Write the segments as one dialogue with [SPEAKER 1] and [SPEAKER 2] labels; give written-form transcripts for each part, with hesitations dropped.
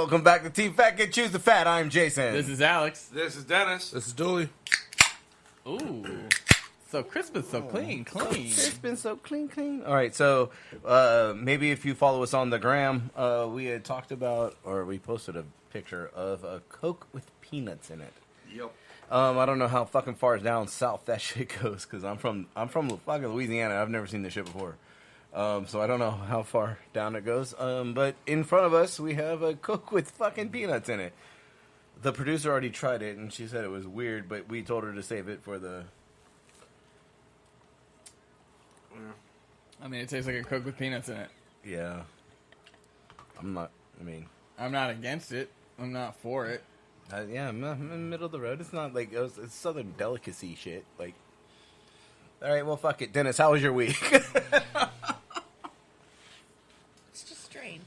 [SPEAKER 1] Welcome back to Team Fat Kid Choose the Fat. I'm Jason.
[SPEAKER 2] This is Alex.
[SPEAKER 3] This is Dennis.
[SPEAKER 4] This is Dooley.
[SPEAKER 2] Ooh. So crisp and so clean.
[SPEAKER 1] It's been so clean. All right, so maybe if you follow us on the gram, we had talked about, or we posted a picture of a Coke with peanuts in it.
[SPEAKER 3] Yep.
[SPEAKER 1] I don't know how fucking far down south that shit goes because I'm from fucking Louisiana. I've never seen this shit before, so I don't know how far down it goes. But in front of us, we have a Coke with fucking peanuts in it. The producer already tried it, and she said it was weird, but we told her to save it for the...
[SPEAKER 2] I mean, it tastes like a Coke with peanuts in it.
[SPEAKER 1] Yeah. I'm not
[SPEAKER 2] against it. I'm not for it.
[SPEAKER 1] Yeah, I'm in the middle of the road. It's not like... It's southern delicacy shit. Like... All right, well, fuck it. Dennis, how was your week?
[SPEAKER 5] It's just strange.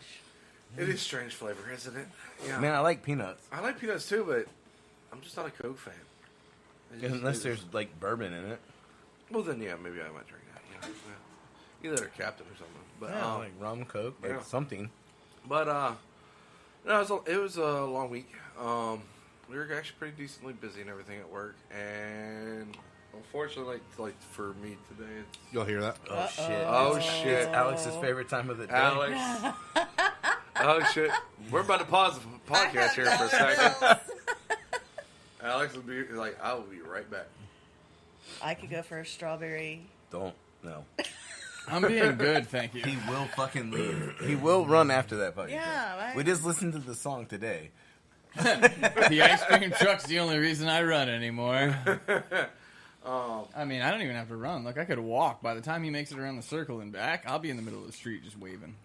[SPEAKER 3] It is strange flavor, isn't it? Yeah.
[SPEAKER 1] Man, I like peanuts.
[SPEAKER 3] I like peanuts too, but I'm just not a Coke fan.
[SPEAKER 1] Unless there's, like, bourbon in it.
[SPEAKER 3] Well, then, yeah, maybe I might drink that. Yeah. Either they're Captain or something. But,
[SPEAKER 1] Yeah, like rum, Coke, like something.
[SPEAKER 3] But, no, it was a long week. We were actually pretty decently busy and everything at work. And unfortunately, like for me today, it's...
[SPEAKER 4] Y'all hear that?
[SPEAKER 1] Oh, shit.
[SPEAKER 3] Oh, shit.
[SPEAKER 1] It's Alex's favorite time of the day.
[SPEAKER 3] Alex. Oh, shit. We're about to pause the podcast here for a second. Alex will be like, I will be right back.
[SPEAKER 5] I could go for a strawberry.
[SPEAKER 1] Don't. No.
[SPEAKER 2] I'm being good, thank you.
[SPEAKER 1] He will fucking leave. He will run after that fucking
[SPEAKER 5] Yeah, right.
[SPEAKER 1] We just listened to the song today.
[SPEAKER 2] The ice cream truck's the only reason I run anymore. I mean, I don't even have to run. Like, I could walk. By the time he makes it around the circle and back, I'll be in the middle of the street just waving.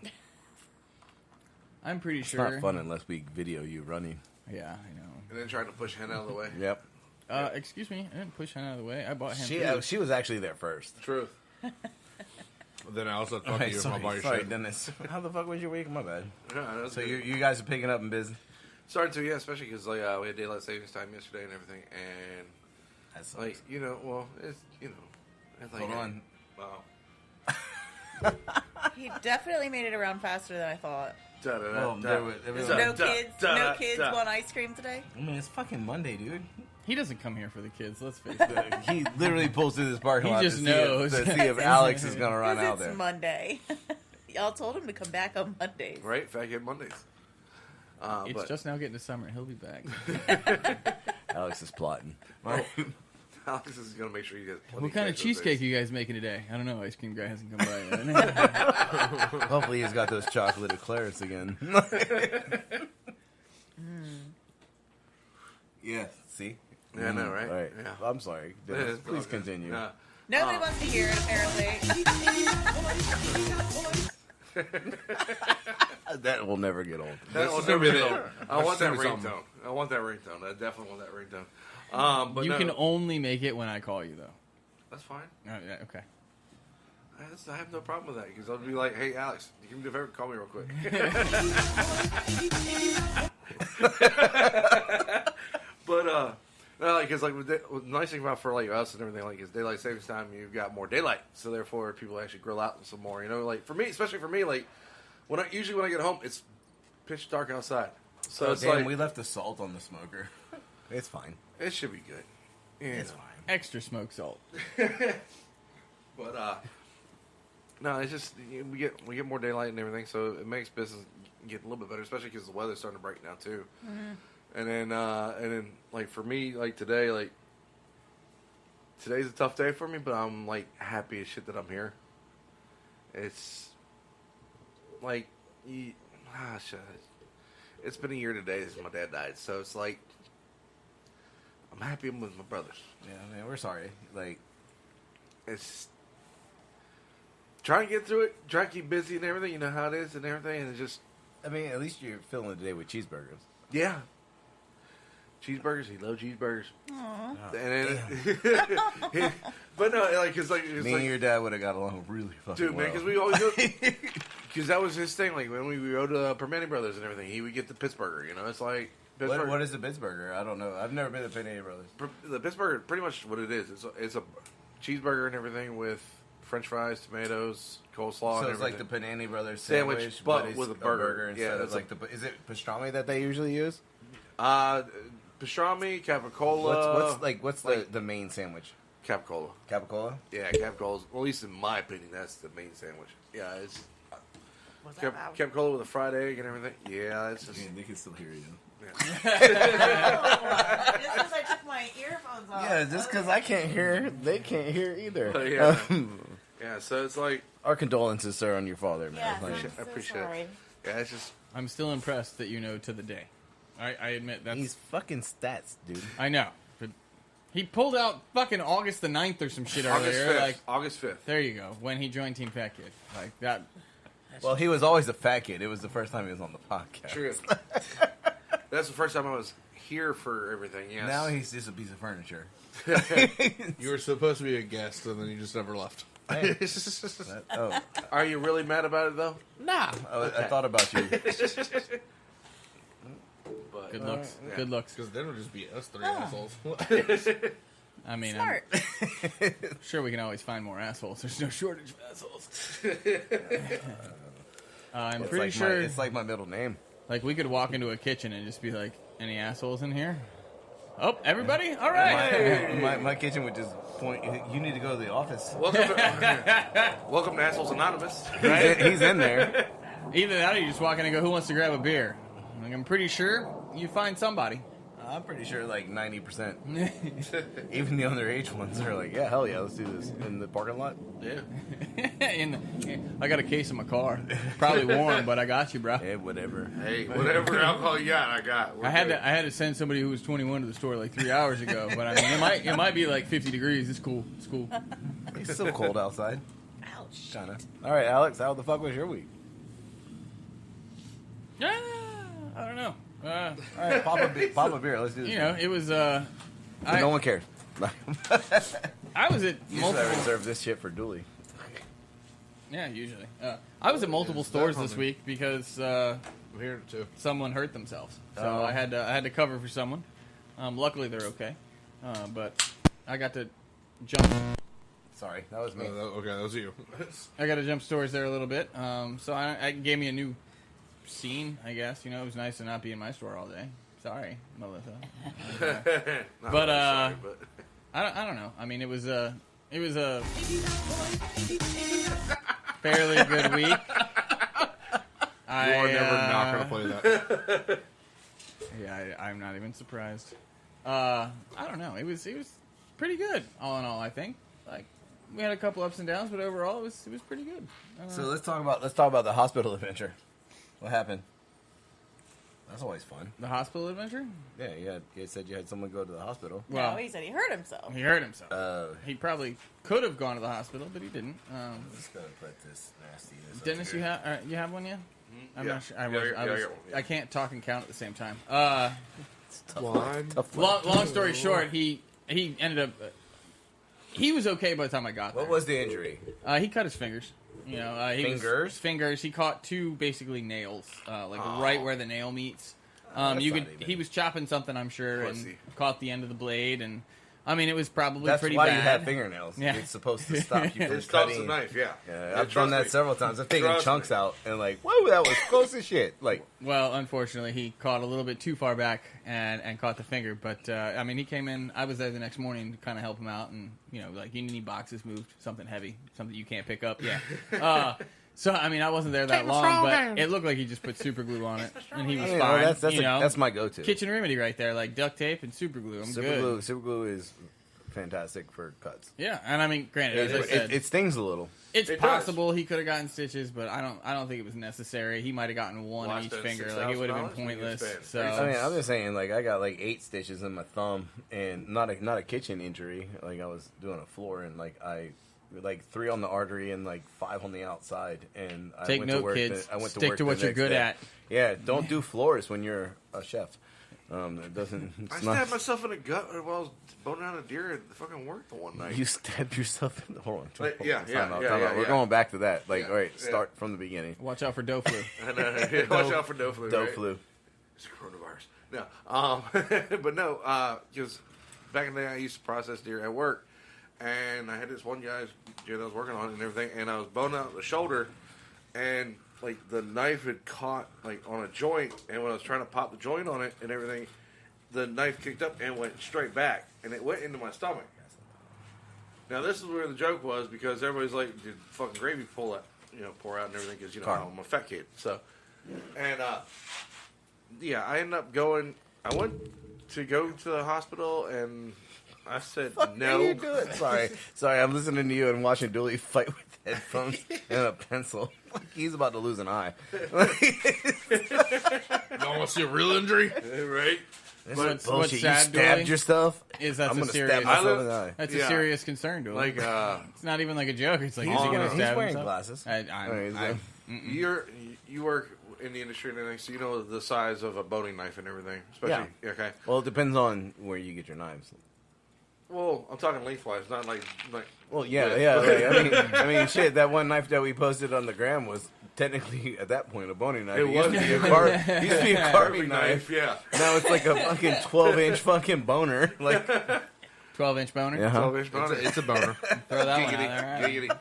[SPEAKER 2] I'm pretty
[SPEAKER 1] It's
[SPEAKER 2] sure.
[SPEAKER 1] not fun unless we video you running.
[SPEAKER 2] Yeah, I know.
[SPEAKER 3] And then trying to push Hen out of the way.
[SPEAKER 1] Yep.
[SPEAKER 2] Excuse me, I didn't push him out of the way. I bought him.
[SPEAKER 1] She was actually there first.
[SPEAKER 3] Truth.
[SPEAKER 4] Then I also
[SPEAKER 1] All
[SPEAKER 4] talked
[SPEAKER 1] right,
[SPEAKER 4] to you
[SPEAKER 1] sorry,
[SPEAKER 4] about your
[SPEAKER 1] sorry,
[SPEAKER 4] shit.
[SPEAKER 1] Dennis. How the fuck was your week? My bad.
[SPEAKER 3] Yeah, that's
[SPEAKER 1] So
[SPEAKER 3] good.
[SPEAKER 1] you guys are picking up in business.
[SPEAKER 3] Started to, yeah, especially because like we had daylight savings time yesterday and everything, and
[SPEAKER 1] That's
[SPEAKER 3] like it's it's like
[SPEAKER 1] Hold on.
[SPEAKER 3] Wow.
[SPEAKER 5] He definitely made it around faster than I thought.
[SPEAKER 1] Well, there was
[SPEAKER 5] No kids want ice cream today?
[SPEAKER 1] I mean, it's fucking Monday, dude.
[SPEAKER 2] He doesn't come here for the kids, let's face it.
[SPEAKER 1] He literally pulls through this parking
[SPEAKER 2] He
[SPEAKER 1] lot
[SPEAKER 2] just
[SPEAKER 1] to
[SPEAKER 2] knows.
[SPEAKER 1] See if Alex is going to run out
[SPEAKER 5] Because
[SPEAKER 1] there.
[SPEAKER 5] it's Monday. Y'all told him to come back on Mondays.
[SPEAKER 3] Right, Fat Kid Mondays.
[SPEAKER 2] It's
[SPEAKER 3] But
[SPEAKER 2] just now getting to summer. He'll be back.
[SPEAKER 1] Alex is plotting.
[SPEAKER 3] Alex is gonna make sure you get.
[SPEAKER 2] What kind of cheesecake are you guys making today? I don't know. Ice cream guy hasn't come by yet.
[SPEAKER 1] Hopefully he's got those chocolate eclairs again. Yeah, see?
[SPEAKER 3] Yeah, I know, right?
[SPEAKER 1] All right.
[SPEAKER 3] Yeah.
[SPEAKER 1] I'm sorry. Dennis, please continue.
[SPEAKER 3] Yeah.
[SPEAKER 5] Nobody wants to hear it, apparently.
[SPEAKER 1] That will never get old.
[SPEAKER 3] That
[SPEAKER 4] This
[SPEAKER 3] will
[SPEAKER 4] is
[SPEAKER 3] never
[SPEAKER 4] gonna be
[SPEAKER 3] be
[SPEAKER 4] the-
[SPEAKER 3] there. I want that
[SPEAKER 4] That's gonna be
[SPEAKER 3] ringtone. I want that ringtone. I definitely want that ringtone. But
[SPEAKER 2] You
[SPEAKER 3] no,
[SPEAKER 2] can only make it when I call you, though.
[SPEAKER 3] That's fine.
[SPEAKER 2] Oh, yeah, okay.
[SPEAKER 3] I have no problem with that because I'll be like, "Hey, Alex, you can do a favor, call me real quick." But no, like, cause like the nice thing about for like us and everything, like, is daylight savings time. You've got more daylight, so therefore people actually grill out some more. You know, like for me, especially for me, like when I get home, it's pitch dark outside, so it's
[SPEAKER 1] Damn,
[SPEAKER 3] like
[SPEAKER 1] we left the salt on the smoker. It's fine.
[SPEAKER 3] it should be good. You
[SPEAKER 1] It's
[SPEAKER 3] know.
[SPEAKER 1] fine.
[SPEAKER 2] Extra smoke salt.
[SPEAKER 3] But no, it's just we get more daylight and everything, so it makes business get a little bit better, especially because the weather's starting to break now too.
[SPEAKER 5] Mm-hmm.
[SPEAKER 3] And then like for me, like today, like today's a tough day for me, but I'm like happy as shit that I'm here. It's like shit. It's been a year today since my dad died, so it's like I'm happy I'm with my brothers.
[SPEAKER 1] Yeah, man, we're sorry. Like,
[SPEAKER 3] It's trying to get through it, try to keep busy and everything. You know how it is and everything, and it's just
[SPEAKER 1] I mean, at least you're filling the day with cheeseburgers.
[SPEAKER 3] yeah. Cheeseburgers, he loves cheeseburgers.
[SPEAKER 5] Aw.
[SPEAKER 1] Oh,
[SPEAKER 3] And
[SPEAKER 1] damn.
[SPEAKER 3] then, but no, like it's like
[SPEAKER 1] Me and your dad would have got along really fucking
[SPEAKER 3] dude,
[SPEAKER 1] well.
[SPEAKER 3] man, because we always go because that was his thing. Like when we go to Permane Brothers and everything, he would get the Pittsburgher. You know, it's like Pittsburgher.
[SPEAKER 1] What is the Pittsburgher? I don't know. I've never been to Panera Brothers.
[SPEAKER 3] The Pittsburgher, pretty much what it is. It's a cheeseburger and everything with French fries, tomatoes, coleslaw,
[SPEAKER 1] So
[SPEAKER 3] and
[SPEAKER 1] it's like
[SPEAKER 3] everything.
[SPEAKER 1] the Panini Brothers
[SPEAKER 3] Sandwich,
[SPEAKER 1] sandwich,
[SPEAKER 3] but
[SPEAKER 1] it's
[SPEAKER 3] with a burger.
[SPEAKER 1] instead
[SPEAKER 3] Yeah,
[SPEAKER 1] of
[SPEAKER 3] it's
[SPEAKER 1] like the. Is it pastrami that they usually use?
[SPEAKER 3] Pastrami, capicola.
[SPEAKER 1] What's the main sandwich?
[SPEAKER 3] Capicola.
[SPEAKER 1] Capicola.
[SPEAKER 3] Yeah, capicola's, well, at least in my opinion, that's the main sandwich. Yeah, it's
[SPEAKER 5] Was that loud?
[SPEAKER 3] capicola with a fried egg and everything. Yeah, it's just.
[SPEAKER 4] They can still hear you.
[SPEAKER 5] Just because I took my earphones off.
[SPEAKER 1] Yeah, just because I can't hear, they can't hear either.
[SPEAKER 3] Yeah. Yeah, so it's like,
[SPEAKER 1] Our condolences, sir, on your father, man.
[SPEAKER 5] Yeah,
[SPEAKER 1] Like,
[SPEAKER 5] I'm
[SPEAKER 3] I
[SPEAKER 5] so
[SPEAKER 3] appreciate
[SPEAKER 5] sorry.
[SPEAKER 3] yeah, it's just.
[SPEAKER 2] I'm still impressed that you know to the day. I admit that's.
[SPEAKER 1] he's fucking stats, dude.
[SPEAKER 2] I know. But he pulled out fucking August the 9th or some shit
[SPEAKER 3] August
[SPEAKER 2] earlier.
[SPEAKER 3] 5th.
[SPEAKER 2] Like,
[SPEAKER 3] August 5th.
[SPEAKER 2] there you go. When he joined Team Fat Kid. Like, that.
[SPEAKER 1] Well, he was always a fat kid. It was the first time he was on the podcast.
[SPEAKER 3] True. That's the first time I was here for everything, yes.
[SPEAKER 1] Now he's just a piece of furniture.
[SPEAKER 4] You were supposed to be a guest, and then you just never left.
[SPEAKER 1] Hey, oh,
[SPEAKER 3] Are you really mad about it, though?
[SPEAKER 1] nah. I thought about you.
[SPEAKER 3] But,
[SPEAKER 2] Good looks.
[SPEAKER 3] yeah.
[SPEAKER 2] Good looks.
[SPEAKER 4] Because then it would just be us three
[SPEAKER 5] Oh.
[SPEAKER 4] assholes.
[SPEAKER 2] I mean,
[SPEAKER 5] Smart.
[SPEAKER 2] I'm sure we can always find more assholes. There's no shortage of assholes. I'm
[SPEAKER 1] It's
[SPEAKER 2] pretty
[SPEAKER 1] like
[SPEAKER 2] sure.
[SPEAKER 1] it's like my middle name.
[SPEAKER 2] Like, we could walk into a kitchen and just be like, any assholes in here? Oh, everybody? All right.
[SPEAKER 1] My kitchen would just point. You need to go to the office.
[SPEAKER 3] Welcome to Assholes Anonymous.
[SPEAKER 1] He's in there.
[SPEAKER 2] Either that or you just walk in and go, who wants to grab a beer? Like, I'm pretty sure you find somebody.
[SPEAKER 1] I'm pretty sure like 90%. Even the underage ones are like, yeah, hell yeah, let's do this in the parking lot.
[SPEAKER 3] Yeah.
[SPEAKER 2] I got a case in my car. Probably warm, but I got you, bro.
[SPEAKER 1] Yeah, whatever.
[SPEAKER 3] Hey, whatever alcohol you got, I got. We're
[SPEAKER 2] I had
[SPEAKER 3] good.
[SPEAKER 2] to send somebody who was 21 to the store like 3 hours ago, but I mean it might be like 50 degrees. It's cool. It's cool.
[SPEAKER 1] It's still cold outside.
[SPEAKER 5] Ouch.
[SPEAKER 1] Kinda. All right, Alex, how the fuck was your week?
[SPEAKER 2] Yeah, I don't know.
[SPEAKER 1] All right, pop a beer. Let's do this.
[SPEAKER 2] You know, it was.
[SPEAKER 1] no one cares.
[SPEAKER 2] I was at
[SPEAKER 1] Usually I
[SPEAKER 2] multiple.
[SPEAKER 1] reserve this shit for Dooley.
[SPEAKER 2] Yeah, usually. I was at multiple stores this week because
[SPEAKER 4] I'm here too.
[SPEAKER 2] someone hurt themselves, so
[SPEAKER 1] Oh.
[SPEAKER 2] I had to cover for someone. Luckily, they're okay, but I got to jump.
[SPEAKER 1] Sorry, that was me.
[SPEAKER 4] Okay, that was you.
[SPEAKER 2] I got to jump stores there a little bit. So I gave me a new scene, I guess. You know, it was nice to not be in my store all day. Sorry, Melissa.
[SPEAKER 3] Not
[SPEAKER 2] But,
[SPEAKER 3] really sorry, but
[SPEAKER 2] I don't know. I mean, it was a fairly good week.
[SPEAKER 4] You are never not going to play that.
[SPEAKER 2] Yeah, I'm not even surprised. I don't know. It was pretty good, all in all. I think like we had a couple ups and downs, but overall it was pretty good.
[SPEAKER 1] So let's talk about the hospital adventure. What happened? That's always fun.
[SPEAKER 2] The hospital adventure.
[SPEAKER 1] Yeah, you said you had someone go to the hospital.
[SPEAKER 2] Well,
[SPEAKER 5] No, he said he hurt himself.
[SPEAKER 2] he hurt himself. He probably could have gone to the hospital, but he didn't.
[SPEAKER 1] Just gotta put this nastiness. up
[SPEAKER 2] Dennis,
[SPEAKER 1] here.
[SPEAKER 2] you have one yet? I'm
[SPEAKER 3] Yeah.
[SPEAKER 2] not sure.
[SPEAKER 3] Yeah, I got one, yeah.
[SPEAKER 2] I can't talk and count at the same time.
[SPEAKER 1] It's tough.
[SPEAKER 4] One.
[SPEAKER 1] Tough luck.
[SPEAKER 2] Long story short, he ended up. He was okay by the time I got there.
[SPEAKER 1] What was the injury?
[SPEAKER 2] He cut his fingers. You know,
[SPEAKER 1] Fingers?
[SPEAKER 2] Fingers. He caught two basically nails,
[SPEAKER 3] Oh.
[SPEAKER 2] right where the nail meets.
[SPEAKER 1] That's
[SPEAKER 2] You
[SPEAKER 1] not
[SPEAKER 2] could.
[SPEAKER 1] even-
[SPEAKER 2] He was chopping something, I'm sure, and
[SPEAKER 3] Pussy.
[SPEAKER 2] caught the end of the blade. And I mean, it was probably
[SPEAKER 1] That's
[SPEAKER 2] pretty
[SPEAKER 1] why
[SPEAKER 2] bad.
[SPEAKER 1] you have fingernails.
[SPEAKER 2] Yeah.
[SPEAKER 1] It's supposed to stop you from
[SPEAKER 3] it stops the
[SPEAKER 1] cutting.
[SPEAKER 3] knife. Yeah,
[SPEAKER 1] Yeah,
[SPEAKER 3] Yeah,
[SPEAKER 1] I've done
[SPEAKER 3] trust
[SPEAKER 1] that
[SPEAKER 3] me.
[SPEAKER 1] several times. I've taken
[SPEAKER 3] Trust
[SPEAKER 1] chunks
[SPEAKER 3] me.
[SPEAKER 1] out and like, whoa, that was close as shit. Like,
[SPEAKER 2] Well, unfortunately, he caught a little bit too far back and caught the finger. But I mean, he came in. I was there the next morning to kind of help him out, and you know, like you need boxes moved, something heavy, something you can't pick up. Yeah. So I mean, I wasn't there that long, but it looked like he just put super glue on it, and he was
[SPEAKER 1] I mean,
[SPEAKER 2] fine.
[SPEAKER 1] well, that's my go-to.
[SPEAKER 2] kitchen remedy right there, like duct tape and super glue. I'm good.
[SPEAKER 1] Super glue is fantastic for cuts.
[SPEAKER 2] Yeah, and I mean, granted, as I said,
[SPEAKER 1] It stings a little.
[SPEAKER 2] it's
[SPEAKER 3] it
[SPEAKER 2] possible he could have gotten stitches, but I don't think it was necessary. He might have gotten one on
[SPEAKER 3] Watch
[SPEAKER 2] each
[SPEAKER 3] that
[SPEAKER 2] finger. Like it would have been
[SPEAKER 3] $6,000 when you
[SPEAKER 2] pointless.
[SPEAKER 3] spend.
[SPEAKER 2] So
[SPEAKER 1] I mean, I'm just saying, like, I got like 8 stitches in my thumb, and not a kitchen injury. Like, I was doing a floor, and like 3 on the artery and like 5 on the outside. And I
[SPEAKER 2] take
[SPEAKER 1] went to
[SPEAKER 2] note,
[SPEAKER 1] work
[SPEAKER 2] kids.
[SPEAKER 1] I went to
[SPEAKER 2] Stick
[SPEAKER 1] work
[SPEAKER 2] to
[SPEAKER 1] the
[SPEAKER 2] what you're
[SPEAKER 1] next
[SPEAKER 2] good
[SPEAKER 1] day.
[SPEAKER 2] at.
[SPEAKER 1] Yeah, don't do floors when you're a chef. It doesn't.
[SPEAKER 3] I
[SPEAKER 1] It's not.
[SPEAKER 3] stabbed myself in the gut while I was boning out a deer at the fucking work the one night.
[SPEAKER 1] You stabbed yourself in the hold on.
[SPEAKER 3] Like, yeah,
[SPEAKER 1] Time out.
[SPEAKER 3] yeah.
[SPEAKER 1] We're going back to that. Like,
[SPEAKER 3] Yeah,
[SPEAKER 1] all right,
[SPEAKER 3] yeah.
[SPEAKER 1] start from the beginning.
[SPEAKER 2] Watch out for doe flu.
[SPEAKER 3] And, watch out for doe flu.
[SPEAKER 1] Doe
[SPEAKER 3] right?
[SPEAKER 1] flu.
[SPEAKER 3] It's coronavirus. No, but no, because back in the day I used to process deer at work, and I had this one guy that I was working on it and everything, and I was boning out the shoulder, and like the knife had caught like on a joint, and when I was trying to pop the joint on it and everything, the knife kicked up and went straight back, and it went into my stomach. Now this is where the joke was, because everybody's like, "Did fucking gravy pour out and everything?" Because I'm a fat kid. So, and yeah, I ended up going. I went to go to the hospital, and I said no.
[SPEAKER 1] What are you doing? Sorry, I'm listening to you and watching Dooley fight with headphones and a pencil. Like he's about to lose an eye.
[SPEAKER 4] You want to see a real injury?
[SPEAKER 3] Right?
[SPEAKER 1] What's
[SPEAKER 2] what's
[SPEAKER 1] you
[SPEAKER 2] sad,
[SPEAKER 1] stabbed
[SPEAKER 2] Dooley,
[SPEAKER 1] yourself?
[SPEAKER 2] is that's
[SPEAKER 1] I'm
[SPEAKER 2] a
[SPEAKER 1] gonna
[SPEAKER 2] serious.
[SPEAKER 1] stab myself in the eye.
[SPEAKER 2] That's
[SPEAKER 3] Yeah.
[SPEAKER 2] a serious concern, dude.
[SPEAKER 3] Like
[SPEAKER 2] it's not even like a joke. It's like, is he
[SPEAKER 3] Oh,
[SPEAKER 2] gonna
[SPEAKER 3] no.
[SPEAKER 2] stab
[SPEAKER 1] He's wearing
[SPEAKER 2] himself?
[SPEAKER 1] glasses.
[SPEAKER 3] you work in the industry and everything, so you know the size of a boning knife and everything. Especially okay.
[SPEAKER 1] Well, it depends on where you get your knives.
[SPEAKER 3] Well, I'm talking lengthwise, not like.
[SPEAKER 1] Well, yeah. Like, I mean, shit. That one knife that we posted on the gram was technically at that point a boning knife.
[SPEAKER 3] It
[SPEAKER 1] used to
[SPEAKER 3] was.
[SPEAKER 1] be a used to be a carving knife.
[SPEAKER 3] Yeah.
[SPEAKER 1] Now it's like a fucking 12-inch fucking boner. Like
[SPEAKER 2] 12-inch boner.
[SPEAKER 1] yeah.
[SPEAKER 3] 12-inch boner.
[SPEAKER 4] It's a boner.
[SPEAKER 2] Throw that one out there.
[SPEAKER 3] Giggity.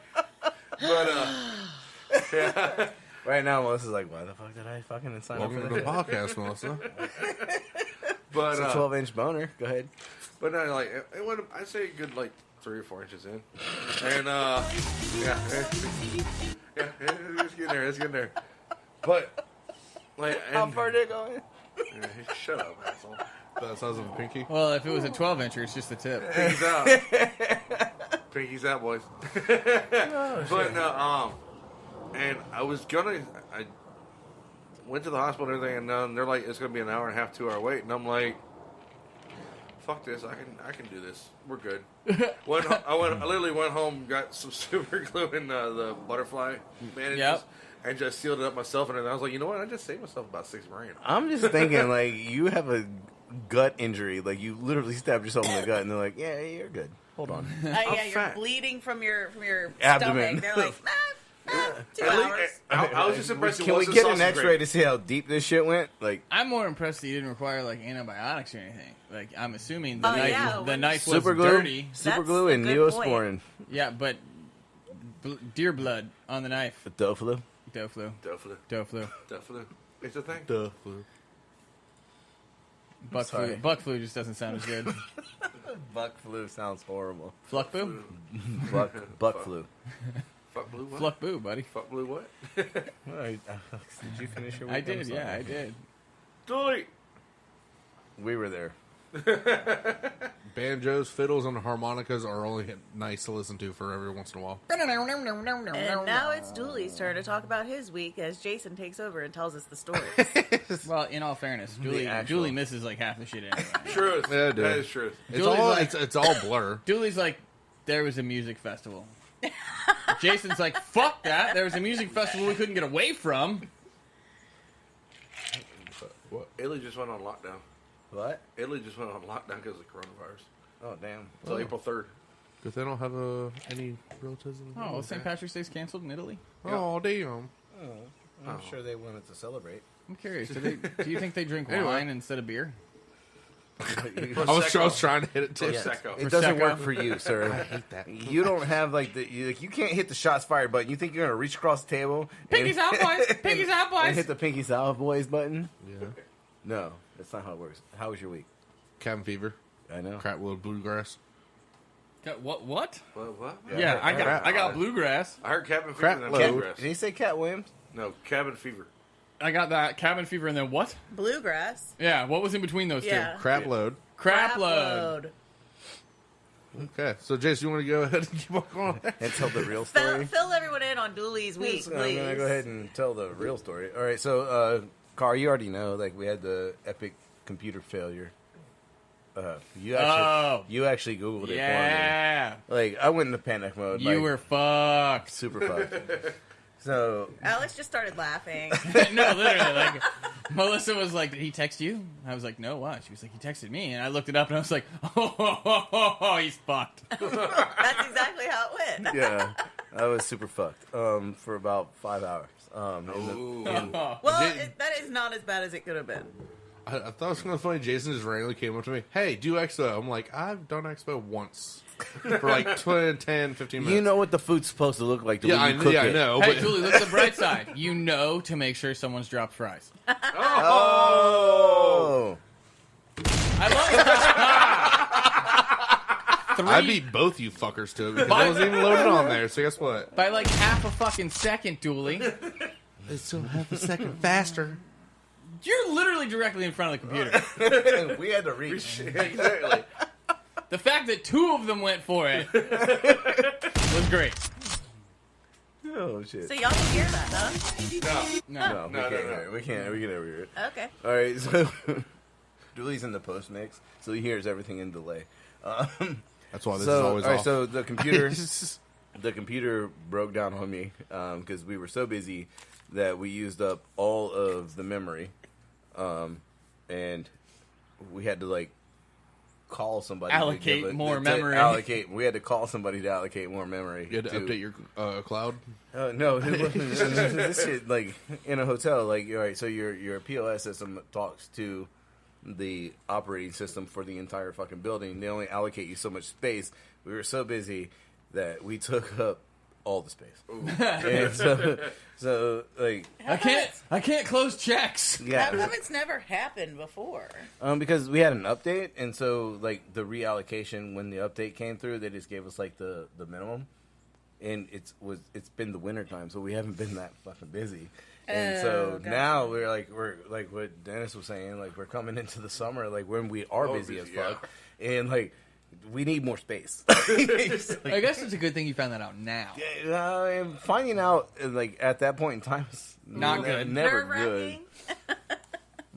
[SPEAKER 3] But yeah.
[SPEAKER 1] Right now, Melissa's like, "Why the fuck did I fucking sign up
[SPEAKER 4] Welcome
[SPEAKER 1] for
[SPEAKER 4] to the
[SPEAKER 1] that?"
[SPEAKER 4] podcast, Melissa.
[SPEAKER 3] But
[SPEAKER 1] It's a 12-inch boner. Go ahead.
[SPEAKER 3] But no, like it went. I'd say a good like 3 or 4 inches in, and it's getting there. It's getting there. But like,
[SPEAKER 1] How
[SPEAKER 3] and,
[SPEAKER 1] far did it go in?
[SPEAKER 3] Shut up, asshole.
[SPEAKER 4] The size of a pinky.
[SPEAKER 2] Well, if it was a 12-incher, it's just the tip.
[SPEAKER 3] Pinky's out. Pinky's out, boys. But no, and I went to the hospital and everything, and they're like, it's gonna be an hour and a half, 2 hour wait, and I'm like, fuck this, I can do this. We're good. I literally went home, got some super glue in the butterfly bandages,
[SPEAKER 2] Yep.
[SPEAKER 3] and just sealed it up myself. And then I was like, you know what? I just saved myself about $6,000.
[SPEAKER 1] I'm just thinking, like, you have a gut injury. Like, you literally stabbed yourself in the gut, and they're like, "Yeah, you're good. Hold on."
[SPEAKER 5] Yeah, you're
[SPEAKER 3] fat.
[SPEAKER 5] bleeding from your
[SPEAKER 1] Abdomen.
[SPEAKER 5] stomach. They're like, 2
[SPEAKER 3] At least-
[SPEAKER 5] hours.
[SPEAKER 3] I was just impressed.
[SPEAKER 1] Can we get an X-ray to see how deep this shit went? Like,
[SPEAKER 2] I'm more impressed that you didn't require like antibiotics or anything. Like I'm assuming
[SPEAKER 5] Oh,
[SPEAKER 2] the knife,
[SPEAKER 5] yeah,
[SPEAKER 2] the knife was
[SPEAKER 1] super glue,
[SPEAKER 2] dirty.
[SPEAKER 1] super
[SPEAKER 5] That's
[SPEAKER 1] glue,
[SPEAKER 5] a
[SPEAKER 1] and
[SPEAKER 5] good
[SPEAKER 1] Neosporin.
[SPEAKER 2] Yeah, but deer blood on the knife.
[SPEAKER 1] Doe flu.
[SPEAKER 2] Doe flu.
[SPEAKER 3] Definitely. It's a thing.
[SPEAKER 1] Doe flu.
[SPEAKER 2] Buck
[SPEAKER 1] Sorry.
[SPEAKER 2] flu. Buck flu just doesn't sound as good.
[SPEAKER 1] Buck flu sounds horrible.
[SPEAKER 2] Fluck boo.
[SPEAKER 1] Buck flu.
[SPEAKER 3] Fuck blue what?
[SPEAKER 2] Fluck boo, buddy.
[SPEAKER 3] Fuck blue what?
[SPEAKER 1] All right, did you finish your week?
[SPEAKER 2] I
[SPEAKER 1] I'm
[SPEAKER 2] did.
[SPEAKER 1] sorry.
[SPEAKER 2] Yeah, I did.
[SPEAKER 3] Dooley.
[SPEAKER 1] We were there.
[SPEAKER 4] Banjos, fiddles, and harmonicas are only nice to listen to for every once in a while.
[SPEAKER 5] And now it's Dooley's turn to talk about his week as Jason takes over and tells us the stories.
[SPEAKER 2] Well, in all fairness,
[SPEAKER 1] actual-
[SPEAKER 2] Julie misses like half the shit anyway.
[SPEAKER 3] Truth.
[SPEAKER 4] Yeah, dude.
[SPEAKER 3] That is truth.
[SPEAKER 4] It's
[SPEAKER 2] Julie's
[SPEAKER 4] all
[SPEAKER 2] like-
[SPEAKER 4] it's all blur.
[SPEAKER 2] Dooley's like, there was a music festival. Jason's like, fuck that. There was a music festival we couldn't get away from.
[SPEAKER 4] What?
[SPEAKER 3] Italy just went on lockdown.
[SPEAKER 1] What?
[SPEAKER 3] Italy just went on lockdown because of coronavirus.
[SPEAKER 1] Oh, damn.
[SPEAKER 3] Until April 3rd.
[SPEAKER 4] Because they don't have any relatives in the
[SPEAKER 2] Oh, St. Patrick's Day's canceled in Italy?
[SPEAKER 4] Oh, damn.
[SPEAKER 1] I'm sure they wanted to celebrate.
[SPEAKER 2] I'm curious. Do you think they drink
[SPEAKER 4] Anyway.
[SPEAKER 2] wine instead of beer?
[SPEAKER 4] I was trying to hit it too.
[SPEAKER 3] Prosecco.
[SPEAKER 1] It doesn't
[SPEAKER 2] Prosecco.
[SPEAKER 1] work for you, sir.
[SPEAKER 4] I hate that.
[SPEAKER 1] You don't have like you can't hit the shots fired button. You think you're gonna reach across the table?
[SPEAKER 2] Pinkies out, boys! Pinkies out,
[SPEAKER 1] And
[SPEAKER 2] boys!
[SPEAKER 1] hit the pinkies out, boys button?
[SPEAKER 4] Yeah.
[SPEAKER 1] No, that's not how it works. How was your week?
[SPEAKER 4] Cabin fever,
[SPEAKER 1] I know.
[SPEAKER 4] Crapwood bluegrass.
[SPEAKER 2] What?
[SPEAKER 3] What?
[SPEAKER 2] Yeah, I
[SPEAKER 1] crap.
[SPEAKER 2] got bluegrass.
[SPEAKER 3] I heard cabin fever
[SPEAKER 4] Crap
[SPEAKER 3] and then
[SPEAKER 4] load.
[SPEAKER 3] bluegrass.
[SPEAKER 1] Did he say Cat Williams?
[SPEAKER 3] No, cabin fever.
[SPEAKER 2] I got that cabin fever and then what?
[SPEAKER 5] Bluegrass.
[SPEAKER 2] Yeah, what was in between those
[SPEAKER 5] Yeah.
[SPEAKER 4] Crap load.
[SPEAKER 2] two? Crap load.
[SPEAKER 4] Okay, so Jason, you want to go ahead and keep on going?
[SPEAKER 1] And tell the real
[SPEAKER 5] Fill,
[SPEAKER 1] story.
[SPEAKER 5] fill everyone in on Dooley's week,
[SPEAKER 1] I'm
[SPEAKER 5] please.
[SPEAKER 1] gonna go ahead and tell the real story. All right, so Carl, you already know, like we had the epic computer failure. You actually Googled it
[SPEAKER 2] Yeah.
[SPEAKER 1] for me. Like I went into panic mode.
[SPEAKER 2] You
[SPEAKER 1] like,
[SPEAKER 2] were fucked.
[SPEAKER 1] super fucked. So
[SPEAKER 5] Alex just started laughing.
[SPEAKER 2] No, literally, like, Melissa was like, did he text you? I was like, no, what? She was like, he texted me. And I looked it up and I was like, oh, he's fucked.
[SPEAKER 5] That's exactly how it went.
[SPEAKER 1] yeah, I was super fucked for about 5 hours.
[SPEAKER 3] Ooh.
[SPEAKER 5] Well, that is not as bad as it could have been.
[SPEAKER 4] I thought it was kind of funny. Jason just randomly came up to me. Hey, do Expo. I'm like, I've done Expo once. For like 10, 15 minutes.
[SPEAKER 1] You know what the food's supposed to look like. The way you cook
[SPEAKER 4] I
[SPEAKER 1] it.
[SPEAKER 4] know.
[SPEAKER 2] Hey,
[SPEAKER 4] But
[SPEAKER 2] Julie, look at the bright side. You know to make sure someone's dropped fries.
[SPEAKER 1] Oh.
[SPEAKER 2] I love
[SPEAKER 4] I beat both you fuckers to it because I wasn't even loaded on there. So guess what?
[SPEAKER 2] by like half a fucking second, Dooley.
[SPEAKER 4] It's still half a second faster.
[SPEAKER 2] You're literally directly in front of the computer.
[SPEAKER 1] We had to reach.
[SPEAKER 3] Exactly.
[SPEAKER 2] The fact that 2 of them went for it was great.
[SPEAKER 1] Oh shit.
[SPEAKER 5] So y'all can hear that, huh?
[SPEAKER 2] No.
[SPEAKER 1] No, we can't hear it. We can't never hear it.
[SPEAKER 5] Okay.
[SPEAKER 1] All right, so Dooley's in the post mix, so he hears everything in delay.
[SPEAKER 4] That's why this
[SPEAKER 1] So,
[SPEAKER 4] is always
[SPEAKER 1] all right,
[SPEAKER 4] off.
[SPEAKER 1] so the computer broke down on me because we were so busy that we used up all of the memory, and we had to like call somebody
[SPEAKER 2] Allocate
[SPEAKER 1] to give
[SPEAKER 2] more
[SPEAKER 1] to
[SPEAKER 2] memory.
[SPEAKER 1] Allocate. We had to call somebody to allocate more memory.
[SPEAKER 4] You had to update your cloud?
[SPEAKER 1] No, it wasn't. This shit, like in a hotel, like all right. So your POS system talks to the operating system for the entire fucking building. They only allocate you so much space. We were so busy that we took up all the space. And so like
[SPEAKER 2] I can't close checks.
[SPEAKER 1] yeah.
[SPEAKER 5] How come it's never happened before?
[SPEAKER 1] Because we had an update, and so like the reallocation when the update came through, they just gave us like the minimum, and it's been the winter time, so we haven't been that fucking busy, and so
[SPEAKER 5] gotcha.
[SPEAKER 1] now we're like what Dennis was saying, like we're coming into the summer, like when we are busy as fuck, and like we need more space. It's like-
[SPEAKER 2] I guess it's a good thing you found that out now.
[SPEAKER 1] and finding out like at that point in time is
[SPEAKER 2] Not good.
[SPEAKER 1] never good.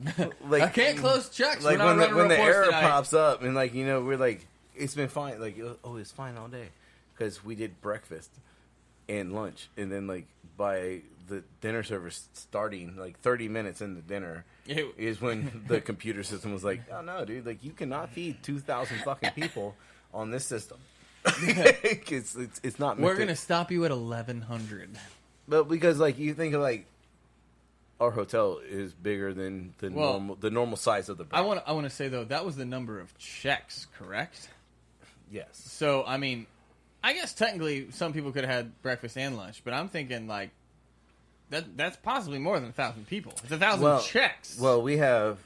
[SPEAKER 5] Nerve-wracking.
[SPEAKER 1] Like
[SPEAKER 2] I can't close checks.
[SPEAKER 1] like
[SPEAKER 2] We're not running
[SPEAKER 1] when the
[SPEAKER 2] reports
[SPEAKER 1] error
[SPEAKER 2] tonight.
[SPEAKER 1] pops up and like we're like it's been fine, like oh it's fine all day because we did breakfast and lunch, and then like by the dinner service starting like 30 minutes into dinner
[SPEAKER 2] Ew.
[SPEAKER 1] is when the computer system was like, oh no dude, like you cannot feed 2,000 fucking people on this system. It's not meant
[SPEAKER 2] We're
[SPEAKER 1] to-
[SPEAKER 2] gonna stop you at 1,100.
[SPEAKER 1] but because like you think of like our hotel is bigger than the
[SPEAKER 2] Well,
[SPEAKER 1] normal size of the
[SPEAKER 2] I want to say though that was the number of checks, correct?
[SPEAKER 1] yes.
[SPEAKER 2] So I mean, I guess technically some people could have had breakfast and lunch, but I'm thinking like that's possibly more than 1,000 people. It's 1,000 checks.
[SPEAKER 1] Well, we have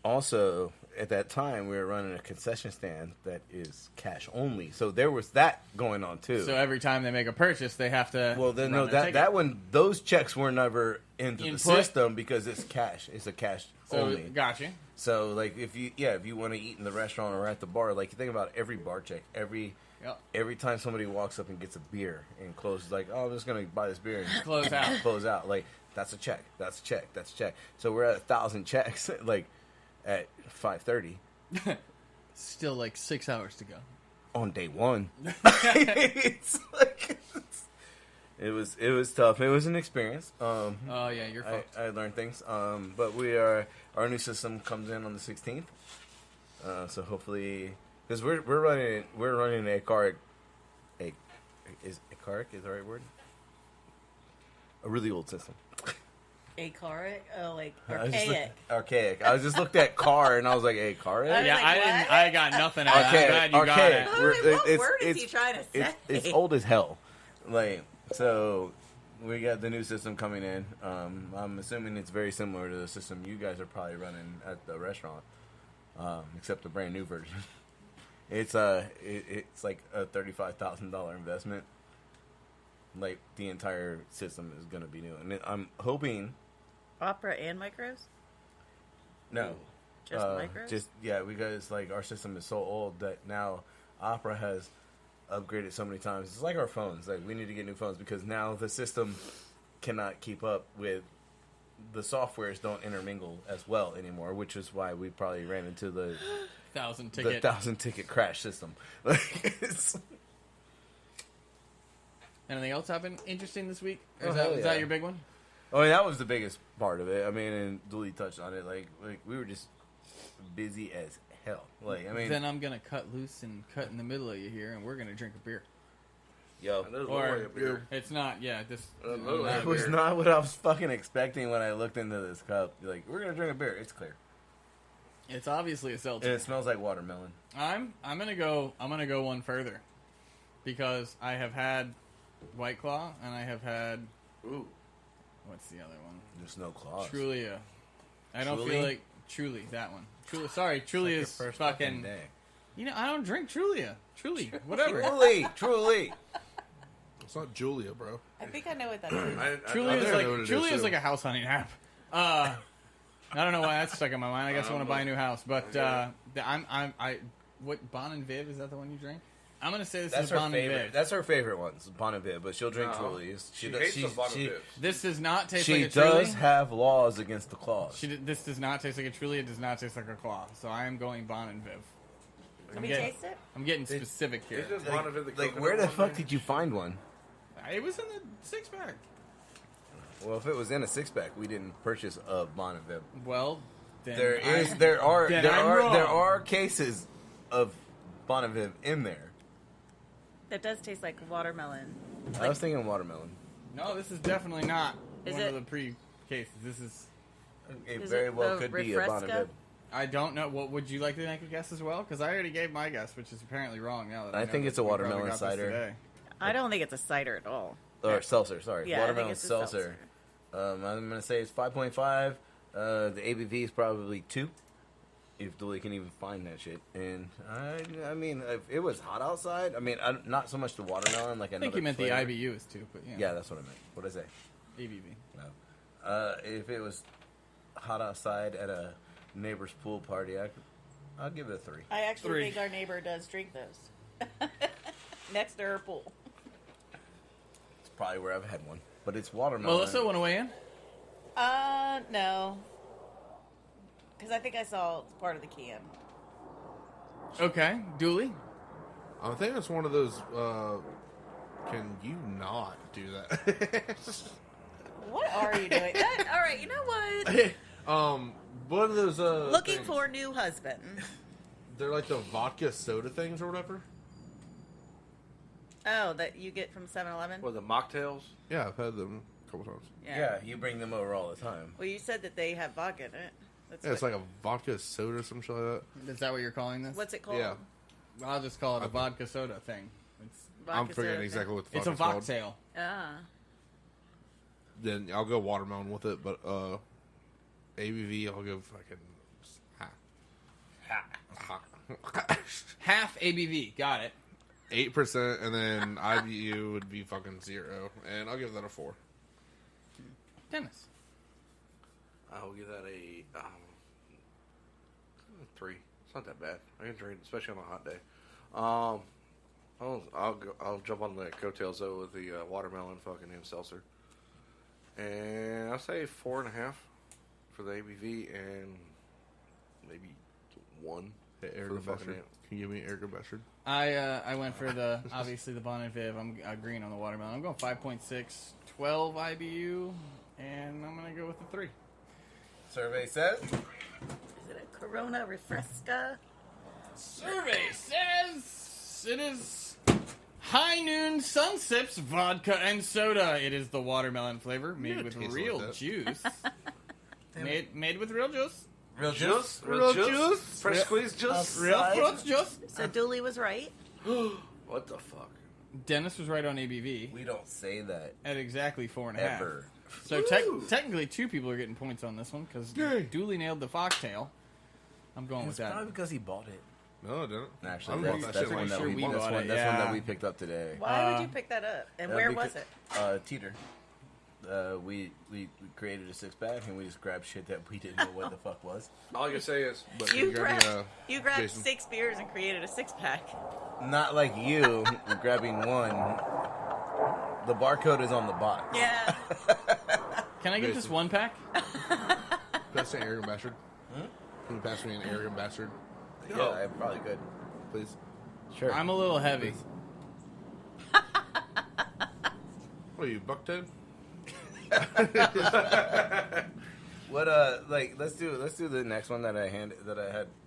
[SPEAKER 1] also at that time we were running a concession stand that is cash only, so there was that going on too.
[SPEAKER 2] so every time they make a purchase, they have to.
[SPEAKER 1] well, then
[SPEAKER 2] run
[SPEAKER 1] no,
[SPEAKER 2] their
[SPEAKER 1] that
[SPEAKER 2] ticket.
[SPEAKER 1] that one those checks were never into the
[SPEAKER 2] Input?
[SPEAKER 1] system because it's cash. It's a cash
[SPEAKER 2] So
[SPEAKER 1] only.
[SPEAKER 2] gotcha.
[SPEAKER 1] So like if you want to eat in the restaurant or at the bar, like you think about every bar check, every time somebody walks up and gets a beer and closes like, oh, I'm just gonna buy this beer and
[SPEAKER 2] Close out.
[SPEAKER 1] close out. Like that's a check. That's a check. That's a check. So we're at 1,000 checks like at 5:30
[SPEAKER 2] Still like 6 hours to go.
[SPEAKER 1] on day one. It's like it was tough. It was an experience.
[SPEAKER 2] Oh yeah, you're fucked.
[SPEAKER 1] I learned things. But our new system comes in on the 16th. So hopefully, because we're running a Acaric. Is Acaric is the right word? A really old system.
[SPEAKER 5] Acaric? Oh, like
[SPEAKER 1] I was just
[SPEAKER 5] archaic.
[SPEAKER 1] archaic. I was just looked at car and I was like, Acaric.
[SPEAKER 2] Yeah,
[SPEAKER 5] like,
[SPEAKER 2] I
[SPEAKER 5] what?
[SPEAKER 2] didn't. I got nothing out. I'm glad you
[SPEAKER 1] Archaic.
[SPEAKER 2] got it.
[SPEAKER 5] What word is he trying to say?
[SPEAKER 1] It's old as hell. Like so, we got the new system coming in. I'm assuming it's very similar to the system you guys are probably running at the restaurant, except a brand new version. It's it's like a $35,000 investment. Like the entire system is gonna be new, and I'm hoping.
[SPEAKER 5] Opera and micros?
[SPEAKER 1] No,
[SPEAKER 5] Just micros?
[SPEAKER 1] because like our system is so old that now Opera has upgraded so many times. It's like our phones. Like we need to get new phones because now the system cannot keep up with the softwares don't intermingle as well anymore, which is why we probably ran into the
[SPEAKER 2] 1,000 ticket.
[SPEAKER 1] 1,000 ticket crash system. Like,
[SPEAKER 2] Anything else happen interesting this week? Or
[SPEAKER 1] Oh,
[SPEAKER 2] is
[SPEAKER 1] hell
[SPEAKER 2] that
[SPEAKER 1] yeah.
[SPEAKER 2] your big one?
[SPEAKER 1] I mean, that was the biggest part of it. I mean, and Dooley touched on it. Like we were just busy as hell. Like, I mean,
[SPEAKER 2] Then I'm gonna cut loose and cut in the middle of you here, and we're gonna drink a beer.
[SPEAKER 1] yo,
[SPEAKER 3] There's no
[SPEAKER 2] Or
[SPEAKER 3] way up here.
[SPEAKER 2] it's not. Yeah, this.
[SPEAKER 3] no way
[SPEAKER 1] it
[SPEAKER 3] up
[SPEAKER 1] was
[SPEAKER 3] here.
[SPEAKER 1] not what I was fucking expecting when I looked into this cup. Like, we're gonna drink a beer. It's clear.
[SPEAKER 2] It's obviously a
[SPEAKER 1] And
[SPEAKER 2] seltzer.
[SPEAKER 1] it smells like watermelon.
[SPEAKER 2] I'm gonna go one further because I have had White Claw and I have had
[SPEAKER 3] Ooh.
[SPEAKER 2] what's the other one?
[SPEAKER 1] There's no claws.
[SPEAKER 2] Trulia. I don't
[SPEAKER 1] Truly?
[SPEAKER 2] feel like Truly, that one. Truly
[SPEAKER 1] It's like your
[SPEAKER 2] is
[SPEAKER 1] first
[SPEAKER 2] fucking.
[SPEAKER 1] day.
[SPEAKER 2] You know, I don't drink Trulia. Truly, whatever.
[SPEAKER 1] Truly.
[SPEAKER 4] It's not Julia, bro.
[SPEAKER 5] I think I know what that is.
[SPEAKER 2] Truly
[SPEAKER 4] I
[SPEAKER 2] is
[SPEAKER 4] think I
[SPEAKER 2] like
[SPEAKER 4] know what it is,
[SPEAKER 2] Truly is
[SPEAKER 4] too.
[SPEAKER 2] like a house hunting app. I don't know why that's stuck in my mind. I guess I want to buy a new house, but what Bon and Viv, is that the one you drink? I'm gonna say this
[SPEAKER 1] That's
[SPEAKER 2] is
[SPEAKER 1] her
[SPEAKER 2] Bon and
[SPEAKER 1] favorite.
[SPEAKER 2] Viv.
[SPEAKER 1] That's her favorite ones, Bon and Viv, but she'll drink Trulies.
[SPEAKER 3] She hates the Bon and Vivs.
[SPEAKER 2] This does not taste
[SPEAKER 1] She
[SPEAKER 2] like a Truly.
[SPEAKER 1] does have laws against the claws.
[SPEAKER 2] This does not taste like a Truly. It does not taste like a Claw. So I am going Bon and Viv.
[SPEAKER 5] Let me taste it.
[SPEAKER 2] I'm getting specific here.
[SPEAKER 3] It's just Bon and Vив, the
[SPEAKER 1] Like,
[SPEAKER 3] coconut
[SPEAKER 1] where the
[SPEAKER 3] one,
[SPEAKER 1] fuck
[SPEAKER 3] man.
[SPEAKER 1] did you find one?
[SPEAKER 2] It was in the 6-pack.
[SPEAKER 1] Well, if it was in a 6-pack, we didn't purchase a Bon and Viv.
[SPEAKER 2] Well, then
[SPEAKER 1] There
[SPEAKER 2] then I'm wrong.
[SPEAKER 1] are cases of Bon and Viv in there.
[SPEAKER 5] That does taste like watermelon.
[SPEAKER 1] I was thinking watermelon.
[SPEAKER 2] No, this is definitely not
[SPEAKER 5] Is
[SPEAKER 2] one
[SPEAKER 5] it-
[SPEAKER 2] of the pre-cases. This is.
[SPEAKER 1] It
[SPEAKER 5] Is
[SPEAKER 1] very
[SPEAKER 5] it
[SPEAKER 1] well
[SPEAKER 5] the
[SPEAKER 1] could be a Bon and
[SPEAKER 5] Refresca?
[SPEAKER 1] Viv.
[SPEAKER 2] I don't know. What would you like to make a guess as well? Because I already gave my guess, which is apparently wrong. Now that
[SPEAKER 1] I
[SPEAKER 2] know
[SPEAKER 1] think
[SPEAKER 2] that
[SPEAKER 1] it's a
[SPEAKER 2] we probably
[SPEAKER 1] watermelon
[SPEAKER 2] got this
[SPEAKER 1] cider.
[SPEAKER 2] today.
[SPEAKER 5] I don't think it's a cider at all.
[SPEAKER 1] Or seltzer, sorry.
[SPEAKER 5] Yeah, I think
[SPEAKER 1] Watermelon
[SPEAKER 5] it's a
[SPEAKER 1] seltzer. I'm going to say it's 5.5. The ABV is probably 2. If Dooley can even find that shit. And, I mean, if it was hot outside, I mean, not so much the watermelon, like
[SPEAKER 2] I
[SPEAKER 1] another
[SPEAKER 2] think you meant
[SPEAKER 1] flavor.
[SPEAKER 2] the IBU is too, but yeah.
[SPEAKER 1] Yeah, that's what I meant. What did I say?
[SPEAKER 2] ABV.
[SPEAKER 1] No. If it was hot outside at a neighbor's pool party, I'll give it a 3.
[SPEAKER 5] I actually
[SPEAKER 2] 3.
[SPEAKER 5] think our neighbor does drink those. Next to her pool.
[SPEAKER 1] It's probably where I've had one. But it's watermelon.
[SPEAKER 2] Melissa, want to weigh in?
[SPEAKER 5] No. Because I think I saw part of the can.
[SPEAKER 2] Okay, Dooley.
[SPEAKER 4] I think it's one of those. Can you not do that?
[SPEAKER 5] What are you doing? All right, you know what?
[SPEAKER 4] One of those.
[SPEAKER 5] Looking
[SPEAKER 4] things.
[SPEAKER 5] for a new husband.
[SPEAKER 4] They're like the vodka soda things or whatever.
[SPEAKER 5] Oh, that you get from 7-Eleven?
[SPEAKER 3] What, the mocktails?
[SPEAKER 4] Yeah, I've had them a couple times.
[SPEAKER 1] Yeah, you bring them over all the time.
[SPEAKER 5] Well, you said that they have vodka in it. That's
[SPEAKER 4] Yeah, it's like a vodka soda or some shit like that.
[SPEAKER 2] Is that what you're calling this?
[SPEAKER 5] What's it called?
[SPEAKER 4] Yeah.
[SPEAKER 2] I'll just call it a vodka soda thing. It's
[SPEAKER 4] I'm
[SPEAKER 5] Vodka
[SPEAKER 4] forgetting
[SPEAKER 5] soda.
[SPEAKER 4] exactly what the
[SPEAKER 2] it's a
[SPEAKER 4] fuck called.
[SPEAKER 2] voxtail.
[SPEAKER 5] Ah.
[SPEAKER 4] Then I'll go watermelon with it, but ABV I'll go fucking
[SPEAKER 2] Half ABV. Got it.
[SPEAKER 4] 8%, and then IBU would be fucking 0, and I'll give that a 4.
[SPEAKER 2] Dennis.
[SPEAKER 3] I will give that a 3. It's not that bad. I can drink, especially on a hot day. I'll jump on the coattails though with the watermelon fucking and seltzer, and I'll say 4.5 for the ABV and maybe 1
[SPEAKER 4] Hey,
[SPEAKER 3] for the
[SPEAKER 4] arrogant
[SPEAKER 3] fucking
[SPEAKER 4] bastard. Can you give me arrogant bastard?
[SPEAKER 2] I went for the obviously the Bon and Viv. I'm agreeing on the watermelon. I'm going 5.6, 12 IBU, and I'm gonna go with the 3.
[SPEAKER 1] Survey says.
[SPEAKER 5] Is it a Corona Refresca?
[SPEAKER 2] Survey says it is High Noon Sun Sips Vodka and Soda. It is the watermelon flavor made
[SPEAKER 4] Yeah, it
[SPEAKER 2] with
[SPEAKER 4] tastes
[SPEAKER 2] real
[SPEAKER 4] like that.
[SPEAKER 2] juice. made with real juice.
[SPEAKER 1] Real juice?
[SPEAKER 3] Real juice? Fresh squeezed juice?
[SPEAKER 2] Real fruit juice.
[SPEAKER 5] So Dooley was right.
[SPEAKER 3] What the fuck?
[SPEAKER 2] Dennis was right on ABV
[SPEAKER 1] We don't say that
[SPEAKER 2] at exactly 4.5.
[SPEAKER 1] ever.
[SPEAKER 2] So technically, 2 people are getting points on this one because Dooley nailed the foxtail. I'm going with
[SPEAKER 1] It's
[SPEAKER 2] that.
[SPEAKER 1] probably because he bought it.
[SPEAKER 4] No, I didn't.
[SPEAKER 1] Actually,
[SPEAKER 4] I
[SPEAKER 1] that's,
[SPEAKER 4] bought that
[SPEAKER 1] that's
[SPEAKER 4] shit
[SPEAKER 1] one
[SPEAKER 4] like
[SPEAKER 1] that
[SPEAKER 2] sure
[SPEAKER 1] we
[SPEAKER 2] we
[SPEAKER 1] that's
[SPEAKER 2] bought
[SPEAKER 1] one,
[SPEAKER 2] it,
[SPEAKER 1] that's one
[SPEAKER 2] yeah.
[SPEAKER 1] that we picked up today.
[SPEAKER 5] Why would you pick that up? And where was it?
[SPEAKER 1] Teeter. We created a 6-pack and we just grabbed shit that we didn't know what the fuck was.
[SPEAKER 3] All I can say is,
[SPEAKER 4] But
[SPEAKER 5] You
[SPEAKER 4] grab me,
[SPEAKER 5] grabbed, you grabbed
[SPEAKER 4] Jason.
[SPEAKER 5] 6 beers and created a 6-pack.
[SPEAKER 1] Not like you grabbing one. The barcode is on the box.
[SPEAKER 5] Yeah.
[SPEAKER 2] Can I get this 1-pack?
[SPEAKER 4] pass me an arrogant bastard. Can you pass me an arrogant bastard,
[SPEAKER 1] Yeah, I probably could.
[SPEAKER 4] please?
[SPEAKER 1] Sure.
[SPEAKER 2] I'm a little heavy.
[SPEAKER 4] What are you, Bucktail?
[SPEAKER 1] What like let's do the next one that I had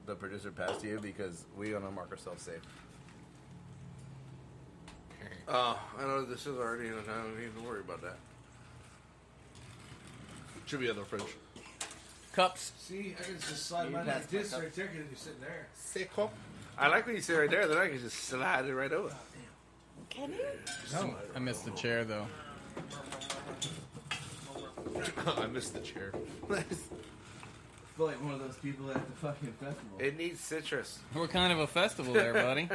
[SPEAKER 1] the producer pass to you because we want to mark ourselves safe.
[SPEAKER 3] I know this is already, and I don't need to worry about that.
[SPEAKER 4] Should be in the fridge.
[SPEAKER 2] cups.
[SPEAKER 3] See, I can just slide mine like this right there because you're sitting there.
[SPEAKER 4] Seco.
[SPEAKER 3] I like when you sit right there. Then I can just slide it right over.
[SPEAKER 5] Can you?
[SPEAKER 2] No, I missed the chair though.
[SPEAKER 4] I missed the chair.
[SPEAKER 1] I feel like one of those people at the fucking festival.
[SPEAKER 3] It needs citrus.
[SPEAKER 2] What kind of a festival there, buddy?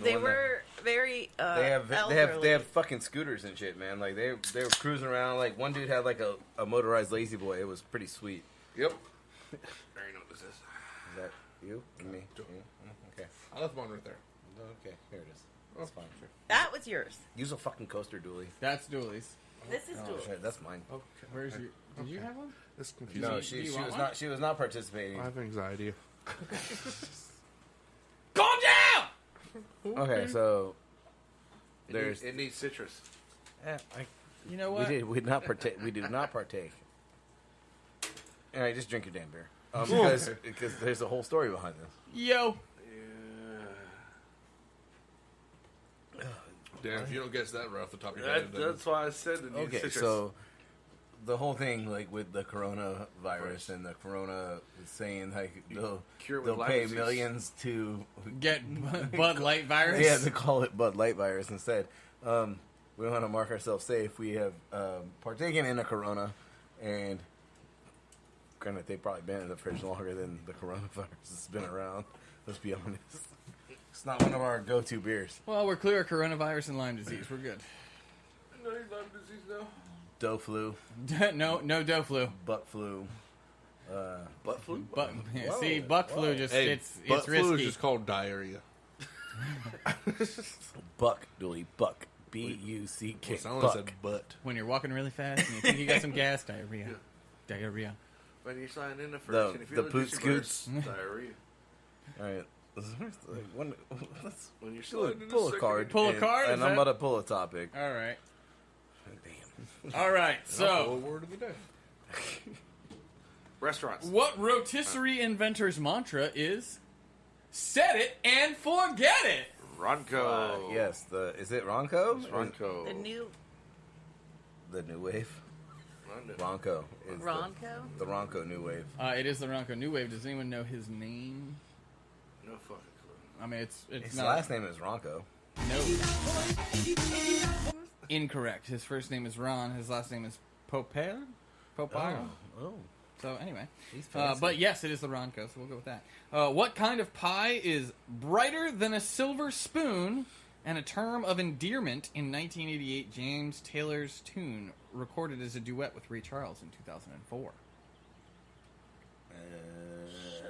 [SPEAKER 5] They were very
[SPEAKER 1] They
[SPEAKER 5] elderly.
[SPEAKER 1] have fucking scooters and shit, man. Like they were cruising around. Like one dude had like a motorized lazy boy. It was pretty sweet.
[SPEAKER 3] Yep. I already know what this is.
[SPEAKER 1] Is that you and me? Yeah. Okay.
[SPEAKER 4] I left mine right there.
[SPEAKER 1] Okay. Here it is. That's fine. Sure.
[SPEAKER 5] That was yours.
[SPEAKER 1] Use a fucking coaster, Dooley.
[SPEAKER 2] That's Dooley's.
[SPEAKER 5] This is
[SPEAKER 1] Oh,
[SPEAKER 5] Julie.
[SPEAKER 1] shit, that's mine.
[SPEAKER 4] Okay.
[SPEAKER 2] Where's your? Did you
[SPEAKER 4] Okay.
[SPEAKER 2] have one?
[SPEAKER 4] It's confusing.
[SPEAKER 1] No,
[SPEAKER 2] Do
[SPEAKER 1] she
[SPEAKER 2] you
[SPEAKER 1] was
[SPEAKER 2] want one?
[SPEAKER 1] not. She was not participating.
[SPEAKER 4] I have anxiety.
[SPEAKER 2] Calm down.
[SPEAKER 1] Okay, so
[SPEAKER 3] It
[SPEAKER 1] there's.
[SPEAKER 3] needs, it needs citrus.
[SPEAKER 2] You know
[SPEAKER 1] We
[SPEAKER 2] what?
[SPEAKER 1] did. We did not partake. We did not partake. All right, just drink your damn beer. Because there's a whole story behind this.
[SPEAKER 2] Yo.
[SPEAKER 3] Yeah.
[SPEAKER 4] Damn, if you don't guess that right off the top of your head.
[SPEAKER 3] That's why I said it needs
[SPEAKER 1] Okay,
[SPEAKER 3] citrus.
[SPEAKER 1] so the whole thing, like with the coronavirus and the corona saying like
[SPEAKER 3] Cure it with
[SPEAKER 1] they'll
[SPEAKER 3] Lyme
[SPEAKER 1] pay
[SPEAKER 3] disease.
[SPEAKER 1] millions to
[SPEAKER 2] Get Bud Light virus.
[SPEAKER 1] yeah to call it Bud Light virus instead. We want to mark ourselves safe. We have partaken in a corona, and granted, they've probably been in the fridge longer than the coronavirus has been around. Let's be honest. It's not one of our go-to beers.
[SPEAKER 2] Well, we're clear of coronavirus and Lyme disease. We're good.
[SPEAKER 3] No, he's Lyme disease now.
[SPEAKER 1] Doe flu,
[SPEAKER 2] no doe flu.
[SPEAKER 1] butt flu.
[SPEAKER 3] Butt flu?
[SPEAKER 2] But
[SPEAKER 1] Whoa,
[SPEAKER 2] see, buck flu
[SPEAKER 1] whoa.
[SPEAKER 2] just
[SPEAKER 4] Hey,
[SPEAKER 2] it's
[SPEAKER 4] butt flu
[SPEAKER 2] risky.
[SPEAKER 4] is just called diarrhea.
[SPEAKER 1] Buck, Dooley, Buck. B-U-C-K.
[SPEAKER 4] It sounded
[SPEAKER 1] Buck.
[SPEAKER 4] like said butt.
[SPEAKER 2] When you're walking really fast and you think you got some gas, diarrhea. Diarrhea.
[SPEAKER 3] When you're sliding in the first,
[SPEAKER 1] The-
[SPEAKER 3] and if you
[SPEAKER 1] the
[SPEAKER 3] don't
[SPEAKER 1] poot
[SPEAKER 3] do your verse,
[SPEAKER 1] scoots.
[SPEAKER 3] diarrhea.
[SPEAKER 1] All right. Let's
[SPEAKER 3] When you're
[SPEAKER 1] pull
[SPEAKER 3] sliding in the
[SPEAKER 1] a
[SPEAKER 3] second-
[SPEAKER 1] card.
[SPEAKER 2] Pull a
[SPEAKER 1] and-
[SPEAKER 2] card,
[SPEAKER 1] And
[SPEAKER 2] is
[SPEAKER 1] I'm
[SPEAKER 2] that-
[SPEAKER 1] about to pull a topic.
[SPEAKER 2] All right.
[SPEAKER 1] Damn.
[SPEAKER 2] All right.
[SPEAKER 4] What
[SPEAKER 2] So,
[SPEAKER 4] word of the day?
[SPEAKER 3] Restaurants.
[SPEAKER 2] what rotisserie inventor's mantra is set it and forget it?
[SPEAKER 3] Ronco.
[SPEAKER 1] Yes. Is it Ronco?
[SPEAKER 3] It's Ronco.
[SPEAKER 5] The new
[SPEAKER 1] The new wave.
[SPEAKER 3] Ronco.
[SPEAKER 1] Ronco. Is
[SPEAKER 5] Ronco?
[SPEAKER 1] The Ronco new wave.
[SPEAKER 2] It is the Ronco New Wave. Does anyone know his name?
[SPEAKER 3] No fucking clue.
[SPEAKER 2] I mean, it's
[SPEAKER 1] His
[SPEAKER 2] not.
[SPEAKER 1] last name is Ronco.
[SPEAKER 2] No. Incorrect. His first name is Ron. His last name is Popper.
[SPEAKER 1] Oh.
[SPEAKER 2] So anyway,
[SPEAKER 1] He's fancy.
[SPEAKER 2] but yes, it is the Ronco, so we'll go with that. What kind of pie is brighter than a silver spoon and a term of endearment in 1988 James Taylor's tune, recorded as a duet with Ray Charles in 2004?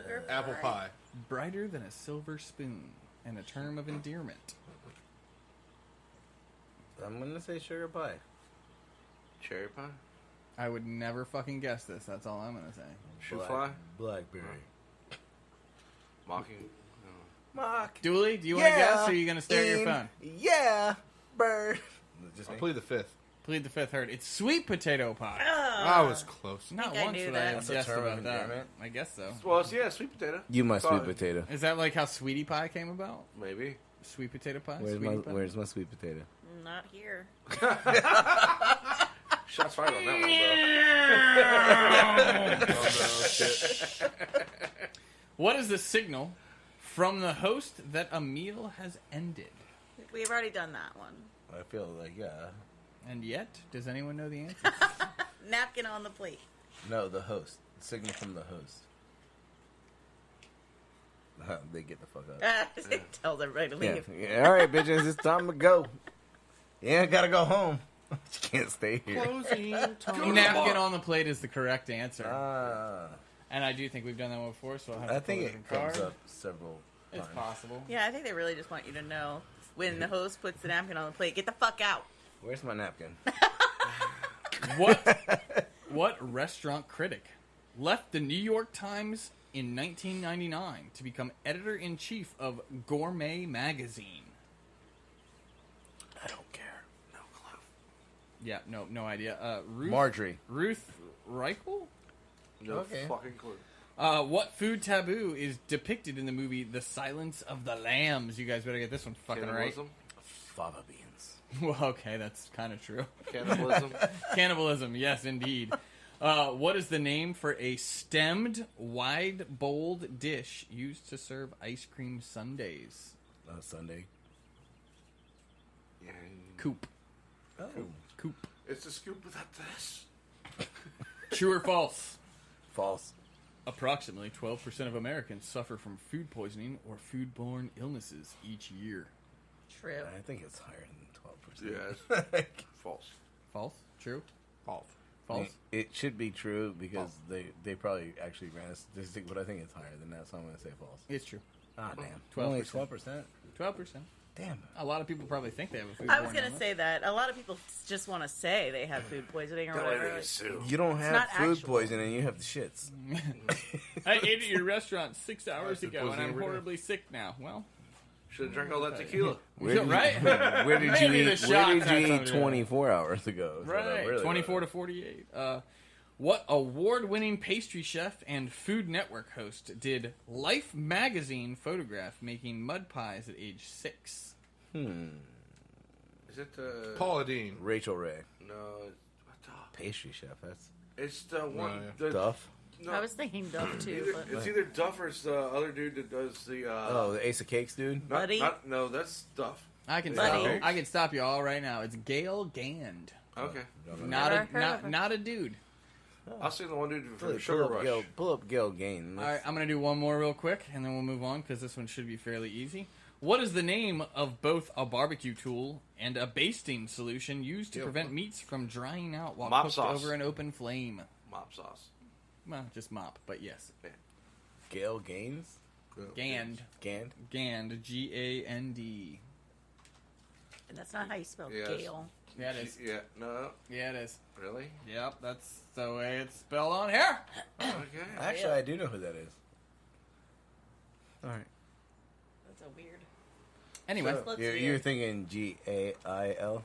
[SPEAKER 5] Sugar
[SPEAKER 4] Apple pie.
[SPEAKER 2] Brighter than a silver spoon and a term of endearment.
[SPEAKER 1] I'm going to say sugar pie.
[SPEAKER 3] Cherry pie?
[SPEAKER 2] I would never fucking guess this. That's all I'm gonna say.
[SPEAKER 3] Shoe fly?
[SPEAKER 1] Blackberry.
[SPEAKER 3] Mocking? No.
[SPEAKER 1] Mock.
[SPEAKER 2] Dooley, do you want to guess, or are you gonna stare at your phone?
[SPEAKER 1] Yeah. Bird. Just
[SPEAKER 4] I'll
[SPEAKER 1] me?
[SPEAKER 4] plead the fifth.
[SPEAKER 2] Plead the fifth hurt. It's sweet potato pie.
[SPEAKER 4] I was close.
[SPEAKER 2] Not
[SPEAKER 5] I
[SPEAKER 2] once
[SPEAKER 5] knew
[SPEAKER 2] would
[SPEAKER 5] that.
[SPEAKER 2] I have
[SPEAKER 1] That's a
[SPEAKER 2] guessed
[SPEAKER 1] term of
[SPEAKER 2] about that.
[SPEAKER 1] endearment.
[SPEAKER 2] I guess so.
[SPEAKER 3] Well, it's, yeah, sweet potato.
[SPEAKER 1] You my
[SPEAKER 3] Sorry.
[SPEAKER 1] sweet potato.
[SPEAKER 2] Is that like how sweetie pie came about?
[SPEAKER 3] Maybe.
[SPEAKER 2] Sweet potato pie?
[SPEAKER 1] Where's
[SPEAKER 2] Sweetie pie?
[SPEAKER 1] my sweet potato?
[SPEAKER 5] Not here.
[SPEAKER 3] Shots fired on that one, bro.
[SPEAKER 4] Oh, no, shit.
[SPEAKER 2] What is the signal from the host that a meal has ended?
[SPEAKER 5] We've already done that one.
[SPEAKER 1] I feel like, yeah.
[SPEAKER 2] And yet, does anyone know the answer?
[SPEAKER 5] Napkin on the plate.
[SPEAKER 1] No, the host. Signal from the host. They get the fuck out.
[SPEAKER 5] It tells everybody to
[SPEAKER 1] Yeah.
[SPEAKER 5] leave.
[SPEAKER 1] Yeah. All right, bitches, it's time to go. Yeah, gotta go home. You can't stay here.
[SPEAKER 4] Closing time.
[SPEAKER 2] Napkin on the plate is the correct answer.
[SPEAKER 1] Ah,
[SPEAKER 2] And I do think we've done that one before, so I'll have
[SPEAKER 1] I
[SPEAKER 2] to
[SPEAKER 1] think
[SPEAKER 2] pull a
[SPEAKER 1] it
[SPEAKER 2] different
[SPEAKER 1] comes
[SPEAKER 2] card.
[SPEAKER 1] up several
[SPEAKER 2] It's
[SPEAKER 1] times.
[SPEAKER 2] possible.
[SPEAKER 5] Yeah, I think they really just want you to know when the host puts the napkin on the plate, get the fuck out.
[SPEAKER 1] Where's my napkin?
[SPEAKER 2] What restaurant critic left the New York Times in 1999 to become editor-in-chief of Gourmet magazine?
[SPEAKER 1] I don't care.
[SPEAKER 3] No clue.
[SPEAKER 2] Yeah, no idea.
[SPEAKER 1] Marjorie.
[SPEAKER 2] Ruth Reichel?
[SPEAKER 3] No
[SPEAKER 1] Okay.
[SPEAKER 3] fucking clue.
[SPEAKER 2] What food taboo is depicted in the movie The Silence of the Lambs? You guys better get this one fucking right.
[SPEAKER 3] Cannibalism?
[SPEAKER 1] Fava beans.
[SPEAKER 2] Well, okay, that's kind of true.
[SPEAKER 3] Cannibalism?
[SPEAKER 2] Cannibalism, yes, indeed. What is the name for a stemmed, wide, bowled dish used to serve ice cream sundaes?
[SPEAKER 1] Sunday.
[SPEAKER 3] Yeah.
[SPEAKER 2] Coop.
[SPEAKER 1] Oh.
[SPEAKER 2] Coop.
[SPEAKER 3] It's a scoop without this.
[SPEAKER 2] True or false?
[SPEAKER 1] False.
[SPEAKER 2] Approximately 12% of Americans suffer from food poisoning or foodborne illnesses each year.
[SPEAKER 5] True.
[SPEAKER 1] I think it's higher than 12%.
[SPEAKER 3] Yeah, it's false.
[SPEAKER 2] False? True?
[SPEAKER 4] False.
[SPEAKER 2] False?
[SPEAKER 1] It should be true because they probably actually ran a statistic, but I think it's higher than that, so I'm going to say false.
[SPEAKER 2] It's true.
[SPEAKER 1] Ah, damn.
[SPEAKER 2] 12%.
[SPEAKER 1] Only 12%?
[SPEAKER 2] 12%.
[SPEAKER 1] Damn.
[SPEAKER 2] A lot of people probably think they have a food
[SPEAKER 5] I was going to say that. A lot of people just want to say they have food poisoning or whatever.
[SPEAKER 1] You don't have
[SPEAKER 5] not
[SPEAKER 1] food
[SPEAKER 5] actual.
[SPEAKER 1] poisoning, you have the shits.
[SPEAKER 2] I ate at your restaurant 6 hours
[SPEAKER 4] Food
[SPEAKER 2] ago, and
[SPEAKER 4] poisoning
[SPEAKER 2] I'm
[SPEAKER 4] every day.
[SPEAKER 2] horribly sick now. Well,
[SPEAKER 3] Should have drank all that tequila.
[SPEAKER 1] Where did
[SPEAKER 2] right?
[SPEAKER 1] You, where did
[SPEAKER 2] Maybe
[SPEAKER 1] you
[SPEAKER 2] the
[SPEAKER 1] eat,
[SPEAKER 2] shots
[SPEAKER 1] where
[SPEAKER 2] had
[SPEAKER 1] did you
[SPEAKER 2] something
[SPEAKER 1] eat
[SPEAKER 2] to do with it.
[SPEAKER 1] 24 hours ago? is what I
[SPEAKER 2] Right,
[SPEAKER 1] really
[SPEAKER 2] 24
[SPEAKER 1] wanna
[SPEAKER 2] to 48. What award-winning pastry chef and Food Network host did Life magazine photograph making mud pies at age 6?
[SPEAKER 3] Is it
[SPEAKER 4] Paula Dean.
[SPEAKER 1] know. Rachel Ray.
[SPEAKER 3] No, what the?
[SPEAKER 1] Pastry chef, that's
[SPEAKER 3] It's the one.
[SPEAKER 4] yeah.
[SPEAKER 3] The,
[SPEAKER 1] Duff.
[SPEAKER 3] No,
[SPEAKER 5] I was thinking Duff too,
[SPEAKER 3] either,
[SPEAKER 5] but
[SPEAKER 3] it's either Duff or it's the other dude that does the.
[SPEAKER 1] Oh, the Ace of Cakes dude?
[SPEAKER 5] Buddy?
[SPEAKER 3] No, that's Duff.
[SPEAKER 2] I can
[SPEAKER 5] Buddy.
[SPEAKER 2] stop. I can stop you all right now. It's Gail Gand.
[SPEAKER 3] Okay.
[SPEAKER 2] Not
[SPEAKER 5] Never
[SPEAKER 2] a
[SPEAKER 5] heard of her.
[SPEAKER 2] not a dude.
[SPEAKER 3] I'll see the one dude from
[SPEAKER 1] Pull
[SPEAKER 3] Sugar
[SPEAKER 1] up
[SPEAKER 3] Rush.
[SPEAKER 1] Pull up Gail Gain.
[SPEAKER 2] All right, I'm gonna do one more real quick, and then we'll move on because this one should be fairly easy. What is the name of both a barbecue tool and a basting solution used to prevent meats from drying out while
[SPEAKER 3] Mop
[SPEAKER 2] cooked
[SPEAKER 3] sauce.
[SPEAKER 2] over an open flame?
[SPEAKER 3] Mop sauce.
[SPEAKER 2] Well, just mop, but yes.
[SPEAKER 1] Gail Gaines?
[SPEAKER 2] Gand.
[SPEAKER 1] Gand?
[SPEAKER 2] Gand. G-A-N-D.
[SPEAKER 5] that's not how you spell
[SPEAKER 3] Yes.
[SPEAKER 5] Gale.
[SPEAKER 2] Yeah, it is.
[SPEAKER 3] Yeah. No.
[SPEAKER 2] Yeah, it is.
[SPEAKER 3] Really?
[SPEAKER 2] Yep, that's the way it's spelled on here.
[SPEAKER 3] Okay.
[SPEAKER 1] Actually, I do know who that is. All right.
[SPEAKER 5] That's a weird.
[SPEAKER 2] Anyway,
[SPEAKER 5] Let's
[SPEAKER 1] You're,
[SPEAKER 5] see
[SPEAKER 1] you're
[SPEAKER 5] it.
[SPEAKER 1] thinking Gail?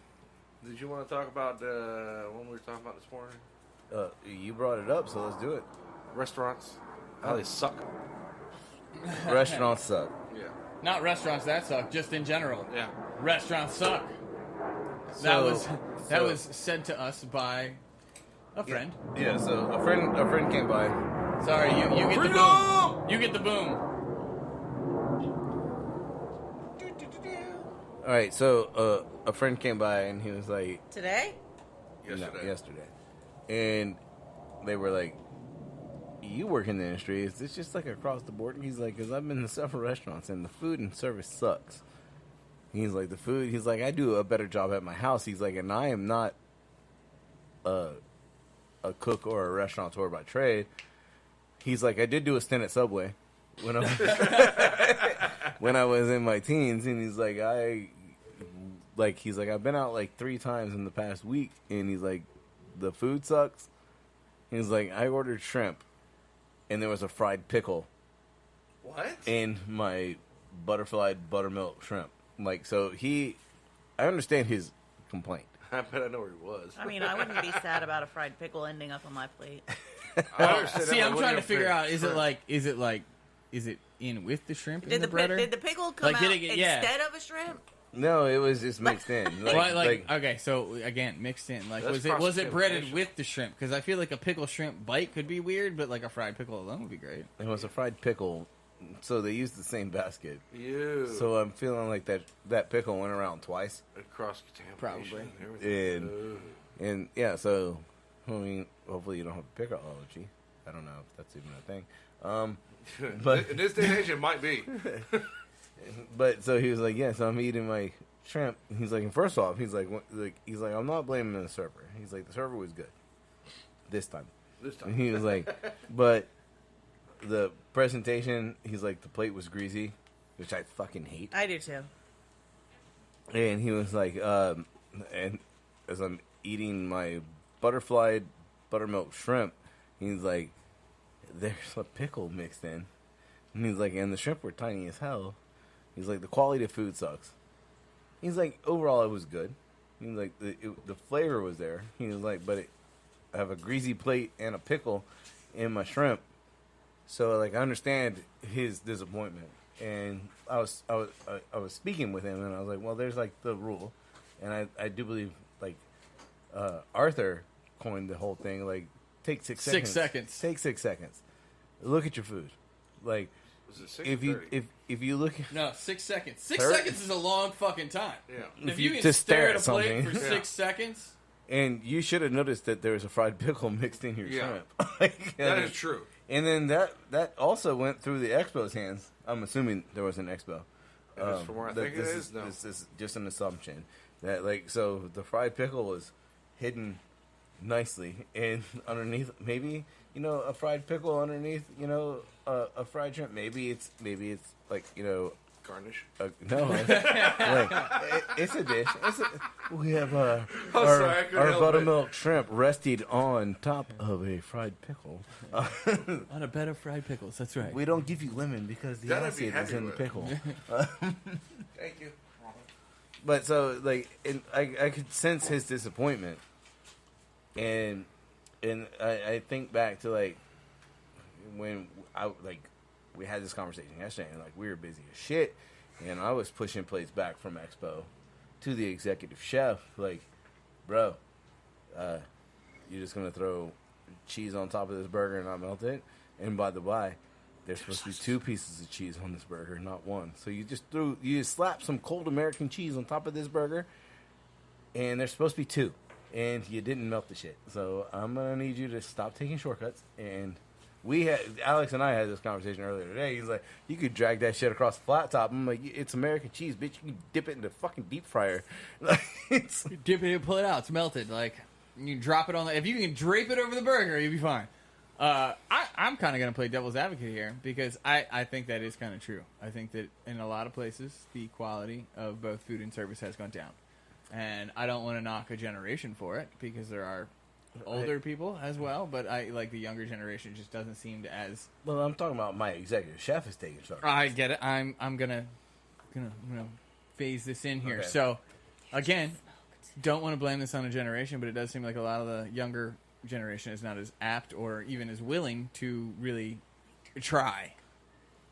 [SPEAKER 3] Did you want to talk about the one we were talking about this morning?
[SPEAKER 1] You brought it up, so let's do it.
[SPEAKER 3] Restaurants. How they suck.
[SPEAKER 1] Restaurants suck.
[SPEAKER 3] Yeah.
[SPEAKER 2] not restaurants that suck, just in general.
[SPEAKER 3] Yeah.
[SPEAKER 2] Restaurants suck. That was said to us by a friend.
[SPEAKER 1] Yeah, so a friend came by.
[SPEAKER 2] Sorry, you get the boom. You get the boom.
[SPEAKER 1] All right, so a friend came by and he was like,
[SPEAKER 5] Today?
[SPEAKER 1] yesterday, and they were like, "You work in the industry? Is this just like across the board?" He's like, "Cause I've been to several restaurants and the food and service sucks." He's like, "The food." He's like, "I do a better job at my house." He's like, "And I am not a cook or a restaurateur by trade." He's like, "I did do a stint at Subway when I was, when I was in my teens," and he's like, he's like, "I've been out like 3 times in the past week," and he's like, "The food sucks." He's like, "I ordered shrimp, and there was a fried pickle
[SPEAKER 3] What?
[SPEAKER 1] in my butterfly buttermilk shrimp." Like, so I understand his complaint.
[SPEAKER 3] I bet I know where he was.
[SPEAKER 5] I mean, I wouldn't be sad about a fried pickle ending up on my plate.
[SPEAKER 3] I understand
[SPEAKER 2] See,
[SPEAKER 3] that,
[SPEAKER 2] I'm
[SPEAKER 3] but
[SPEAKER 2] trying
[SPEAKER 3] what
[SPEAKER 2] to figure out:
[SPEAKER 3] shrimp?
[SPEAKER 2] is it in with the shrimp in
[SPEAKER 5] Did
[SPEAKER 2] the breader?
[SPEAKER 5] did the pickle come
[SPEAKER 2] Like,
[SPEAKER 5] out
[SPEAKER 2] did it get- yeah.
[SPEAKER 5] instead of a shrimp?
[SPEAKER 1] No, it was just mixed in.
[SPEAKER 2] Okay, so again, mixed in. Like,
[SPEAKER 3] That's
[SPEAKER 2] was it breaded
[SPEAKER 3] cross-contamination.
[SPEAKER 2] with the shrimp? Because I feel like a pickle shrimp bite could be weird, but like a fried pickle alone would be great.
[SPEAKER 1] It was a fried pickle, so they used the same basket.
[SPEAKER 3] You.
[SPEAKER 1] So I'm feeling like that pickle went around twice.
[SPEAKER 3] Cross contamination.
[SPEAKER 2] Probably.
[SPEAKER 1] And yeah, so I mean, hopefully you don't have a pickle allergy. I don't know if that's even a thing. But
[SPEAKER 3] in this day and age, it might be.
[SPEAKER 1] But so he was like, "Yeah, so I'm eating my shrimp." He's like, and first off, he's like, "I'm not blaming the server." He's like, "The server was good this time."
[SPEAKER 3] This
[SPEAKER 1] And
[SPEAKER 3] time.
[SPEAKER 1] he was like, "But the presentation," he's like, "the plate was greasy," which I fucking hate.
[SPEAKER 5] I do too.
[SPEAKER 1] And he was like, and as I'm eating my butterfly buttermilk shrimp, he's like, "There's a pickle mixed in." And he's like, and the shrimp were tiny as hell. He's like, the quality of food sucks. He's like, overall it was good. He's like, the flavor was there. He was like, but I have a greasy plate and a pickle in my shrimp. So like, I understand his disappointment. And I was speaking with him, and I was like, well, there's like the rule, and I do believe like Arthur coined the whole thing, like take 6
[SPEAKER 2] 6
[SPEAKER 1] seconds.
[SPEAKER 2] seconds.
[SPEAKER 1] Take 6 seconds. Look at your food. Like,
[SPEAKER 3] Was it 6
[SPEAKER 1] if
[SPEAKER 3] or
[SPEAKER 1] you
[SPEAKER 3] 30?
[SPEAKER 1] if you look at
[SPEAKER 2] No, 6 seconds. 6
[SPEAKER 1] 30?
[SPEAKER 2] seconds is a long fucking time.
[SPEAKER 3] Yeah.
[SPEAKER 2] If you can
[SPEAKER 1] just
[SPEAKER 2] stare
[SPEAKER 1] stare
[SPEAKER 2] at a
[SPEAKER 1] at
[SPEAKER 2] plate
[SPEAKER 1] something.
[SPEAKER 2] for 6 seconds,
[SPEAKER 1] and you should have noticed that there was a fried pickle mixed in your
[SPEAKER 3] Yeah.
[SPEAKER 1] shrimp. Like,
[SPEAKER 3] That is true.
[SPEAKER 1] And then that also went through the expo's hands. I'm assuming there was an expo.
[SPEAKER 3] If it's from where I think it is, no.
[SPEAKER 1] This is just an assumption that, like, so the fried pickle was hidden nicely, and underneath, maybe, you know, a fried pickle underneath, you know, a fried shrimp. Maybe it's like, you know,
[SPEAKER 3] Garnish.
[SPEAKER 1] no, it's a dish. We have
[SPEAKER 3] sorry, I couldn't
[SPEAKER 1] our
[SPEAKER 3] help
[SPEAKER 1] buttermilk shrimp rested on top of a fried pickle.
[SPEAKER 2] on a bed of fried pickles. That's right.
[SPEAKER 1] We don't give you lemon because the
[SPEAKER 3] That I'd be
[SPEAKER 1] acid is
[SPEAKER 3] happy
[SPEAKER 1] in the
[SPEAKER 3] with.
[SPEAKER 1] pickle.
[SPEAKER 3] Thank you.
[SPEAKER 1] But so, like, and I could sense his disappointment, and I think back to, like, when we had this conversation yesterday, and, like, we were busy as shit, and I was pushing plates back from Expo to the executive chef, like, bro, you're just gonna throw cheese on top of this burger and not melt it? And by the way, there's supposed to be 2 pieces of cheese on this burger, not 1. So you just slap some cold American cheese on top of this burger, and there's supposed to be 2, and you didn't melt the shit. So I'm gonna need you to stop taking shortcuts. And Alex and I had this conversation earlier today. He's like, you could drag that shit across the flat top. I'm like, it's American cheese, bitch. You can dip it in the fucking deep fryer. Like, it's
[SPEAKER 2] You dip it and pull it out. It's melted. Like, you drop it on the... If you can drape it over the burger, you'll be fine. I'm kind of going to play devil's advocate here because I think that is kind of true. I think that in a lot of places, the quality of both food and service has gone down. And I don't want to knock a generation for it because there are older people as well, but I like the younger generation just doesn't seem to as...
[SPEAKER 1] well, I'm talking about my executive chef is taking shortcuts.
[SPEAKER 2] I get it. I'm gonna phase this in here.
[SPEAKER 1] Okay.
[SPEAKER 2] So, again, don't want to blame this on a generation, but it does seem like a lot of the younger generation is not as apt or even as willing to really try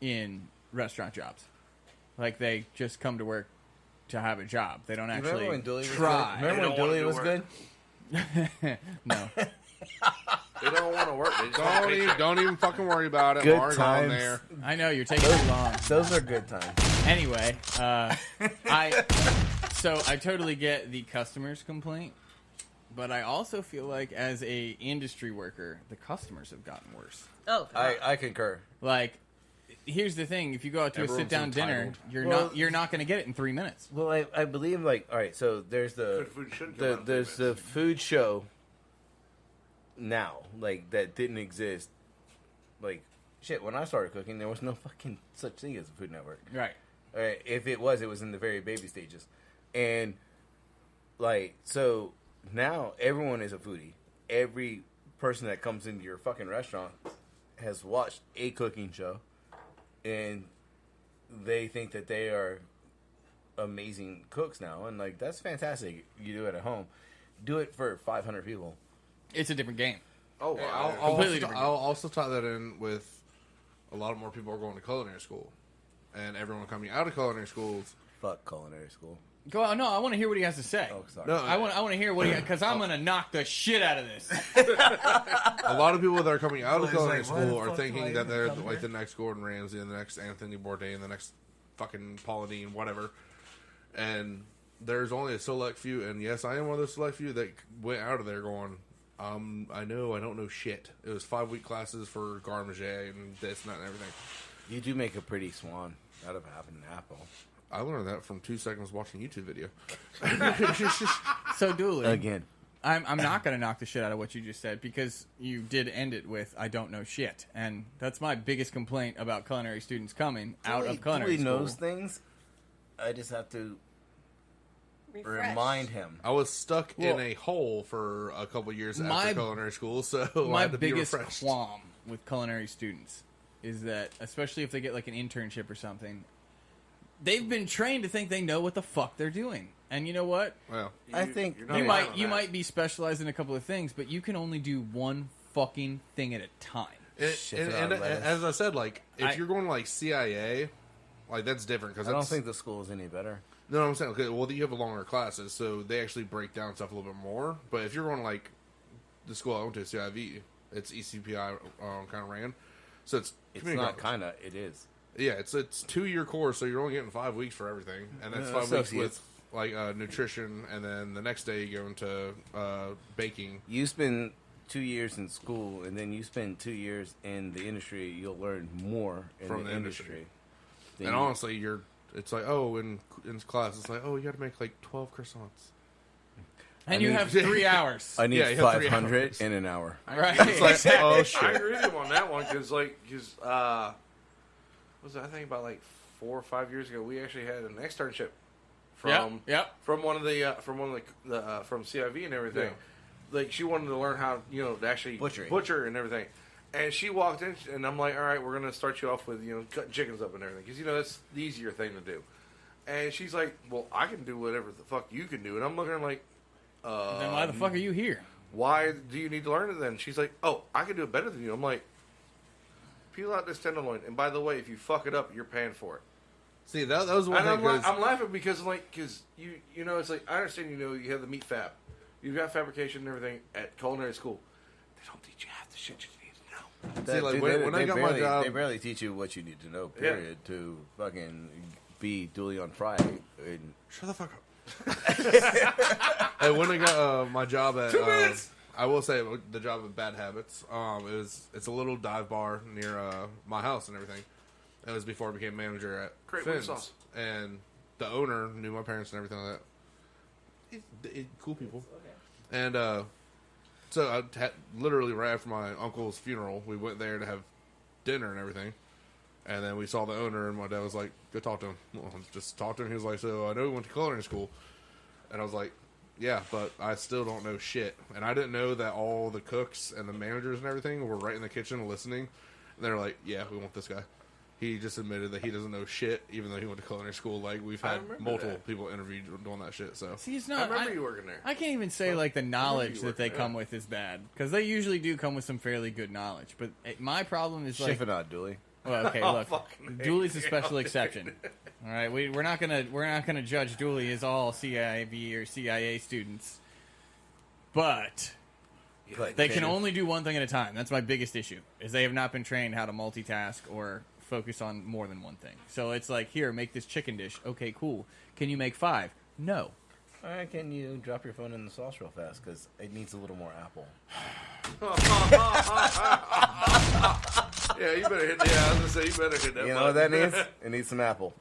[SPEAKER 2] in restaurant jobs. Like, they just come to work to have a job. They don't actually try.
[SPEAKER 1] Remember when Dooley was good?
[SPEAKER 2] No.
[SPEAKER 3] They don't want to work. They just want a paycheck.
[SPEAKER 4] Don't even fucking worry about it.
[SPEAKER 1] Good
[SPEAKER 4] Mark on
[SPEAKER 1] times.
[SPEAKER 4] there.
[SPEAKER 2] I know, you're taking too long.
[SPEAKER 1] Those are good times.
[SPEAKER 2] Anyway, I totally get the customer's complaint, but I also feel like as a industry worker, the customers have gotten worse.
[SPEAKER 5] Oh,
[SPEAKER 1] I concur.
[SPEAKER 2] Like, here's the thing: if you go out to a
[SPEAKER 4] Everyone's
[SPEAKER 2] sit-down dinner,
[SPEAKER 4] entitled.
[SPEAKER 2] you're not going to get it in 3 minutes.
[SPEAKER 1] Well, I believe, like, all right, so there's
[SPEAKER 3] Good food shouldn't come out in
[SPEAKER 1] there's
[SPEAKER 3] 3
[SPEAKER 1] the
[SPEAKER 3] minutes.
[SPEAKER 1] food show now, like, that didn't exist. Like, shit, when I started cooking, there was no fucking such thing as a Food Network.
[SPEAKER 2] Right.
[SPEAKER 1] All right, if it was in the very baby stages. And, like, so now everyone is a foodie. Every person that comes into your fucking restaurant has watched a cooking show, and they think that they are amazing cooks now. And, like, that's fantastic. You do it at home. Do it for 500 people.
[SPEAKER 2] It's a different game.
[SPEAKER 3] Oh, wow.
[SPEAKER 2] Completely different.
[SPEAKER 4] I'll also tie that in with a lot more people are going to culinary school, and everyone coming out of culinary schools.
[SPEAKER 1] Fuck culinary school.
[SPEAKER 2] Go on. No, I want to hear what he has to say.
[SPEAKER 1] Oh, sorry.
[SPEAKER 4] No,
[SPEAKER 2] I want to hear what he because I'm going to knock the shit out of this.
[SPEAKER 4] a lot of people that are coming out of
[SPEAKER 1] It's like,
[SPEAKER 4] culinary
[SPEAKER 1] why the
[SPEAKER 4] school are
[SPEAKER 1] fuck do I
[SPEAKER 4] thinking
[SPEAKER 1] even
[SPEAKER 4] that they're
[SPEAKER 1] come
[SPEAKER 4] like
[SPEAKER 1] here?
[SPEAKER 4] the next Gordon Ramsay and the next Anthony Bourdain and the next fucking Paula Deen, whatever. And there's only a select few, and yes, I am one of those select few that went out of there going, I don't know shit. It was 5-week classes for garde manger and this and that and everything.
[SPEAKER 1] You do make a pretty swan out of half an apple.
[SPEAKER 4] I learned that from 2 seconds watching a YouTube video.
[SPEAKER 2] So, Dooley,
[SPEAKER 1] Again.
[SPEAKER 2] I'm not going to knock the shit out of what you just said because you did end it with I don't know shit, and that's my biggest complaint about culinary students coming out of culinary
[SPEAKER 1] Dooley
[SPEAKER 2] school.
[SPEAKER 1] knows things. I just have to
[SPEAKER 5] refresh.
[SPEAKER 1] remind him.
[SPEAKER 4] I was stuck in
[SPEAKER 2] Well,
[SPEAKER 4] a hole for a couple years
[SPEAKER 2] my-
[SPEAKER 4] after culinary school, so I
[SPEAKER 2] My
[SPEAKER 4] had to be
[SPEAKER 2] biggest
[SPEAKER 4] refreshed.
[SPEAKER 2] qualm with culinary students is that, especially if they get like an internship or something, they've been trained to think they know what the fuck they're doing. And you know what?
[SPEAKER 4] Well,
[SPEAKER 1] I think
[SPEAKER 3] you're not
[SPEAKER 2] You
[SPEAKER 3] alone
[SPEAKER 2] might
[SPEAKER 3] on
[SPEAKER 2] you
[SPEAKER 3] that.
[SPEAKER 2] might be specialized in a couple of things, but you can only do one fucking thing at a time.
[SPEAKER 1] Shit
[SPEAKER 4] and
[SPEAKER 1] without lettuce.
[SPEAKER 4] as I said, like if
[SPEAKER 2] I-
[SPEAKER 4] you're going to like CIA, like that's different because
[SPEAKER 1] I don't think the school is any better.
[SPEAKER 4] No, I'm saying okay. Well, you have longer classes, so they actually break down stuff a little bit more. But if you're going to like the school I went to, CIV, It's ECPI kind of ran. So it's community
[SPEAKER 1] not
[SPEAKER 4] college.
[SPEAKER 1] kind of. It is.
[SPEAKER 4] Yeah, it's 2-year course, so you're only getting 5 weeks for everything, and that's 5 weeks with like nutrition, and then the next day you go into baking.
[SPEAKER 1] You spend 2 years in school, and then you spend 2 years in the industry. You'll learn more
[SPEAKER 4] From
[SPEAKER 1] the
[SPEAKER 4] the
[SPEAKER 1] industry.
[SPEAKER 4] And honestly, it's like, in class, it's like, you got to make like 12 croissants.
[SPEAKER 2] And you have 3 hours.
[SPEAKER 1] I need
[SPEAKER 4] Yeah, you have 3
[SPEAKER 1] 500
[SPEAKER 4] hours.
[SPEAKER 1] in an hour.
[SPEAKER 2] Right.
[SPEAKER 4] It's like, oh
[SPEAKER 3] I
[SPEAKER 4] shit.
[SPEAKER 3] agree with you on that one because was it, I think about like 4 or 5 years ago, we actually had an externship from one of the from CIV and everything.
[SPEAKER 4] Yeah.
[SPEAKER 3] Like she wanted to learn how to actually
[SPEAKER 1] Butchering.
[SPEAKER 3] butcher and everything. And she walked in, and I'm like, all right, we're gonna start you off with cutting chickens up and everything because that's the easier thing to do. And she's like, well, I can do whatever the fuck you can do. And I'm looking like,
[SPEAKER 2] Then why the fuck are you here?
[SPEAKER 3] why do you need to learn it then? She's like, oh, I can do it better than you. I'm like, peel out this tenderloin, and by the way, if you fuck it up, you're paying for it.
[SPEAKER 4] See, that was one
[SPEAKER 3] And
[SPEAKER 4] thing.
[SPEAKER 3] I'm laughing because it's like I understand you have the meat fab, you've got fabrication and everything at culinary school. They don't teach you half the shit you need to know.
[SPEAKER 4] See, like, when I got my job-
[SPEAKER 1] they barely teach you what you need to know. Period. To fucking be duly on Friday. And
[SPEAKER 4] Shut the fuck up. Hey, when I got my job at,
[SPEAKER 3] 2 minutes.
[SPEAKER 4] I will say the job at Bad Habits. It's a little dive bar near my house and everything. It was before I became manager at
[SPEAKER 3] Great
[SPEAKER 4] Finn's,
[SPEAKER 3] sauce.
[SPEAKER 4] and the owner knew my parents and everything like that. Cool people. And so I literally right after my uncle's funeral, we went there to have dinner and everything. And then we saw the owner, and my dad was like, go talk to him. Well, just talk to him. He was like, so I know he went to culinary school. And I was like, yeah, but I still don't know shit. And I didn't know that all the cooks and the managers and everything were right in the kitchen listening. And they're like, yeah, we want this guy. He just admitted that he doesn't know shit, even though he went to culinary school. Like, we've had multiple people interviewed doing that shit, so.
[SPEAKER 2] See, it's
[SPEAKER 3] I
[SPEAKER 2] not.
[SPEAKER 3] remember you working there.
[SPEAKER 2] I can't even say like the knowledge
[SPEAKER 3] you
[SPEAKER 2] that they
[SPEAKER 3] working
[SPEAKER 2] come with is bad because they usually do come with some fairly good knowledge. But my problem is like,
[SPEAKER 1] Shifanad, Dooley.
[SPEAKER 2] well, okay,
[SPEAKER 3] Oh,
[SPEAKER 2] look,
[SPEAKER 3] fucking
[SPEAKER 2] Dooley's a special exception. All right, we're not gonna judge Dooley as all CIV or CIA students, but they can only do one thing at a time. That's my biggest issue. Is they have not been trained how to multitask or focus on more than one thing. So it's like, here, make this chicken dish. Okay, cool. Can you make 5? No.
[SPEAKER 1] All right, can you drop your phone in the sauce real fast? Because it needs a little more apple.
[SPEAKER 3] Yeah, you better hit. Yeah, I was gonna say you better hit that.
[SPEAKER 1] You know what that
[SPEAKER 3] button.
[SPEAKER 1] needs? It needs some apple.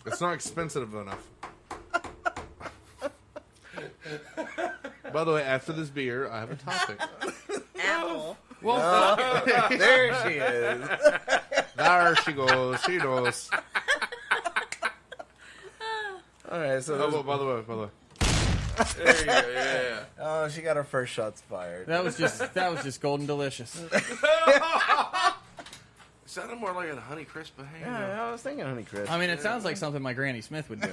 [SPEAKER 4] It's not expensive enough. By the way, after this beer, I have a topic.
[SPEAKER 5] Apple.
[SPEAKER 2] Well,
[SPEAKER 1] There she is.
[SPEAKER 4] There she goes. She knows.
[SPEAKER 1] All right, so
[SPEAKER 4] Oh, by the way.
[SPEAKER 3] There you go. Yeah.
[SPEAKER 1] oh, she got her first shots fired.
[SPEAKER 2] that was just golden delicious.
[SPEAKER 3] It sounded more like a Honey Crisp, but hey,
[SPEAKER 1] Yeah, I was thinking Honey Crisp.
[SPEAKER 2] I mean, it sounds like something my Granny Smith would do.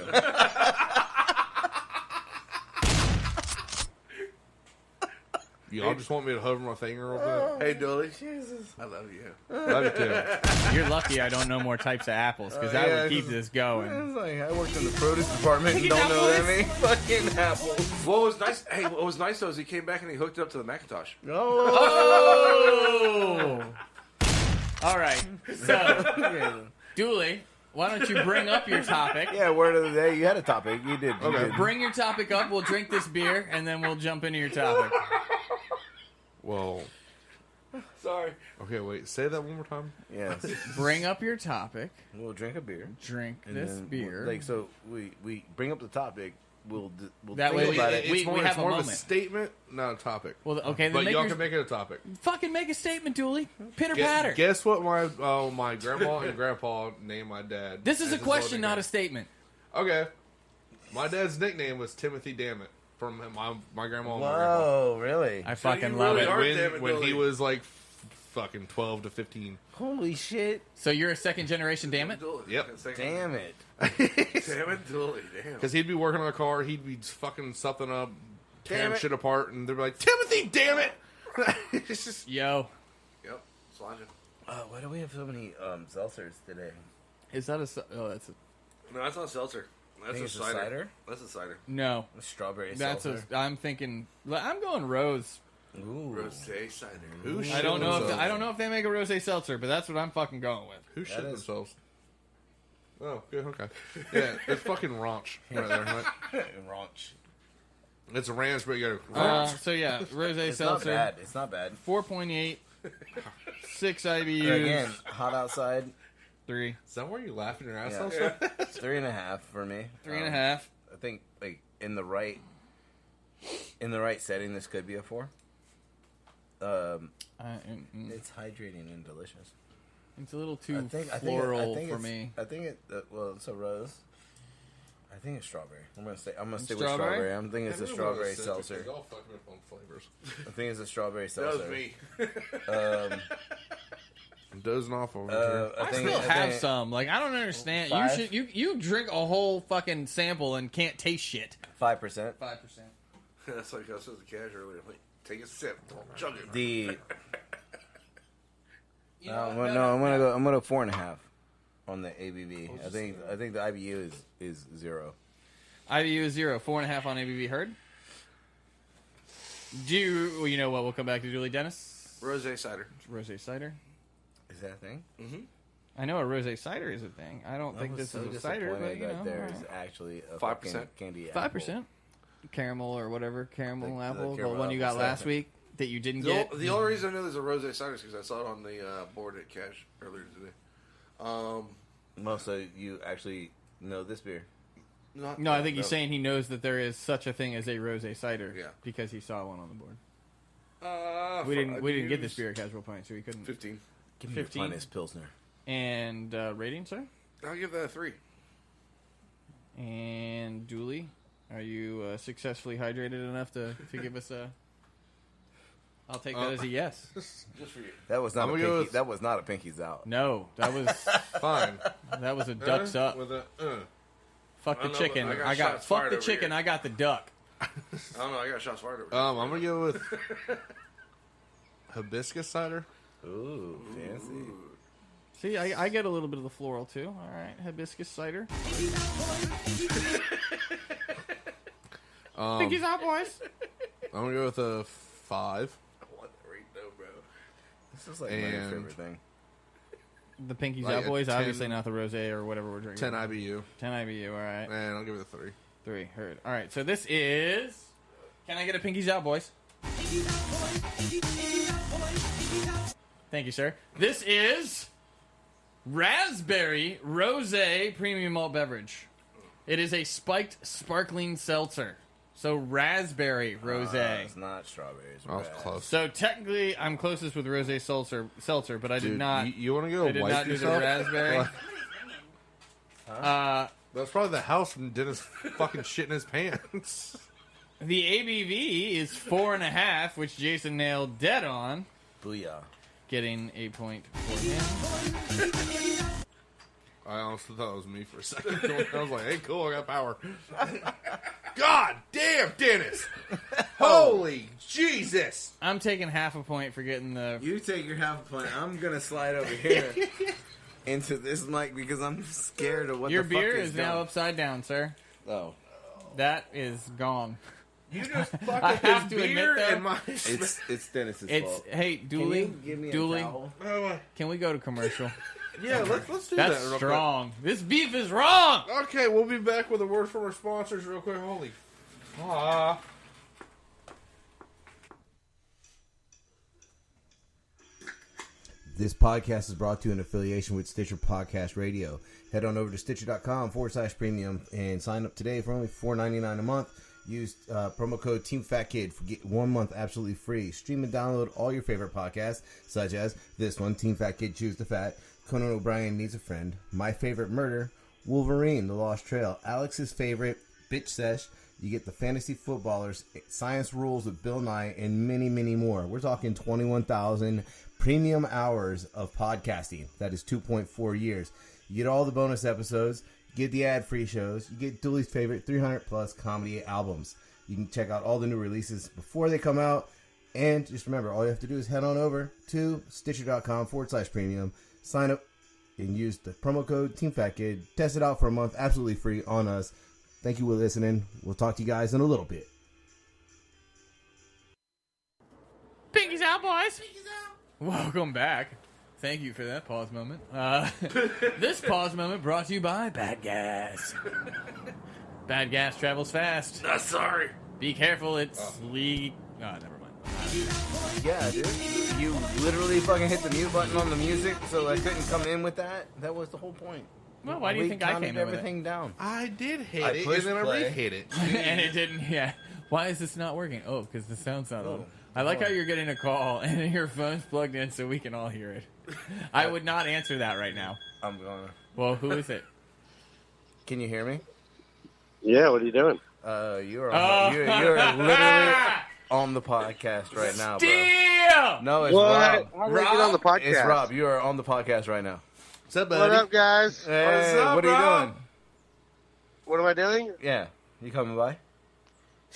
[SPEAKER 4] Y'all just want me to hover my finger over
[SPEAKER 3] hey, Dooley,
[SPEAKER 1] Jesus.
[SPEAKER 3] I love you.
[SPEAKER 4] that? Love you too.
[SPEAKER 2] You're lucky I don't know more types of apples because that
[SPEAKER 1] yeah,
[SPEAKER 2] would keep
[SPEAKER 1] it's-
[SPEAKER 2] this going.
[SPEAKER 1] It's like I worked in the produce department and don't know that many fucking apples.
[SPEAKER 3] What was nice? Hey, what was nice though is he came back and he hooked it up to the Macintosh.
[SPEAKER 1] Oh.
[SPEAKER 2] Oh! All right. So, Dooley, why don't you bring up your topic?
[SPEAKER 1] Yeah, word of the day. You had a topic. You did. You
[SPEAKER 4] Okay.
[SPEAKER 1] did.
[SPEAKER 2] Bring your topic up. We'll drink this beer, and then we'll jump into your topic.
[SPEAKER 4] Well,
[SPEAKER 3] Sorry.
[SPEAKER 4] okay, wait. Say that one more time.
[SPEAKER 1] Yes.
[SPEAKER 2] Bring up your topic.
[SPEAKER 1] We'll drink a beer.
[SPEAKER 2] Drink
[SPEAKER 1] And
[SPEAKER 2] this
[SPEAKER 1] then
[SPEAKER 2] beer.
[SPEAKER 1] Like, so we bring up the topic. We'll
[SPEAKER 2] That
[SPEAKER 1] think
[SPEAKER 2] way
[SPEAKER 1] about
[SPEAKER 2] it-
[SPEAKER 1] it.
[SPEAKER 2] we have
[SPEAKER 4] it's
[SPEAKER 2] a
[SPEAKER 4] more of a
[SPEAKER 2] moment.
[SPEAKER 4] statement, not a topic.
[SPEAKER 2] Well, okay, then
[SPEAKER 4] But
[SPEAKER 2] make
[SPEAKER 4] y'all
[SPEAKER 2] your,
[SPEAKER 4] can make it a topic.
[SPEAKER 2] fucking make a statement, Dooley. Pitter patter.
[SPEAKER 4] Guess what my grandma and grandpa named my dad?
[SPEAKER 2] This is
[SPEAKER 4] as
[SPEAKER 2] a
[SPEAKER 4] his
[SPEAKER 2] question,
[SPEAKER 4] middle
[SPEAKER 2] not a statement.
[SPEAKER 4] nickname. Okay. My dad's nickname was Timothy Dammit from my grandma and my grandpa.
[SPEAKER 1] Whoa, really?
[SPEAKER 2] I
[SPEAKER 3] So
[SPEAKER 2] fucking
[SPEAKER 3] you
[SPEAKER 2] love
[SPEAKER 3] really
[SPEAKER 2] it.
[SPEAKER 3] are- Damn it,
[SPEAKER 4] When he
[SPEAKER 3] Billy.
[SPEAKER 4] was like fucking 12 to 15.
[SPEAKER 1] Holy shit!
[SPEAKER 2] So you're a second generation, damn it.
[SPEAKER 3] Dooley.
[SPEAKER 4] Yep.
[SPEAKER 1] Damn it!
[SPEAKER 3] Damn it, Dooley. Damn.
[SPEAKER 4] Because he'd be working on a car, he'd be fucking something up, tearing
[SPEAKER 1] Damn it.
[SPEAKER 4] shit apart, and they'd be like, Timothy, damn it! It's just,
[SPEAKER 2] Yo,
[SPEAKER 3] Yep. Sliding.
[SPEAKER 1] Why do we have so many seltzers today?
[SPEAKER 2] is that a? Oh, that's a.
[SPEAKER 3] No, that's not seltzer. That's
[SPEAKER 1] Think
[SPEAKER 3] a
[SPEAKER 1] it's
[SPEAKER 3] cider.
[SPEAKER 1] cider?
[SPEAKER 3] That's a cider.
[SPEAKER 2] No,
[SPEAKER 1] A strawberry
[SPEAKER 2] that's
[SPEAKER 1] seltzer.
[SPEAKER 2] a. I'm thinking. I'm going rose.
[SPEAKER 1] Ooh.
[SPEAKER 3] Rosé cider.
[SPEAKER 4] Who
[SPEAKER 2] I don't know if
[SPEAKER 4] themselves?
[SPEAKER 2] I don't know if they make a rosé seltzer, but that's what I'm fucking going with.
[SPEAKER 4] Who shit
[SPEAKER 1] is-
[SPEAKER 4] themselves? Oh, good, okay. Yeah, it's fucking raunch right there. Right?
[SPEAKER 1] Raunch.
[SPEAKER 4] It's a ranch, but you gotta raunch.
[SPEAKER 2] So yeah, rosé
[SPEAKER 1] It's not
[SPEAKER 2] seltzer,
[SPEAKER 1] bad. It's not bad.
[SPEAKER 2] 4.8, 6 IBUs,
[SPEAKER 1] Again, hot outside.
[SPEAKER 2] 3,
[SPEAKER 4] Is that where you laughing your ass
[SPEAKER 1] Yeah.
[SPEAKER 4] off?
[SPEAKER 1] 3.5 for me.
[SPEAKER 2] 3.5.
[SPEAKER 1] I think like in the right setting, this could be a 4. It's hydrating and delicious.
[SPEAKER 2] It's a little too
[SPEAKER 1] I think
[SPEAKER 2] floral for
[SPEAKER 1] it's-
[SPEAKER 2] me.
[SPEAKER 1] I think it. Well, it's a rose. I think it's strawberry. I'm gonna stick with
[SPEAKER 2] Strawberry?
[SPEAKER 1] strawberry. I'm thinking it's a strawberry seltzer.
[SPEAKER 4] Y'all fucking up on flavors.
[SPEAKER 1] I think it's a strawberry
[SPEAKER 3] That
[SPEAKER 1] seltzer.
[SPEAKER 3] was me.
[SPEAKER 4] I'm dozing off over here.
[SPEAKER 2] I still have some. Like, I don't understand.
[SPEAKER 1] 5?
[SPEAKER 2] You drink a whole fucking sample and can't taste shit.
[SPEAKER 1] 5%.
[SPEAKER 2] 5%.
[SPEAKER 3] That's like I was with the cash earlier. Like, take a sip, chug it.
[SPEAKER 1] The
[SPEAKER 2] You
[SPEAKER 1] I'm
[SPEAKER 2] what?
[SPEAKER 1] gonna go 4.5 on the ABV. I think the IBU is 0.
[SPEAKER 2] IBU is 0, 4.5 on ABV. Heard? Well, you know what? We'll come back to Julie Dennis.
[SPEAKER 3] Rosé cider.
[SPEAKER 2] Rosé cider.
[SPEAKER 1] Is that a thing?
[SPEAKER 3] Mm-hmm.
[SPEAKER 2] I know a rosé cider is a thing. I don't think this is a cider, but you know,
[SPEAKER 1] that there's
[SPEAKER 2] alright.
[SPEAKER 1] actually a
[SPEAKER 3] 5%.
[SPEAKER 1] fucking candy apple.
[SPEAKER 2] 5% caramel or whatever caramel
[SPEAKER 1] The
[SPEAKER 2] apple, the
[SPEAKER 1] caramel
[SPEAKER 2] one you
[SPEAKER 1] apple
[SPEAKER 2] got last
[SPEAKER 1] cider.
[SPEAKER 2] week that you didn't
[SPEAKER 3] The,
[SPEAKER 2] get.
[SPEAKER 3] the only reason I know there's a rosé cider is because I saw it on the board at Cash earlier today.
[SPEAKER 1] Well, so you actually know this beer.
[SPEAKER 2] No, I think he's saying he knows that there is such a thing as a rosé cider.
[SPEAKER 3] Yeah.
[SPEAKER 2] Because he saw one on the board.
[SPEAKER 3] for
[SPEAKER 2] We didn't get this
[SPEAKER 3] IBUs,
[SPEAKER 2] beer at Casual Point, so we couldn't.
[SPEAKER 3] 15.
[SPEAKER 1] Give me your
[SPEAKER 2] 15.
[SPEAKER 1] finest pilsner.
[SPEAKER 2] And rating, sir?
[SPEAKER 3] I'll give that a 3.
[SPEAKER 2] And Dooley, are you successfully hydrated enough to give us a? I'll take that as a yes.
[SPEAKER 3] Just for you.
[SPEAKER 1] That was not
[SPEAKER 4] I'm
[SPEAKER 1] a
[SPEAKER 4] gonna go
[SPEAKER 1] pinky.
[SPEAKER 4] with-
[SPEAKER 1] That was not a pinkies out.
[SPEAKER 2] No, that was
[SPEAKER 4] Fine.
[SPEAKER 2] a ducks up.
[SPEAKER 4] With a,
[SPEAKER 2] Fuck
[SPEAKER 3] I
[SPEAKER 2] the
[SPEAKER 3] know, but
[SPEAKER 2] chicken.
[SPEAKER 3] I got
[SPEAKER 2] I got
[SPEAKER 3] shots
[SPEAKER 2] fuck
[SPEAKER 3] fired
[SPEAKER 2] the
[SPEAKER 3] over
[SPEAKER 2] chicken.
[SPEAKER 3] here.
[SPEAKER 2] I got the duck.
[SPEAKER 3] I don't know. I got shots fired over
[SPEAKER 4] I'm gonna go with hibiscus cider.
[SPEAKER 1] Ooh, fancy.
[SPEAKER 2] See, I get a little bit of the floral too. All right, hibiscus cider. Pinkies out, boys.
[SPEAKER 4] I'm gonna go with a 5.
[SPEAKER 3] I want that right now, bro.
[SPEAKER 1] This is like my
[SPEAKER 4] And-
[SPEAKER 1] favorite thing.
[SPEAKER 2] The Pinkies
[SPEAKER 4] Like
[SPEAKER 2] out,
[SPEAKER 4] a
[SPEAKER 2] boys.
[SPEAKER 4] 10
[SPEAKER 2] Obviously not the rosé or whatever we're drinking.
[SPEAKER 4] 10 IBU.
[SPEAKER 2] 10 IBU. All right,
[SPEAKER 4] And I'll give it a 3.
[SPEAKER 2] 3. Heard. All right. So this is. Can I get a Pinkies out, boys? Thank you, sir. This is Raspberry Rosé Premium Malt Beverage. It is a spiked sparkling seltzer. So raspberry rosé.
[SPEAKER 1] It's not strawberries.
[SPEAKER 4] I was
[SPEAKER 1] raz.
[SPEAKER 4] close.
[SPEAKER 2] So technically, I'm closest with rosé seltzer, but I did
[SPEAKER 4] Dude,
[SPEAKER 2] not.
[SPEAKER 4] You want to go
[SPEAKER 2] I did
[SPEAKER 4] wipe
[SPEAKER 2] not do the
[SPEAKER 4] yourself?
[SPEAKER 2] raspberry.
[SPEAKER 4] That's probably the house from Dennis fucking shitting his pants.
[SPEAKER 2] The ABV is 4.5, which Jason nailed dead on,
[SPEAKER 1] Booyah.
[SPEAKER 2] getting a point for him.
[SPEAKER 4] I honestly thought it was me for a second. I was like, hey, cool, I got power. God damn, Dennis! Holy Jesus!
[SPEAKER 2] I'm taking half a point for getting the.
[SPEAKER 1] You take your half a point. I'm gonna slide over here into this mic because I'm scared of what
[SPEAKER 2] Your
[SPEAKER 1] the fuck
[SPEAKER 2] beer is now
[SPEAKER 1] going.
[SPEAKER 2] upside down, sir.
[SPEAKER 1] Oh,
[SPEAKER 2] That is gone.
[SPEAKER 4] You just fucked
[SPEAKER 2] I
[SPEAKER 4] up
[SPEAKER 2] have
[SPEAKER 4] his
[SPEAKER 2] to admit,
[SPEAKER 4] beer
[SPEAKER 2] though,
[SPEAKER 4] and my...
[SPEAKER 1] it's Dennis's
[SPEAKER 2] It's
[SPEAKER 1] fault.
[SPEAKER 2] hey, Dooley,
[SPEAKER 1] Can you give me a
[SPEAKER 2] Dooley.
[SPEAKER 1] towel?
[SPEAKER 2] Can we go to commercial?
[SPEAKER 4] Yeah, let's do
[SPEAKER 2] That's
[SPEAKER 4] that real
[SPEAKER 2] strong. This beef is wrong.
[SPEAKER 4] quick. Okay, we'll be back with a word from our sponsors real quick. Holy fuck.
[SPEAKER 1] This podcast is brought to you in affiliation with Stitcher Podcast Radio. Head on over to Stitcher.com/premium and sign up today for only $4.99 a month. Use promo code TeamFatKid for get 1 month absolutely free. Stream and download all your favorite podcasts, such as this one, Team Fat Kid Choose the Fat, Conan O'Brien Needs a Friend, My Favorite Murder, Wolverine, The Lost Trail, Alex's Favorite, Bitch Sesh. You get the Fantasy Footballers, Science Rules with Bill Nye, and many, many more. We're talking 21,000 premium hours of podcasting. That is 2.4 years. You get all the bonus episodes. You get the ad-free shows. You get Dooley's favorite 300-plus comedy albums. You can check out all the new releases before they come out. And just remember, all you have to do is head on over to Stitcher.com/premium, sign up, and use the promo code TeamFatKid. Test it out for a month, absolutely free on us. Thank you for listening. We'll talk to you guys in a little bit.
[SPEAKER 2] Pinkies out, boys. Welcome back. Thank you for that pause moment. This pause moment brought to you by Bad Gas. Bad gas travels fast.
[SPEAKER 3] Sorry.
[SPEAKER 2] Be careful, it's league. Oh, never mind.
[SPEAKER 1] Yeah, dude. You literally fucking hit the mute button on the music, so I couldn't come in with that. That was the whole point.
[SPEAKER 2] Well, why do you
[SPEAKER 1] We
[SPEAKER 2] think I
[SPEAKER 1] counted
[SPEAKER 2] came in with
[SPEAKER 1] everything down?
[SPEAKER 4] I did hit
[SPEAKER 1] I
[SPEAKER 4] it, and
[SPEAKER 1] pushed
[SPEAKER 4] then I
[SPEAKER 1] play.
[SPEAKER 4] re-hit it.
[SPEAKER 2] it? And it didn't, yeah. Why is this not working? Oh, because the sound's not on. I like how you're getting a call and your phone's plugged in so we can all hear it. I would not answer that right now.
[SPEAKER 1] I'm gonna.
[SPEAKER 2] Well, who is it?
[SPEAKER 1] Can you hear me?
[SPEAKER 6] Yeah, what are you doing?
[SPEAKER 1] You're
[SPEAKER 2] Oh.
[SPEAKER 1] you're literally on the podcast right now, bro.
[SPEAKER 2] Steal!
[SPEAKER 1] No, it's
[SPEAKER 6] What?
[SPEAKER 1] Rob.
[SPEAKER 6] How did I get on the podcast?
[SPEAKER 1] It's Rob. You are on the podcast right now.
[SPEAKER 4] What's up,
[SPEAKER 6] What
[SPEAKER 4] buddy?
[SPEAKER 6] up, guys?
[SPEAKER 1] Hey,
[SPEAKER 3] up,
[SPEAKER 1] what are you
[SPEAKER 3] Rob?
[SPEAKER 1] doing?
[SPEAKER 6] What am I doing?
[SPEAKER 1] Yeah, you coming by?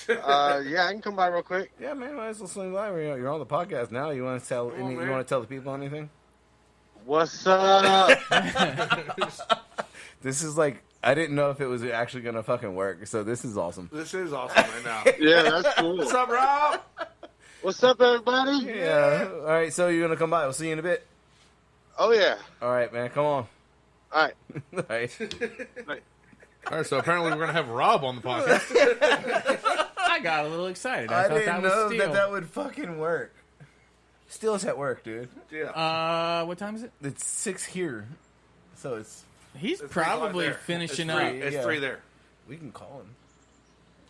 [SPEAKER 6] Yeah, I can come by real quick.
[SPEAKER 1] Yeah, man. Might as well swing by. You're on the podcast now. You want to tell?
[SPEAKER 3] Come on,
[SPEAKER 1] you
[SPEAKER 3] man.
[SPEAKER 1] want to tell the people anything?
[SPEAKER 6] What's up?
[SPEAKER 1] This is like I didn't know if it was actually gonna fucking work. So this is awesome.
[SPEAKER 3] This is awesome right now.
[SPEAKER 6] Yeah, that's cool.
[SPEAKER 3] What's up, Rob?
[SPEAKER 6] What's up, everybody?
[SPEAKER 1] Yeah. All right. So you're gonna come by. We'll see you in a bit.
[SPEAKER 6] Oh, yeah.
[SPEAKER 1] All right, man. Come on.
[SPEAKER 6] All right.
[SPEAKER 1] All right.
[SPEAKER 4] All right, so apparently we're going to have Rob on the podcast.
[SPEAKER 2] I got a little excited.
[SPEAKER 1] I
[SPEAKER 2] I thought
[SPEAKER 1] didn't
[SPEAKER 2] that was
[SPEAKER 1] know
[SPEAKER 2] Steele.
[SPEAKER 1] that would fucking work. Steel's at work, dude.
[SPEAKER 3] Yeah.
[SPEAKER 2] What time is it?
[SPEAKER 1] It's 6 here, so it's
[SPEAKER 2] He's
[SPEAKER 3] It's
[SPEAKER 2] probably
[SPEAKER 3] 3 o'clock there.
[SPEAKER 2] finishing
[SPEAKER 3] It's
[SPEAKER 2] up.
[SPEAKER 3] three. It's
[SPEAKER 1] Yeah.
[SPEAKER 3] 3 there.
[SPEAKER 1] we can call him.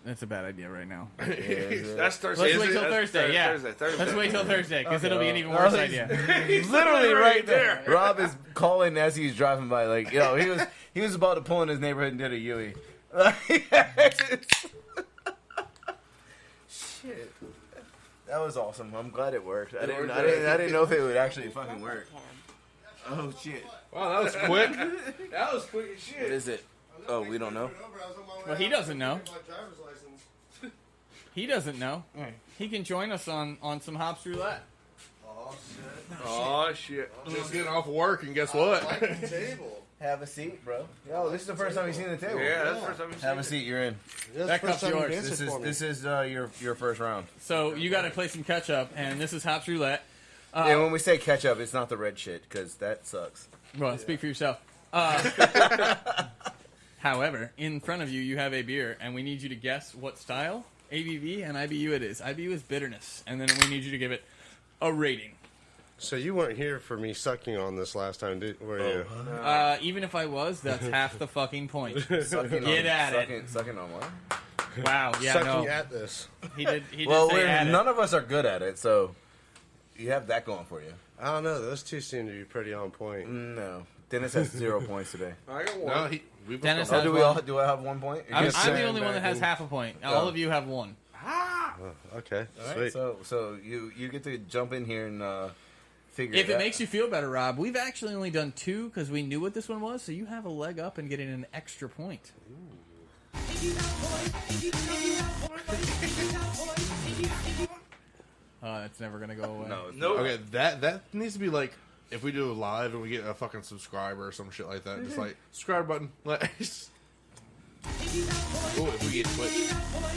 [SPEAKER 2] That's a bad idea right now.
[SPEAKER 3] That's Thursday.
[SPEAKER 2] Let's
[SPEAKER 3] Is
[SPEAKER 2] wait
[SPEAKER 3] it?
[SPEAKER 2] till
[SPEAKER 3] That's
[SPEAKER 2] Thursday, yeah.
[SPEAKER 3] Thursday.
[SPEAKER 2] Let's wait till Thursday, because
[SPEAKER 1] Okay,
[SPEAKER 2] it'll be an even
[SPEAKER 1] well,
[SPEAKER 2] worse
[SPEAKER 1] he's-
[SPEAKER 2] idea.
[SPEAKER 1] He's literally right there.
[SPEAKER 3] there.
[SPEAKER 1] Rob is calling as he's driving by, like, yo, he was about to pull in his neighborhood and did a Yui. Shit, that was awesome. I'm glad it worked. I didn't know if it would actually fucking work. Oh shit,
[SPEAKER 4] Wow, that was quick.
[SPEAKER 3] That was quick as
[SPEAKER 1] what
[SPEAKER 3] shit.
[SPEAKER 1] is it? Oh, we don't know.
[SPEAKER 2] Well, he doesn't know. He doesn't know. He can join us on some hops roulette.
[SPEAKER 3] Oh shit.
[SPEAKER 4] Just getting off work, and guess what?
[SPEAKER 1] Have a seat, bro. Yo, this is the first time you've seen the table.
[SPEAKER 3] Yeah, that's the first time you've seen
[SPEAKER 1] Have a
[SPEAKER 3] it.
[SPEAKER 1] seat. You're in.
[SPEAKER 2] That cup's yours.
[SPEAKER 1] This is your first round.
[SPEAKER 2] So you got to play some catch up, and this is hops roulette.
[SPEAKER 1] And when we say catch up, it's not the red shit because that sucks.
[SPEAKER 2] Well, speak for yourself. However, in front of you, you have a beer, and we need you to guess what style, ABV, and IBU it is. IBU is bitterness, and then we need you to give it a rating.
[SPEAKER 7] So you weren't here for me sucking on this last time, were you?
[SPEAKER 2] Even if I was, that's half the fucking point.
[SPEAKER 1] Sucking
[SPEAKER 2] Get at it.
[SPEAKER 1] Sucking on what?
[SPEAKER 2] Wow. Yeah,
[SPEAKER 7] Sucking
[SPEAKER 2] no.
[SPEAKER 7] at this.
[SPEAKER 2] He did
[SPEAKER 1] Well,
[SPEAKER 2] say at it.
[SPEAKER 1] none of us are good at it, so you have that going for you.
[SPEAKER 7] I don't know. Those two seem to be pretty on point.
[SPEAKER 1] No, Dennis has 0 points today.
[SPEAKER 3] I got one.
[SPEAKER 4] No, we both
[SPEAKER 2] Dennis
[SPEAKER 4] got
[SPEAKER 2] has
[SPEAKER 1] Oh,
[SPEAKER 2] one.
[SPEAKER 1] do I have 1 point?
[SPEAKER 2] I'm
[SPEAKER 1] Yes,
[SPEAKER 2] the
[SPEAKER 1] sir.
[SPEAKER 2] only one that has half a point. All of you have one.
[SPEAKER 7] Oh, okay,
[SPEAKER 1] All
[SPEAKER 7] sweet.
[SPEAKER 1] right, so you get to jump in here and figure.
[SPEAKER 2] If it
[SPEAKER 1] out.
[SPEAKER 2] makes you feel better, Rob, we've actually only done 2 because we knew what this one was, so you have a leg up and getting an extra point. It's never gonna go away.
[SPEAKER 1] no, it's
[SPEAKER 3] Nope.
[SPEAKER 4] Okay, that needs to be like if we do a live and we get a fucking subscriber or some shit like that. Just like subscribe button. Like, oh, if we get Twitch,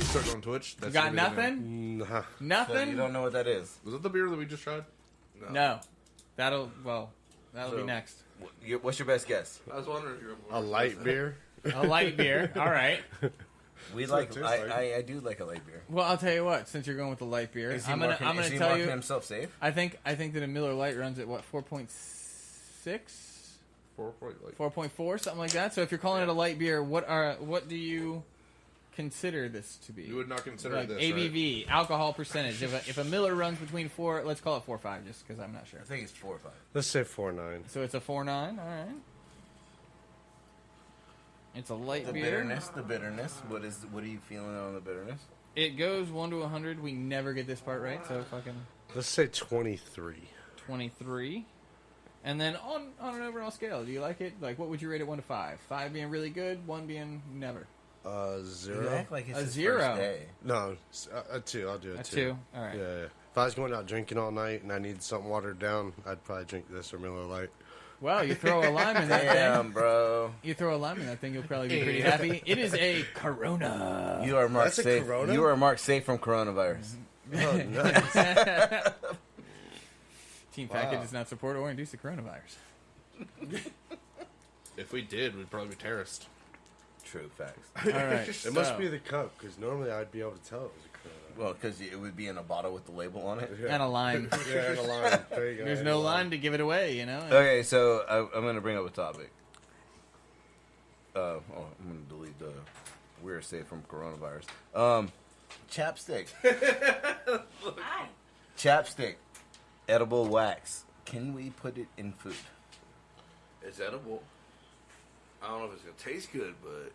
[SPEAKER 4] start on Twitch.
[SPEAKER 2] You
[SPEAKER 4] That's
[SPEAKER 2] got
[SPEAKER 4] gonna be the
[SPEAKER 2] nothing?
[SPEAKER 7] Nah.
[SPEAKER 1] So
[SPEAKER 2] Nothing?
[SPEAKER 1] you don't know what that is.
[SPEAKER 4] Was that the beer that we just tried?
[SPEAKER 2] No. That'll
[SPEAKER 1] So-
[SPEAKER 2] be next.
[SPEAKER 1] What's your best guess?
[SPEAKER 3] I was wondering if you were
[SPEAKER 7] A light beer.
[SPEAKER 2] A light beer. All right.
[SPEAKER 1] We
[SPEAKER 7] what
[SPEAKER 1] like.
[SPEAKER 7] it tastes like.
[SPEAKER 1] I do like a light beer.
[SPEAKER 2] Well, I'll tell you what. Since you're going with the light beer,
[SPEAKER 1] Is he
[SPEAKER 2] I'm gonna
[SPEAKER 1] is he
[SPEAKER 2] tell
[SPEAKER 1] marking
[SPEAKER 2] you.
[SPEAKER 1] himself safe.
[SPEAKER 2] I think that a Miller Lite runs at what 4.6, 4.4, something like that. So if you're calling it a light beer, what do you consider this to be?
[SPEAKER 4] You would not consider
[SPEAKER 2] like
[SPEAKER 4] this
[SPEAKER 2] ABV, alcohol percentage. If a Miller runs between 4, let's call it 4.5, just because I'm not sure.
[SPEAKER 1] I think it's 4 or 5.
[SPEAKER 7] Let's say 4.9.
[SPEAKER 2] So it's a 4.9. All right. It's a light
[SPEAKER 1] The
[SPEAKER 2] beer.
[SPEAKER 1] bitterness. What are you feeling on the bitterness?
[SPEAKER 2] It goes 1 to 100. We never get this part right, so fucking
[SPEAKER 7] Let's say 23.
[SPEAKER 2] 23. And then on an overall scale, do you like it? Like, what would you rate it 1 to 5? 5 being really good, 1 being never.
[SPEAKER 7] 0.
[SPEAKER 1] You act like it's
[SPEAKER 2] A
[SPEAKER 1] his
[SPEAKER 2] 0.
[SPEAKER 1] first day.
[SPEAKER 7] No, a 2. I'll do a 2.
[SPEAKER 2] 2. All right.
[SPEAKER 7] Yeah, yeah. If I was going out drinking all night and I need something watered down, I'd probably drink this or Miller Lite.
[SPEAKER 2] Well, you throw a lime in that thing.
[SPEAKER 1] Damn, bro.
[SPEAKER 2] You throw a lime in that thing, you'll probably be pretty happy. It is a Corona.
[SPEAKER 1] You are marked
[SPEAKER 7] That's a
[SPEAKER 1] safe.
[SPEAKER 7] Corona?
[SPEAKER 1] You are marked safe from coronavirus.
[SPEAKER 7] Oh, nice.
[SPEAKER 2] Team Packet does not support or induce the coronavirus.
[SPEAKER 4] If we did, we'd probably be terrorists.
[SPEAKER 1] True facts.
[SPEAKER 2] All right.
[SPEAKER 7] It must be the cup, because normally I'd be able to tell it was a Corona.
[SPEAKER 1] Well, because it would be in a bottle with the label on it.
[SPEAKER 2] And a line.
[SPEAKER 7] Yeah, and a line. There you go.
[SPEAKER 2] There's
[SPEAKER 7] and
[SPEAKER 2] no
[SPEAKER 7] a
[SPEAKER 2] line to give it away, you know?
[SPEAKER 1] Okay, so I'm going to bring up a topic. I'm going to delete the we're safe from coronavirus. Chapstick.
[SPEAKER 5] Hi.
[SPEAKER 1] Chapstick. Edible wax. Can we put it in food?
[SPEAKER 3] It's edible. I don't know if it's gonna taste good, but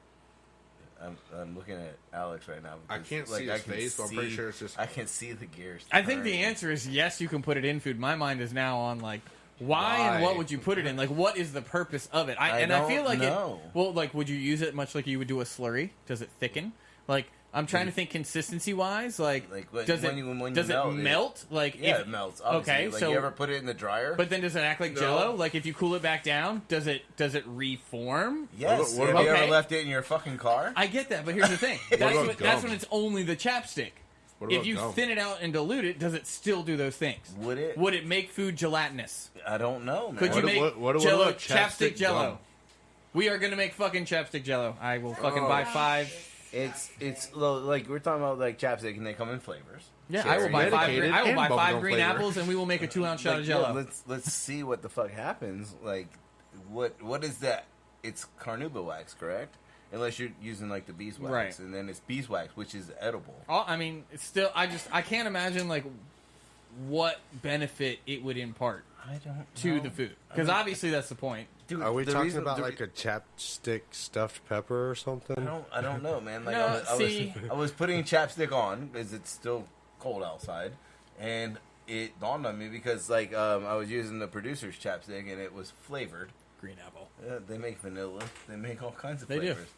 [SPEAKER 1] I'm looking at Alex right now.
[SPEAKER 4] I
[SPEAKER 1] because,
[SPEAKER 4] can't see his face, but I'm pretty sure it's just...
[SPEAKER 1] I can see the gears.
[SPEAKER 2] I think the
[SPEAKER 1] turning.
[SPEAKER 2] answer is yes, you can put it in food. My mind is now on, like, why and what would you put it in? Like, what is the purpose of it? I feel like
[SPEAKER 1] know.
[SPEAKER 2] Well, like, would you use it much like you would do a slurry? Does it thicken? Like, I'm trying to think consistency wise. Like does it melt? Like,
[SPEAKER 1] yeah, it melts. Obviously.
[SPEAKER 2] Okay,
[SPEAKER 1] like,
[SPEAKER 2] so
[SPEAKER 1] you ever put it in the dryer?
[SPEAKER 2] But then does it act like Jello? Like, if you cool it back down, does it reform?
[SPEAKER 1] Yes.
[SPEAKER 4] What
[SPEAKER 1] Have
[SPEAKER 4] about-
[SPEAKER 1] you
[SPEAKER 2] Okay.
[SPEAKER 1] ever left it in your fucking car?
[SPEAKER 2] I get that, but here's the thing.
[SPEAKER 4] about
[SPEAKER 2] That's
[SPEAKER 4] gum?
[SPEAKER 2] when it's only the chapstick.
[SPEAKER 4] What
[SPEAKER 2] If
[SPEAKER 4] about
[SPEAKER 2] you
[SPEAKER 4] gum?
[SPEAKER 2] thin it out and dilute it, does it still do those things?
[SPEAKER 1] Would it?
[SPEAKER 2] Would it make food gelatinous?
[SPEAKER 1] I don't know, man.
[SPEAKER 2] Could you
[SPEAKER 4] What-
[SPEAKER 2] make
[SPEAKER 4] what
[SPEAKER 2] Jello
[SPEAKER 4] about chapstick
[SPEAKER 2] Jello?
[SPEAKER 4] gum?
[SPEAKER 2] We are gonna make fucking chapstick Jello. I will fucking buy 5.
[SPEAKER 1] It's like we're talking about like chapstick, and they come in flavors.
[SPEAKER 2] Yeah,
[SPEAKER 1] Cherry.
[SPEAKER 2] I will buy 5.
[SPEAKER 4] Medicated
[SPEAKER 2] I will
[SPEAKER 4] and
[SPEAKER 2] buy 5
[SPEAKER 4] bubblegum
[SPEAKER 2] green
[SPEAKER 4] flavor.
[SPEAKER 2] apples, and we will make a 2-ounce shot of
[SPEAKER 1] Like,
[SPEAKER 2] Jello.
[SPEAKER 1] no, let's see what the fuck happens. Like, what is that? It's carnauba wax, correct? Unless you're using like the beeswax,
[SPEAKER 2] Right.
[SPEAKER 1] and then it's beeswax, which is edible.
[SPEAKER 2] I mean, it's still, I can't imagine like what benefit it would impart
[SPEAKER 1] I don't
[SPEAKER 2] to the food, because obviously that's the point.
[SPEAKER 1] Dude,
[SPEAKER 7] Are we
[SPEAKER 1] the
[SPEAKER 7] talking
[SPEAKER 1] reason-
[SPEAKER 7] about
[SPEAKER 1] the-
[SPEAKER 7] like a chapstick stuffed pepper or something?
[SPEAKER 1] I don't know, man. Like
[SPEAKER 2] No,
[SPEAKER 1] I was putting chapstick on because it's still cold outside, and it dawned on me because like I was using the producer's chapstick and it was flavored.
[SPEAKER 2] Green apple.
[SPEAKER 1] They make vanilla. They make all kinds of
[SPEAKER 2] They do.
[SPEAKER 1] flavors.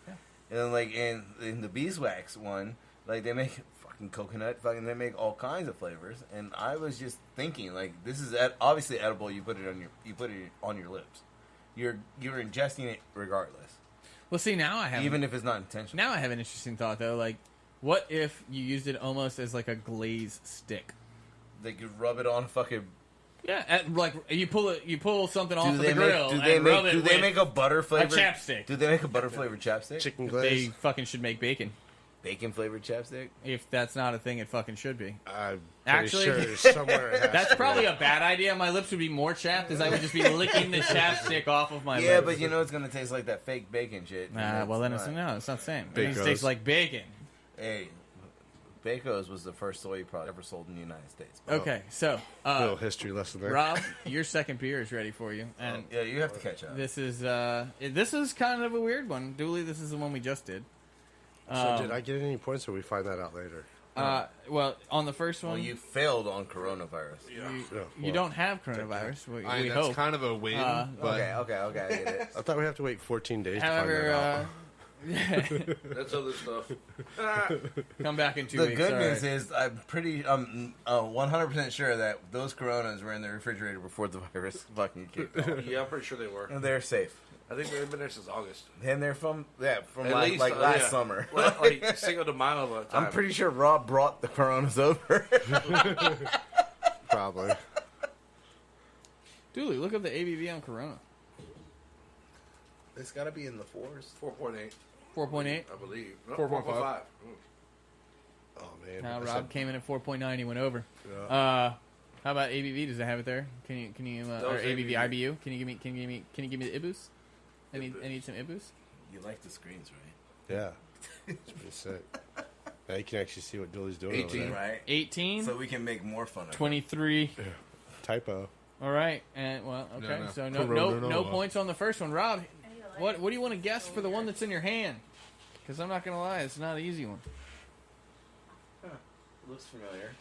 [SPEAKER 1] And then like in the beeswax one, like they make fucking coconut, fucking they make all kinds of flavors. And I was just thinking like this is obviously edible. You put it on your lips. You're ingesting it regardless,
[SPEAKER 2] Well, see, now I have
[SPEAKER 1] even if it's not intentional.
[SPEAKER 2] now I have an interesting thought though. Like, what if you used it almost as like a glaze stick?
[SPEAKER 1] They could rub it on fucking.
[SPEAKER 2] Yeah, like you pull something off of the grill
[SPEAKER 1] Do
[SPEAKER 2] and
[SPEAKER 1] they
[SPEAKER 2] rub
[SPEAKER 1] make?
[SPEAKER 2] it
[SPEAKER 1] Do they
[SPEAKER 2] with
[SPEAKER 1] make a butter
[SPEAKER 2] a
[SPEAKER 1] flavored
[SPEAKER 2] chapstick.
[SPEAKER 1] Do they make a butter flavored chapstick?
[SPEAKER 7] Chicken
[SPEAKER 2] They
[SPEAKER 7] glaze?
[SPEAKER 2] fucking should make bacon.
[SPEAKER 1] Bacon flavored chapstick?
[SPEAKER 2] If that's not a thing, it fucking should be.
[SPEAKER 7] I'm
[SPEAKER 2] Actually-
[SPEAKER 7] pretty sure somewhere it has
[SPEAKER 2] That's
[SPEAKER 7] to
[SPEAKER 2] probably
[SPEAKER 7] be.
[SPEAKER 2] a bad idea. My lips would be more chapped as I would just be licking the chapstick off of my
[SPEAKER 1] Yeah,
[SPEAKER 2] lips.
[SPEAKER 1] but you know it's gonna taste like that fake bacon shit.
[SPEAKER 2] Nah, well then it's not the same. It needs to taste
[SPEAKER 7] Bacos.
[SPEAKER 2] like bacon.
[SPEAKER 1] Hey, Bacos was the first soy product ever sold in the United States.
[SPEAKER 2] Okay, so
[SPEAKER 7] Little history lesson there.
[SPEAKER 2] Rob, your second beer is ready for you, and
[SPEAKER 1] Yeah, you have to catch up.
[SPEAKER 2] this is kind of a weird one. Dooley, this is the one we just did.
[SPEAKER 7] So did I get any points, or we find that out later?
[SPEAKER 2] Well, on the first
[SPEAKER 1] Well,
[SPEAKER 2] one,
[SPEAKER 1] you failed on coronavirus.
[SPEAKER 7] No,
[SPEAKER 2] you don't have coronavirus. We
[SPEAKER 4] That's
[SPEAKER 2] hope.
[SPEAKER 4] kind of a win, but
[SPEAKER 1] Okay, I get it.
[SPEAKER 7] I thought we have to wait 14 days to find that out.
[SPEAKER 2] However,
[SPEAKER 3] that's other stuff.
[SPEAKER 2] come back in 2
[SPEAKER 1] The
[SPEAKER 2] weeks.
[SPEAKER 1] good
[SPEAKER 2] all
[SPEAKER 1] news
[SPEAKER 2] right.
[SPEAKER 1] is I'm 100% sure that those Coronas were in the refrigerator before the virus fucking kicked off.
[SPEAKER 3] Yeah, I'm pretty sure they were.
[SPEAKER 1] And they're safe.
[SPEAKER 3] I think they've been there since August.
[SPEAKER 1] And they're from
[SPEAKER 3] At
[SPEAKER 1] last,
[SPEAKER 3] least,
[SPEAKER 1] like last
[SPEAKER 3] yeah.
[SPEAKER 1] summer.
[SPEAKER 3] Like Cinco de Mayo by the time.
[SPEAKER 1] I'm pretty sure Rob brought the Coronas over.
[SPEAKER 7] Probably.
[SPEAKER 2] Dooley, look up the ABV on Corona.
[SPEAKER 1] It's got to be in the fours.
[SPEAKER 3] 4.8,
[SPEAKER 2] 4.8.
[SPEAKER 3] I believe. No,
[SPEAKER 4] 4.5.
[SPEAKER 3] 4.5.
[SPEAKER 7] Oh man.
[SPEAKER 2] Now
[SPEAKER 7] I
[SPEAKER 2] Rob
[SPEAKER 7] said-
[SPEAKER 2] came in at 4.9. He went over.
[SPEAKER 7] Yeah.
[SPEAKER 2] How about ABV? Does it have it there? Can you
[SPEAKER 3] That
[SPEAKER 2] or
[SPEAKER 3] was
[SPEAKER 2] ABV
[SPEAKER 3] ABV.
[SPEAKER 2] IBU? Can you give me the Ibus? I need some Ibus.
[SPEAKER 1] You like the screens, right?
[SPEAKER 7] Yeah. It's pretty sick. Now you can actually see what Dooley's doing
[SPEAKER 3] 18.
[SPEAKER 7] over there.
[SPEAKER 1] Right.
[SPEAKER 2] 18,
[SPEAKER 1] So we can make more fun of it.
[SPEAKER 2] 23.
[SPEAKER 7] Typo.
[SPEAKER 2] All right, and well, okay.
[SPEAKER 4] no.
[SPEAKER 2] So no
[SPEAKER 4] Corona.
[SPEAKER 2] points on the first one. Rob, what do you want to guess for the one that's in your hand? Because I'm not gonna lie, it's not an easy one.
[SPEAKER 1] Looks familiar.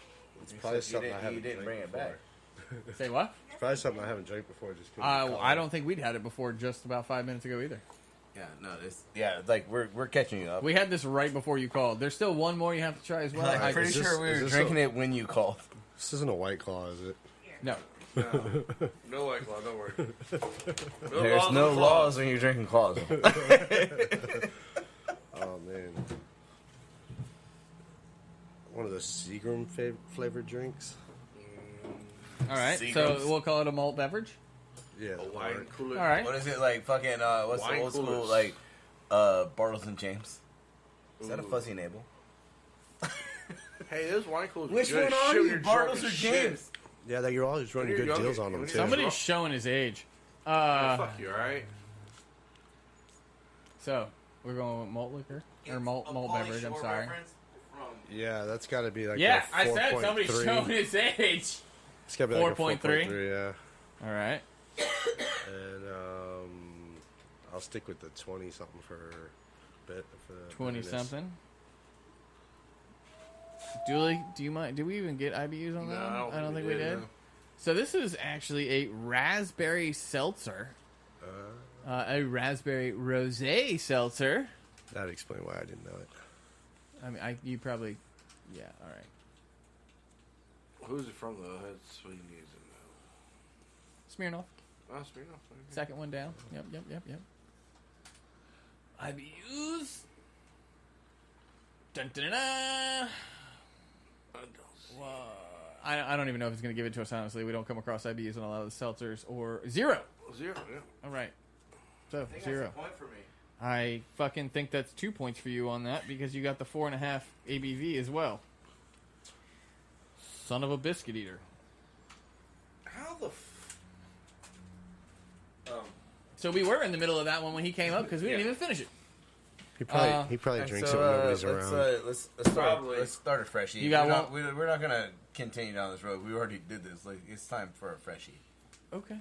[SPEAKER 7] It's probably something I
[SPEAKER 1] You
[SPEAKER 7] haven't
[SPEAKER 1] didn't
[SPEAKER 7] drank
[SPEAKER 1] bring it
[SPEAKER 7] before.
[SPEAKER 2] Say
[SPEAKER 1] back.
[SPEAKER 2] what?
[SPEAKER 7] It's probably something I haven't drank before. Just couldn't recall
[SPEAKER 2] I
[SPEAKER 7] it.
[SPEAKER 2] don't think we'd had it before just about 5 minutes ago either.
[SPEAKER 1] Yeah, no, like we're catching you up.
[SPEAKER 2] We had this right before you called. There's still one more you have to try as well.
[SPEAKER 1] I'm pretty
[SPEAKER 7] is this-
[SPEAKER 1] sure we
[SPEAKER 7] is
[SPEAKER 1] were
[SPEAKER 7] this
[SPEAKER 1] drinking it when you called.
[SPEAKER 7] This isn't a White Claw, is it?
[SPEAKER 2] No.
[SPEAKER 3] No White Claw, don't worry.
[SPEAKER 1] There's no laws when you're drinking claws.
[SPEAKER 7] Oh man. one of those Seagram flavored drinks.
[SPEAKER 2] All right, so
[SPEAKER 1] Seagram's.
[SPEAKER 2] we'll call it a malt beverage.
[SPEAKER 7] Yeah,
[SPEAKER 3] A wine cooler.
[SPEAKER 2] All right.
[SPEAKER 1] What is it like? Fucking what's
[SPEAKER 3] Wine
[SPEAKER 1] the old school
[SPEAKER 3] coolers.
[SPEAKER 1] like? Bartles and James. Is that a
[SPEAKER 3] Ooh.
[SPEAKER 1] fuzzy navel?
[SPEAKER 3] Hey, those wine coolers.
[SPEAKER 1] Which
[SPEAKER 3] good
[SPEAKER 1] one are
[SPEAKER 3] shit when
[SPEAKER 1] you,
[SPEAKER 3] you're drunk
[SPEAKER 1] Bartles
[SPEAKER 3] as
[SPEAKER 1] or
[SPEAKER 3] shit.
[SPEAKER 1] James?
[SPEAKER 7] Yeah, that you're always running
[SPEAKER 3] You're
[SPEAKER 7] good
[SPEAKER 3] young.
[SPEAKER 7] deals on them
[SPEAKER 3] You're
[SPEAKER 7] too.
[SPEAKER 2] Somebody's showing his age.
[SPEAKER 3] Fuck you, all right?
[SPEAKER 2] So we're going with malt liquor or malt beverage. I'm sorry.
[SPEAKER 7] Yeah, that's got to be like
[SPEAKER 2] Yeah,
[SPEAKER 7] a
[SPEAKER 2] I said
[SPEAKER 7] 4.3.
[SPEAKER 2] somebody's showing his age.
[SPEAKER 7] It's got to be like
[SPEAKER 2] 4.3.
[SPEAKER 7] a 4.3, yeah.
[SPEAKER 2] All right.
[SPEAKER 7] And I'll stick with the 20 something for a bit.
[SPEAKER 2] 20 something. Dooley, do you mind? Did we even get IBUs on that?
[SPEAKER 3] No,
[SPEAKER 2] one? I don't think we did.
[SPEAKER 3] no.
[SPEAKER 2] So this is actually a raspberry seltzer, a raspberry rosé seltzer.
[SPEAKER 7] That'd explain why I didn't know it.
[SPEAKER 2] I mean, you probably, yeah. All right.
[SPEAKER 3] Who's it from, though? That's what you need to know.
[SPEAKER 2] Smirnoff,
[SPEAKER 3] Oh, Smirnoff. Okay.
[SPEAKER 2] second one down. Yep. IBUs. Dun dun dun.
[SPEAKER 3] I don't see.
[SPEAKER 2] I don't even know if it's going to give it to us, honestly. We don't come across IBUs on a lot of the seltzers. Or zero.
[SPEAKER 3] 0, yeah.
[SPEAKER 2] All right. So, zero.
[SPEAKER 1] point for me.
[SPEAKER 2] I fucking think that's 2 points for you on that because you got the 4.5 ABV as well. Son of a biscuit eater.
[SPEAKER 3] How the
[SPEAKER 2] So we were in the middle of that one when he came up because we didn't
[SPEAKER 3] Yeah.
[SPEAKER 2] even finish it.
[SPEAKER 7] He probably drinks it when nobody's around.
[SPEAKER 1] Let's
[SPEAKER 3] Probably.
[SPEAKER 1] start a freshie.
[SPEAKER 2] You got
[SPEAKER 1] we're not gonna continue down this road. We already did this. Like it's time for a freshie.
[SPEAKER 2] Okay.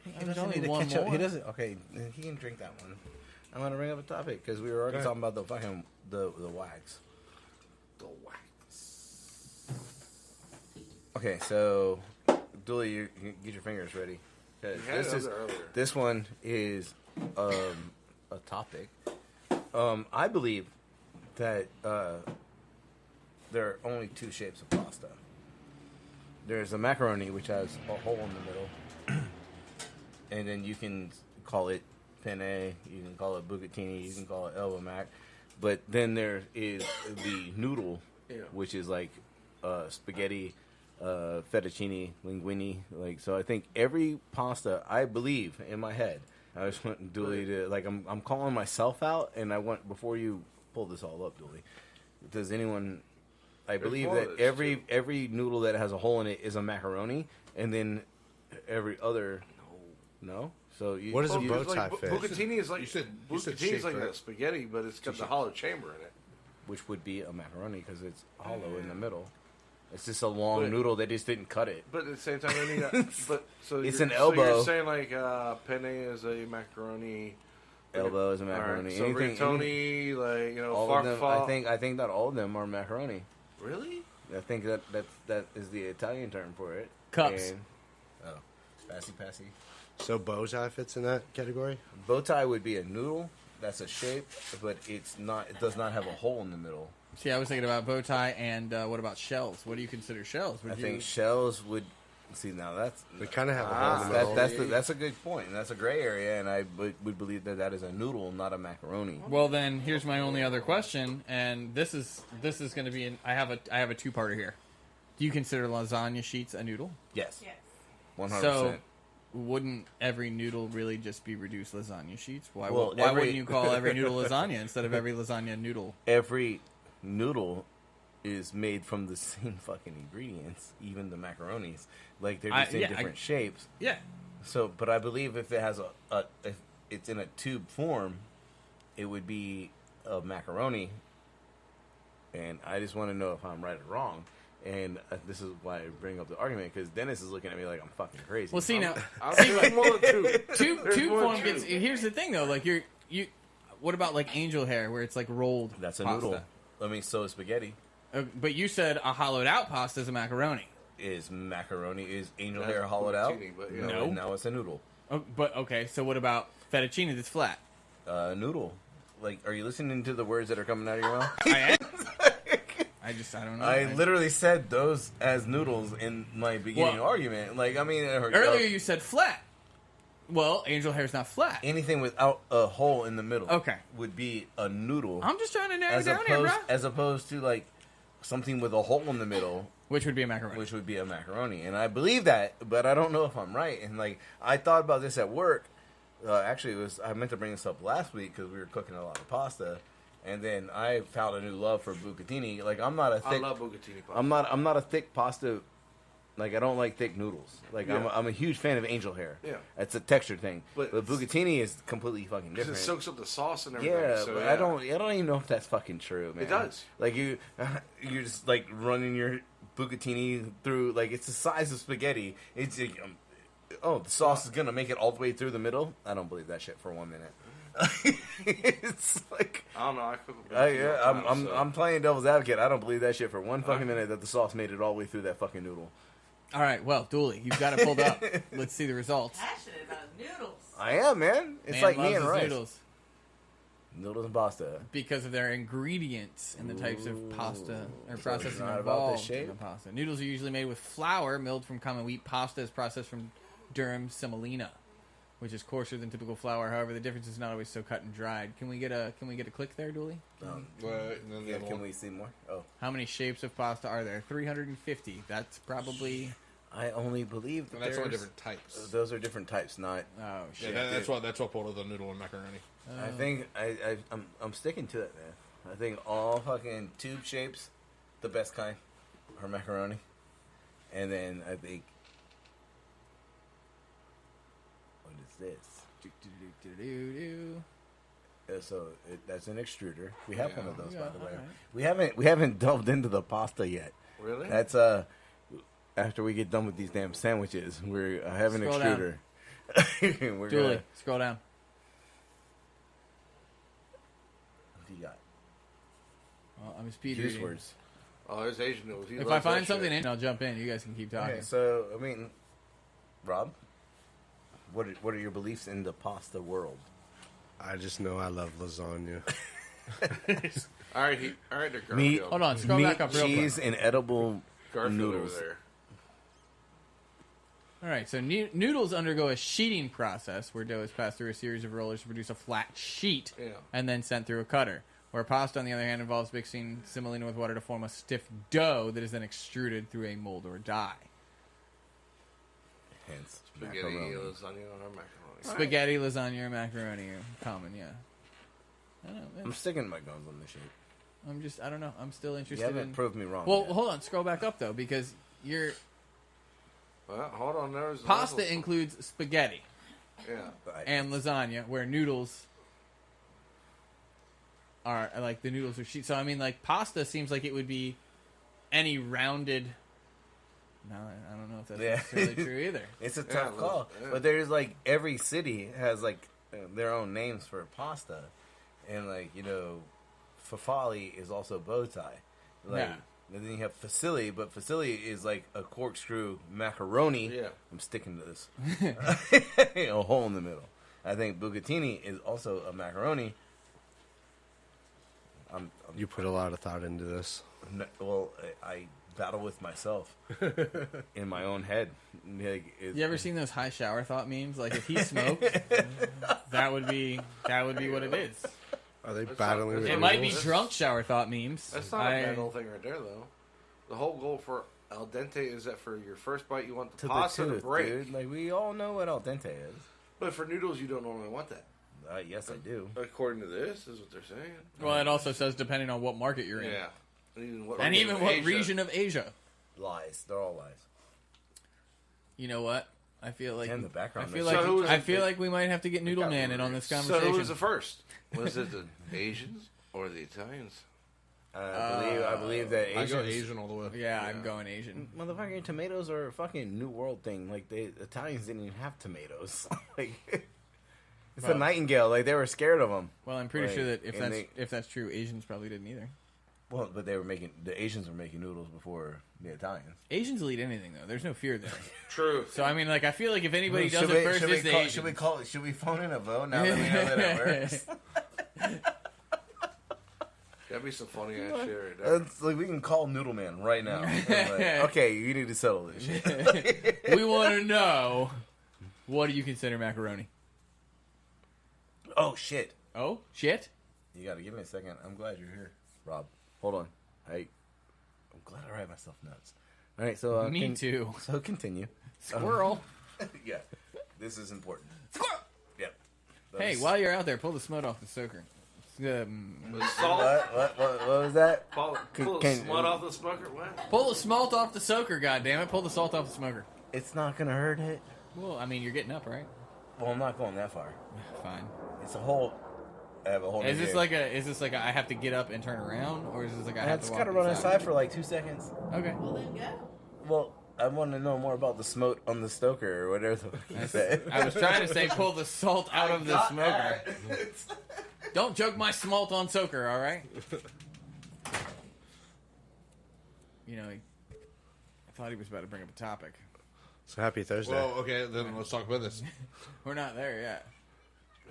[SPEAKER 1] He
[SPEAKER 2] There's
[SPEAKER 1] doesn't
[SPEAKER 2] only
[SPEAKER 1] need to
[SPEAKER 2] one
[SPEAKER 1] catch up.
[SPEAKER 2] more.
[SPEAKER 1] He doesn't. Okay, he can drink that one. I'm gonna bring up a topic because we were already talking about the fucking the wax.
[SPEAKER 3] the wax?
[SPEAKER 1] Okay, so Dooley, you get your fingers ready. 'Cause
[SPEAKER 3] You had it up there earlier.
[SPEAKER 1] this one is a topic. I believe that there are only two shapes of pasta. There's a macaroni, which has a hole in the middle, and then you can call it penne, you can call it bucatini, you can call it elbow mac. But then there is the noodle,
[SPEAKER 3] Yeah.
[SPEAKER 1] which is like spaghetti, fettuccine, linguine. Like, so I think every pasta, I believe in my head, I just want Dooley to, like, I'm calling myself out, and I want, before you pull this all up, Dooley, does anyone, I believe
[SPEAKER 3] more
[SPEAKER 1] that
[SPEAKER 3] of this,
[SPEAKER 1] every noodle that has a hole in it is a macaroni, and then every other, no? So you,
[SPEAKER 7] What is a
[SPEAKER 3] Well,
[SPEAKER 7] bow
[SPEAKER 3] it's
[SPEAKER 7] tie
[SPEAKER 3] like,
[SPEAKER 7] fish?
[SPEAKER 3] Bucatini is like
[SPEAKER 4] You said
[SPEAKER 3] bucatini is
[SPEAKER 4] shape,
[SPEAKER 3] like
[SPEAKER 4] right?
[SPEAKER 3] a spaghetti, but it's got the hollow chamber in it.
[SPEAKER 1] which would be a macaroni because it's hollow in the middle. It's just a long
[SPEAKER 3] But-
[SPEAKER 1] noodle. They just didn't cut it.
[SPEAKER 3] But at the same time, then you got, but so
[SPEAKER 1] It's
[SPEAKER 3] you're,
[SPEAKER 1] an
[SPEAKER 3] So
[SPEAKER 1] elbow.
[SPEAKER 3] you're saying like penne is a macaroni.
[SPEAKER 1] Elbow is a
[SPEAKER 3] All right,
[SPEAKER 1] macaroni.
[SPEAKER 3] so rigatoni, like
[SPEAKER 1] all of them.
[SPEAKER 3] farfalle.
[SPEAKER 1] I think that all of them are macaroni.
[SPEAKER 3] Really?
[SPEAKER 1] I think that is the Italian term for it.
[SPEAKER 2] Cups.
[SPEAKER 1] And, oh, passy.
[SPEAKER 7] So bow tie fits in that category?
[SPEAKER 1] Bow tie would be a noodle. That's a shape, but it's not. It does not have a hole in the middle.
[SPEAKER 2] See, I was thinking about bow tie and what about shells? What do you consider shells? Would
[SPEAKER 1] I
[SPEAKER 2] you...
[SPEAKER 1] think shells would. See, now that's
[SPEAKER 7] They kind of have a hole in the middle.
[SPEAKER 1] that's a good point. And that's a gray area, and I would believe that is a noodle, not a macaroni.
[SPEAKER 2] Well, then here's my only other question, and this is going to be. I have a two-parter here. Do you consider lasagna sheets a noodle?
[SPEAKER 1] Yes,
[SPEAKER 5] Yes.
[SPEAKER 1] 100%.
[SPEAKER 2] So, wouldn't every noodle really just be reduced lasagna sheets? Why
[SPEAKER 1] Well,
[SPEAKER 2] why
[SPEAKER 1] every-
[SPEAKER 2] wouldn't you call every noodle lasagna instead of every lasagna noodle?
[SPEAKER 1] Every noodle is made from the same fucking ingredients, even the macaronis. Like they're just in different shapes.
[SPEAKER 2] Yeah.
[SPEAKER 1] So, but I believe if it has if it's in a tube form, it would be a macaroni. And I just want to know if I'm right or wrong. And this is why I bring up the argument, because Dennis is looking at me like I'm fucking crazy.
[SPEAKER 2] Well, see now,
[SPEAKER 3] There's more than two.
[SPEAKER 2] tube
[SPEAKER 3] There's more
[SPEAKER 2] form
[SPEAKER 3] than
[SPEAKER 2] gets.
[SPEAKER 3] two.
[SPEAKER 2] Here's the thing though, like you. What about like angel hair, where it's like rolled?
[SPEAKER 1] That's a
[SPEAKER 2] pasta?
[SPEAKER 1] noodle. I mean, so is spaghetti.
[SPEAKER 2] But you said a hollowed out pasta is a macaroni.
[SPEAKER 1] Is macaroni, is angel
[SPEAKER 3] That's
[SPEAKER 1] hair hollowed out?
[SPEAKER 3] bucatini, but yeah.
[SPEAKER 2] No.
[SPEAKER 1] Now it's a noodle.
[SPEAKER 2] Oh, but okay, so what about fettuccine that's flat?
[SPEAKER 1] Noodle. Like, are you listening to the words that are coming out of your mouth?
[SPEAKER 2] I am. I don't know.
[SPEAKER 1] I literally said those as noodles in my beginning
[SPEAKER 2] Well,
[SPEAKER 1] argument. Like, I mean,
[SPEAKER 2] earlier you said flat. Well, angel hair's not flat.
[SPEAKER 1] anything without a hole in the middle,
[SPEAKER 2] Okay.
[SPEAKER 1] would be a noodle.
[SPEAKER 2] I'm just trying to narrow it down here, bro.
[SPEAKER 1] As opposed to like something with a hole in the middle,
[SPEAKER 2] Which would be a macaroni.
[SPEAKER 1] which would be a macaroni. And I believe that, but I don't know if I'm right. And like, I thought about this at work. Actually, I meant to bring this up last week because we were cooking a lot of pasta, and then I found a new love for bucatini. Like, I'm not a thick.
[SPEAKER 3] I love bucatini pasta.
[SPEAKER 1] I'm not a thick pasta. Like, I don't like thick noodles. Like,
[SPEAKER 3] Yeah.
[SPEAKER 1] I'm a huge fan of angel hair.
[SPEAKER 3] Yeah.
[SPEAKER 1] It's a texture thing.
[SPEAKER 3] But
[SPEAKER 1] But bucatini is completely fucking
[SPEAKER 3] Because
[SPEAKER 1] different.
[SPEAKER 3] it soaks up the sauce and everything.
[SPEAKER 1] Yeah,
[SPEAKER 3] so,
[SPEAKER 1] but
[SPEAKER 3] yeah.
[SPEAKER 1] I don't even know if that's fucking true, man.
[SPEAKER 3] It does.
[SPEAKER 1] Like you're just like running your bucatini through, like it's the size of spaghetti. It's the sauce is gonna make it all the way through the middle. I don't believe that shit for 1 minute. It's like
[SPEAKER 3] I don't know. I cook with bucatini all the time, so.
[SPEAKER 1] I'm playing devil's advocate. I don't believe that shit for one fucking minute that the sauce made it all the way through that fucking noodle.
[SPEAKER 2] All right, well, Dooley, you've got it pulled up. Let's see the results.
[SPEAKER 5] Passionate about noodles.
[SPEAKER 1] I am, man. It's
[SPEAKER 2] Man
[SPEAKER 1] like
[SPEAKER 2] loves
[SPEAKER 1] me and
[SPEAKER 2] his
[SPEAKER 1] rice.
[SPEAKER 2] noodles
[SPEAKER 1] And pasta.
[SPEAKER 2] because of their ingredients and the types of pasta or
[SPEAKER 1] So
[SPEAKER 2] processing
[SPEAKER 1] it's not about the
[SPEAKER 2] involved in
[SPEAKER 1] shape?
[SPEAKER 2] the pasta. Noodles are usually made with flour milled from common wheat. Pasta is processed from durum semolina, which is coarser than typical flour. However, the difference is not always so cut and dried. Can we get a click there, Dooley?
[SPEAKER 4] And then the
[SPEAKER 1] Yeah,
[SPEAKER 4] other
[SPEAKER 1] can
[SPEAKER 4] one.
[SPEAKER 1] we see more? Oh,
[SPEAKER 2] How many shapes of pasta are there? 350. That's probably.
[SPEAKER 1] I only believe that
[SPEAKER 4] And that's all
[SPEAKER 1] there's-
[SPEAKER 4] different types.
[SPEAKER 1] Those are different types, not.
[SPEAKER 2] Oh
[SPEAKER 4] Yeah,
[SPEAKER 2] shit!
[SPEAKER 4] that's what pulled of the noodle and macaroni.
[SPEAKER 1] I think I'm sticking to it, man. I think all fucking tube shapes, the best kind, are macaroni, and then I think what is this? That's an extruder. We have one of those,
[SPEAKER 2] Yeah,
[SPEAKER 1] by the way.
[SPEAKER 2] alright.
[SPEAKER 1] We haven't delved into the pasta yet.
[SPEAKER 3] Really?
[SPEAKER 1] That's after we get done with these damn sandwiches, I have an
[SPEAKER 2] Scroll down.
[SPEAKER 1] extruder. We're
[SPEAKER 2] Dooley,
[SPEAKER 1] gonna.
[SPEAKER 2] scroll down.
[SPEAKER 1] What do you got?
[SPEAKER 2] Well, I'm speed
[SPEAKER 1] Juice
[SPEAKER 2] reading.
[SPEAKER 1] words.
[SPEAKER 3] Oh, there's Asian noodles. He
[SPEAKER 2] If
[SPEAKER 3] loves
[SPEAKER 2] I find
[SPEAKER 3] that
[SPEAKER 2] something
[SPEAKER 3] shit.
[SPEAKER 2] in, I'll jump in. You guys can keep talking.
[SPEAKER 1] Okay, so I mean, Rob, what are your beliefs in the pasta world?
[SPEAKER 7] I just know I love lasagna.
[SPEAKER 3] All right, there, Garfield.
[SPEAKER 1] Meat,
[SPEAKER 2] Hold on, scroll
[SPEAKER 1] meat,
[SPEAKER 2] back up real
[SPEAKER 1] cheese,
[SPEAKER 2] quick.
[SPEAKER 1] and edible
[SPEAKER 3] Garfield
[SPEAKER 1] noodles.
[SPEAKER 3] over there.
[SPEAKER 2] All right, so noodles undergo a sheeting process where dough is passed through a series of rollers to produce a flat sheet
[SPEAKER 3] Yeah.
[SPEAKER 2] and then sent through a cutter. Where pasta, on the other hand, involves mixing semolina with water to form a stiff dough that is then extruded through a mold or die.
[SPEAKER 1] Hence,
[SPEAKER 3] Spaghetti,
[SPEAKER 1] macaroni.
[SPEAKER 3] lasagna, or macaroni.
[SPEAKER 2] Spaghetti, lasagna, or macaroni are common, yeah. I don't know.
[SPEAKER 1] I'm
[SPEAKER 2] man.
[SPEAKER 1] sticking my guns on this shit.
[SPEAKER 2] I don't know. I'm still
[SPEAKER 1] You
[SPEAKER 2] interested
[SPEAKER 1] haven't
[SPEAKER 2] in.
[SPEAKER 1] proved me wrong.
[SPEAKER 2] Well,
[SPEAKER 1] yet.
[SPEAKER 2] hold on. Scroll back up though, because your
[SPEAKER 3] Well, hold on. There's
[SPEAKER 2] pasta includes spaghetti
[SPEAKER 3] Yeah.
[SPEAKER 1] But
[SPEAKER 2] and lasagna, where noodles are like the noodles are sheet. So I mean, like pasta seems like it would be any rounded. No, I don't know if that's
[SPEAKER 1] Yeah.
[SPEAKER 2] necessarily true either.
[SPEAKER 1] it's a
[SPEAKER 3] Yeah,
[SPEAKER 1] tough call.
[SPEAKER 3] yeah.
[SPEAKER 1] But there's like every city has like their own names for pasta, and like Fafali is also bow tie. Like,
[SPEAKER 2] Yeah.
[SPEAKER 1] And then you have fusilli, but fusilli is like a corkscrew macaroni.
[SPEAKER 3] Yeah.
[SPEAKER 1] I'm sticking to this. A hole in the middle. I think bucatini is also a macaroni.
[SPEAKER 7] You put a lot of thought into this.
[SPEAKER 1] I battle with myself in my own head. Like,
[SPEAKER 2] You ever seen those high shower thought memes? Like if he smoked, that would be what it is.
[SPEAKER 7] Are they
[SPEAKER 3] That's
[SPEAKER 7] battling?
[SPEAKER 3] not-
[SPEAKER 7] with
[SPEAKER 2] It might be
[SPEAKER 7] noodles?
[SPEAKER 2] drunk shower thought memes.
[SPEAKER 3] That's not a bad little thing right there, though. The whole goal for al dente is that for your first bite, you want the
[SPEAKER 1] to
[SPEAKER 3] pasta
[SPEAKER 1] the
[SPEAKER 3] to
[SPEAKER 1] tooth,
[SPEAKER 3] break.
[SPEAKER 1] dude? Like, we all know what al dente is.
[SPEAKER 3] But for noodles, you don't normally want that.
[SPEAKER 1] Yes, I do.
[SPEAKER 3] According to this, is what they're saying.
[SPEAKER 2] Well, it also says depending on what market you're in,
[SPEAKER 3] Yeah. And even what,
[SPEAKER 2] and even what
[SPEAKER 3] Asia.
[SPEAKER 2] region of Asia.
[SPEAKER 1] Lies. They're all lies.
[SPEAKER 2] You know what? I feel like
[SPEAKER 1] And the background
[SPEAKER 2] I feel
[SPEAKER 1] makes
[SPEAKER 2] like
[SPEAKER 3] sense. So who is
[SPEAKER 2] I
[SPEAKER 3] it?
[SPEAKER 2] feel like we might have to get Noodle
[SPEAKER 1] got
[SPEAKER 2] Man in on this
[SPEAKER 3] So
[SPEAKER 2] conversation.
[SPEAKER 3] who was the first? Was it the Asians or the Italians?
[SPEAKER 1] I believe that
[SPEAKER 4] I go
[SPEAKER 1] Asians,
[SPEAKER 4] Asian all the way.
[SPEAKER 2] Yeah, I'm going Asian.
[SPEAKER 1] motherfucking tomatoes are a fucking new world thing. Like, the Italians didn't even have tomatoes. Like, it's a
[SPEAKER 2] Well-
[SPEAKER 1] nightingale. Like, they were scared of them.
[SPEAKER 2] Well, I'm pretty
[SPEAKER 1] Right.
[SPEAKER 2] sure that
[SPEAKER 1] And
[SPEAKER 2] if that's true, Asians probably didn't either.
[SPEAKER 1] Well, but the Asians were making noodles before the Italians.
[SPEAKER 2] Asians will eat anything though. There's no fear there.
[SPEAKER 3] True.
[SPEAKER 2] So I mean, like I feel like if anybody
[SPEAKER 1] Should
[SPEAKER 2] does
[SPEAKER 1] we-
[SPEAKER 2] it first,
[SPEAKER 1] should
[SPEAKER 2] it's
[SPEAKER 1] we
[SPEAKER 2] the
[SPEAKER 1] call-
[SPEAKER 2] Asians.
[SPEAKER 1] Should we phone in a vote now that we know that it works?
[SPEAKER 3] That'd be some funny ass shit right there.
[SPEAKER 1] It's like we can call Noodle Man right now. It's like, okay, you need to settle this shit.
[SPEAKER 2] We want to know, what do you consider macaroni?
[SPEAKER 1] Oh shit!
[SPEAKER 2] Oh shit!
[SPEAKER 1] You got to give me a second. I'm glad you're here, Rob. Hold on. Hey, glad I write myself notes. All right, so
[SPEAKER 2] Me too.
[SPEAKER 1] So continue.
[SPEAKER 2] Squirrel.
[SPEAKER 1] Yeah, this is important.
[SPEAKER 2] Squirrel.
[SPEAKER 1] Yep.
[SPEAKER 2] Hey, while you're out there, pull the smut off the soaker.
[SPEAKER 3] Salt.
[SPEAKER 1] What was that?
[SPEAKER 3] Pull
[SPEAKER 1] Can-
[SPEAKER 3] smut off the smoker. What?
[SPEAKER 2] Pull the smalt off the soaker, goddammit. Pull the salt off the smoker.
[SPEAKER 1] It's not gonna hurt it.
[SPEAKER 2] Well, I mean, you're getting up, right?
[SPEAKER 1] Well, I'm not going that far.
[SPEAKER 2] Fine.
[SPEAKER 1] It's a whole. I have a whole.
[SPEAKER 2] Is
[SPEAKER 1] new
[SPEAKER 2] this
[SPEAKER 1] game.
[SPEAKER 2] like a I have to get up and turn around, or is this like I have
[SPEAKER 1] It's
[SPEAKER 2] to walk
[SPEAKER 1] gotta run
[SPEAKER 2] inside?
[SPEAKER 1] inside for like 2 seconds.
[SPEAKER 2] Okay.
[SPEAKER 5] Well, then go.
[SPEAKER 1] Well, I want to know more about the smoke on the stoker or whatever the fuck you said.
[SPEAKER 2] I was trying to say pull the salt out of the smoker. Don't joke my smalt on soaker, all right? You know, I thought he was about to bring up a topic.
[SPEAKER 7] So happy Thursday.
[SPEAKER 4] Well, okay, then let's talk about this.
[SPEAKER 2] We're not there yet.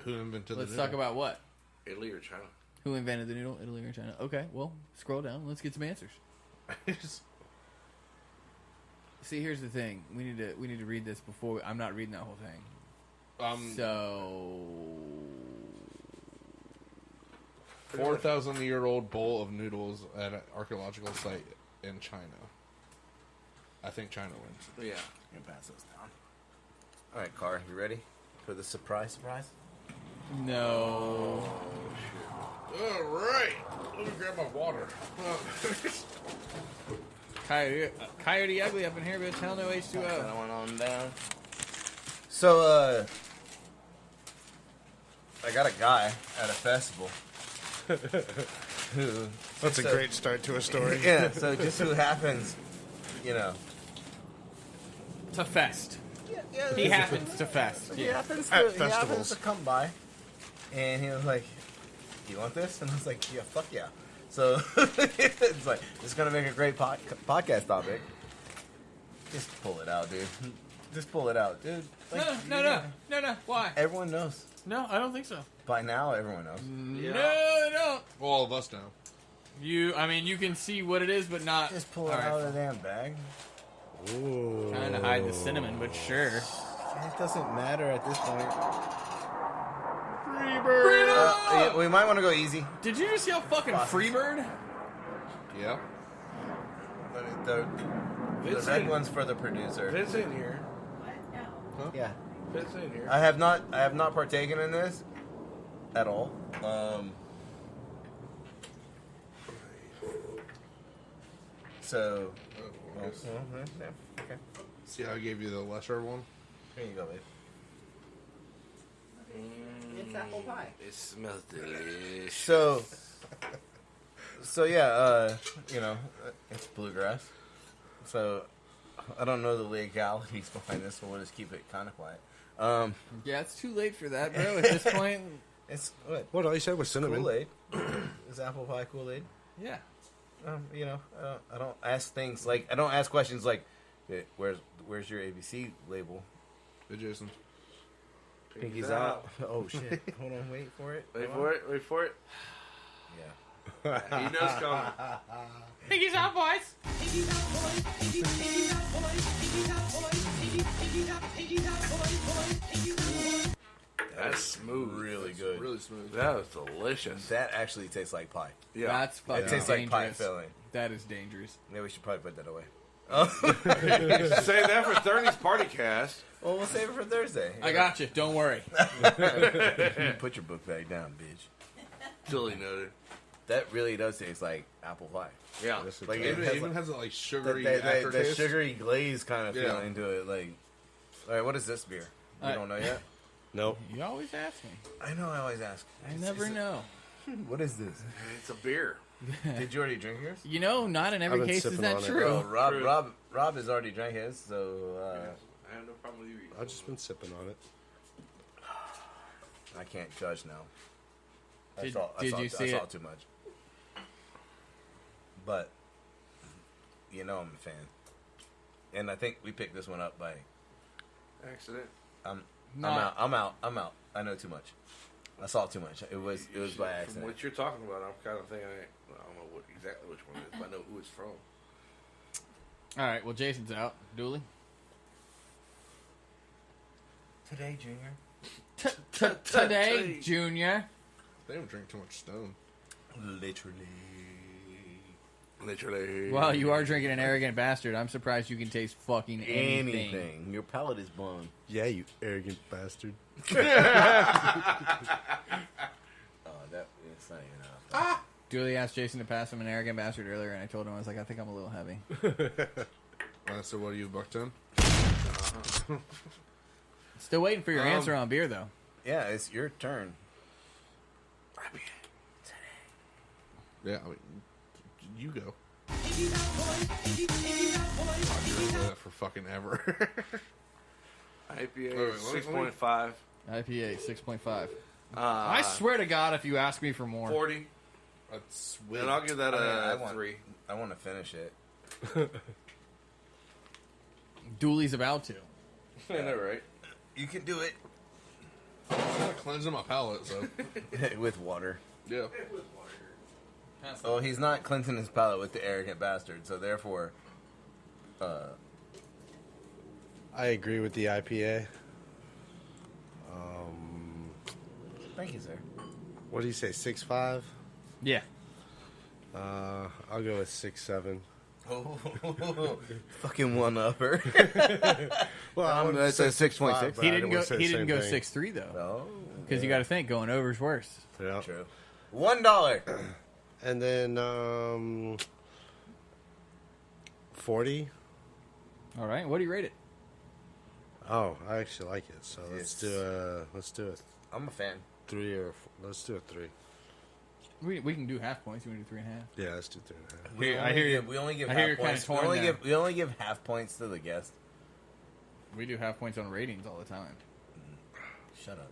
[SPEAKER 4] Who invented
[SPEAKER 2] Let's
[SPEAKER 4] the
[SPEAKER 2] talk
[SPEAKER 4] noodle?
[SPEAKER 2] about what?
[SPEAKER 3] Italy or China?
[SPEAKER 2] Who invented the noodle? Italy or China? Okay, well, scroll down. Let's get some answers. See, here's the thing. We need to read this before. I'm not reading that whole thing. So
[SPEAKER 4] 4,000-year-old bowl of noodles at an archaeological site in China. I think China wins.
[SPEAKER 3] Yeah.
[SPEAKER 1] I'm gonna pass those down. All right, Car, you ready for the surprise?
[SPEAKER 2] no.
[SPEAKER 4] All right, let me grab my water.
[SPEAKER 2] Coyote Ugly up in here, bitch. Hell no
[SPEAKER 1] That
[SPEAKER 2] H2O.
[SPEAKER 1] one on down. So, I got a guy at a festival. who
[SPEAKER 7] That's a great start to a story.
[SPEAKER 1] Yeah, so just who happens, you know.
[SPEAKER 2] To fest.
[SPEAKER 1] Yeah,
[SPEAKER 2] He happens to fest.
[SPEAKER 1] He
[SPEAKER 2] Yeah.
[SPEAKER 1] happens
[SPEAKER 7] At
[SPEAKER 1] to
[SPEAKER 7] festivals.
[SPEAKER 1] come by, and he was like, "You want this?" And I was like, "Yeah, fuck yeah." So it's like it's gonna make a great podcast topic. Just pull it out, dude. Just pull it out, dude. Like,
[SPEAKER 2] No. Why?
[SPEAKER 1] Everyone knows
[SPEAKER 2] No, I don't think so.
[SPEAKER 1] by now. Everyone knows.
[SPEAKER 2] No.
[SPEAKER 4] Well, all of us now.
[SPEAKER 2] You can see what it is, but not.
[SPEAKER 1] Just pull it
[SPEAKER 2] All right.
[SPEAKER 1] out of the damn bag.
[SPEAKER 7] Ooh.
[SPEAKER 2] Trying to hide the cinnamon, but sure.
[SPEAKER 1] It doesn't matter at this point.
[SPEAKER 2] Freedom!
[SPEAKER 1] We might want to go easy.
[SPEAKER 2] Did you just yell fucking Freebird?
[SPEAKER 4] Yeah.
[SPEAKER 1] But the
[SPEAKER 3] Vince
[SPEAKER 1] red
[SPEAKER 3] ain't-
[SPEAKER 1] one's for the producer.
[SPEAKER 3] Vince in here.
[SPEAKER 5] What? No.
[SPEAKER 1] Yeah.
[SPEAKER 3] Vince in here.
[SPEAKER 1] I have not partaken in this at all. So, well, yeah, okay.
[SPEAKER 4] See how I gave you the lesser one?
[SPEAKER 1] Here you go, babe. It's apple pie.
[SPEAKER 3] It smells delicious.
[SPEAKER 1] So yeah, it's bluegrass. So I don't know the legalities behind this, so we'll just keep it kind of quiet.
[SPEAKER 2] Yeah, it's too late for that, bro. At this point,
[SPEAKER 1] It's what?
[SPEAKER 7] What all you said was cinnamon.
[SPEAKER 1] Kool-Aid. Is apple pie Kool-Aid?
[SPEAKER 2] yeah.
[SPEAKER 1] I don't ask things like I don't ask questions like, "Where's your ABC label?"
[SPEAKER 4] Hey, Jason.
[SPEAKER 1] Pinky's out. Oh shit! Hold on, wait for it.
[SPEAKER 3] Wait
[SPEAKER 1] Come
[SPEAKER 3] for
[SPEAKER 1] on.
[SPEAKER 3] it. Wait for it.
[SPEAKER 1] Yeah.
[SPEAKER 3] He knows coming.
[SPEAKER 2] Piggy's out, boys.
[SPEAKER 3] That's smooth.
[SPEAKER 1] Really good.
[SPEAKER 4] Really smooth.
[SPEAKER 3] That was delicious.
[SPEAKER 1] That actually tastes like pie.
[SPEAKER 3] Yeah.
[SPEAKER 2] That's fucking
[SPEAKER 1] It tastes like
[SPEAKER 2] dangerous.
[SPEAKER 1] pie filling.
[SPEAKER 2] That is dangerous.
[SPEAKER 1] Yeah, we should probably put that away.
[SPEAKER 3] Save that for 30's party cast.
[SPEAKER 1] Well, we'll save it for Thursday.
[SPEAKER 2] I got you. Don't worry.
[SPEAKER 1] Put your book bag down, bitch.
[SPEAKER 3] Duly noted.
[SPEAKER 1] That really does taste like apple pie.
[SPEAKER 3] Yeah.
[SPEAKER 7] Yes, it
[SPEAKER 1] Like
[SPEAKER 7] does.
[SPEAKER 4] It
[SPEAKER 1] has
[SPEAKER 4] even
[SPEAKER 1] like-
[SPEAKER 4] has a like sugary
[SPEAKER 1] The
[SPEAKER 4] aftertaste.
[SPEAKER 1] sugary glaze kind of
[SPEAKER 4] Yeah.
[SPEAKER 1] feeling to it. Like, all right, what is this beer? We don't know yet.
[SPEAKER 7] Nope.
[SPEAKER 2] You always ask me.
[SPEAKER 1] I know. I always ask.
[SPEAKER 2] I never know.
[SPEAKER 1] What is this?
[SPEAKER 3] It's a beer.
[SPEAKER 1] Did you already drink yours?
[SPEAKER 2] You know, not in every
[SPEAKER 7] I've been
[SPEAKER 2] case is
[SPEAKER 7] sipping
[SPEAKER 2] that
[SPEAKER 7] on it.
[SPEAKER 2] true.
[SPEAKER 1] Well,
[SPEAKER 3] True.
[SPEAKER 1] Rob has already drank his, so
[SPEAKER 3] I have no problem with you eating.
[SPEAKER 7] I've just been sipping on it.
[SPEAKER 1] I can't judge now.
[SPEAKER 2] Did you see
[SPEAKER 1] I saw
[SPEAKER 2] it?
[SPEAKER 1] too much. But I'm a fan, and I think we picked this one up by.
[SPEAKER 3] Accident.
[SPEAKER 1] I'm
[SPEAKER 2] Not-
[SPEAKER 1] out. I know too much. I saw too much. It was by
[SPEAKER 3] From
[SPEAKER 1] accident.
[SPEAKER 3] what you're talking about, I'm kind of thinking, I don't know exactly which one it is, but I know who it's from.
[SPEAKER 2] All right. Well, Jason's out. Dooley.
[SPEAKER 1] Today, Junior.
[SPEAKER 2] Today, Junior.
[SPEAKER 4] They don't drink too much Stone.
[SPEAKER 1] Literally.
[SPEAKER 3] Literally.
[SPEAKER 2] Well, you are drinking an arrogant bastard. I'm surprised you can taste fucking anything.
[SPEAKER 1] Anything. Your palate is blown.
[SPEAKER 7] Yeah, you arrogant bastard.
[SPEAKER 1] Oh, that it's not even enough.
[SPEAKER 2] Julie asked Jason to pass him an arrogant bastard earlier, and I told him, I was like, I think I'm a little heavy.
[SPEAKER 4] So what are you, $1.10?
[SPEAKER 2] Still waiting for your answer on beer, though.
[SPEAKER 1] Yeah, it's your turn.
[SPEAKER 4] Yeah, I mean, you go. I've been doing that for fucking ever.
[SPEAKER 3] IPA 6.5.
[SPEAKER 2] IPA 6.5.
[SPEAKER 3] I
[SPEAKER 2] I swear to God, if you ask me for more.
[SPEAKER 3] 40.
[SPEAKER 4] That's sweet.
[SPEAKER 3] And I'll give that
[SPEAKER 1] I
[SPEAKER 3] a
[SPEAKER 1] want
[SPEAKER 3] 3.
[SPEAKER 1] I want to finish it.
[SPEAKER 2] Dooley's about to.
[SPEAKER 3] I know, right?
[SPEAKER 1] You can do it
[SPEAKER 4] I'm gonna cleansing my palate, so
[SPEAKER 1] with water.
[SPEAKER 4] yeah.
[SPEAKER 1] Oh, he's not cleansing his palate with the arrogant bastard, so therefore,
[SPEAKER 7] I agree with the IPA.
[SPEAKER 1] thank you, sir.
[SPEAKER 7] What do you say, 6.5?
[SPEAKER 2] Yeah.
[SPEAKER 7] I'll go with 6.7.
[SPEAKER 1] Oh, fucking one upper.
[SPEAKER 7] Well, I would
[SPEAKER 1] that's
[SPEAKER 7] say
[SPEAKER 1] a 6.6.
[SPEAKER 7] but
[SPEAKER 2] He
[SPEAKER 7] I
[SPEAKER 2] didn't go.
[SPEAKER 7] say the
[SPEAKER 2] He didn't
[SPEAKER 7] same
[SPEAKER 2] go
[SPEAKER 7] thing.
[SPEAKER 2] 6.3 though,
[SPEAKER 1] Oh,
[SPEAKER 2] because you got to think going over's worse.
[SPEAKER 7] Yeah.
[SPEAKER 1] true. $1.
[SPEAKER 7] And then 40.
[SPEAKER 2] All right. What do you rate it?
[SPEAKER 7] Oh, I actually like it. So
[SPEAKER 1] Yes.
[SPEAKER 7] let's do a
[SPEAKER 1] I'm a fan.
[SPEAKER 7] 3 or let's do a 3.
[SPEAKER 2] We can do half points. You want to do 3.5?
[SPEAKER 7] Yeah, let's do 3.5.
[SPEAKER 2] Here, I hear you.
[SPEAKER 1] We only give
[SPEAKER 2] I hear
[SPEAKER 1] half
[SPEAKER 2] you're kinda
[SPEAKER 1] points.
[SPEAKER 2] torn there.
[SPEAKER 1] We only give half points to the guest.
[SPEAKER 2] We do half points on ratings all the time.
[SPEAKER 1] Shut up.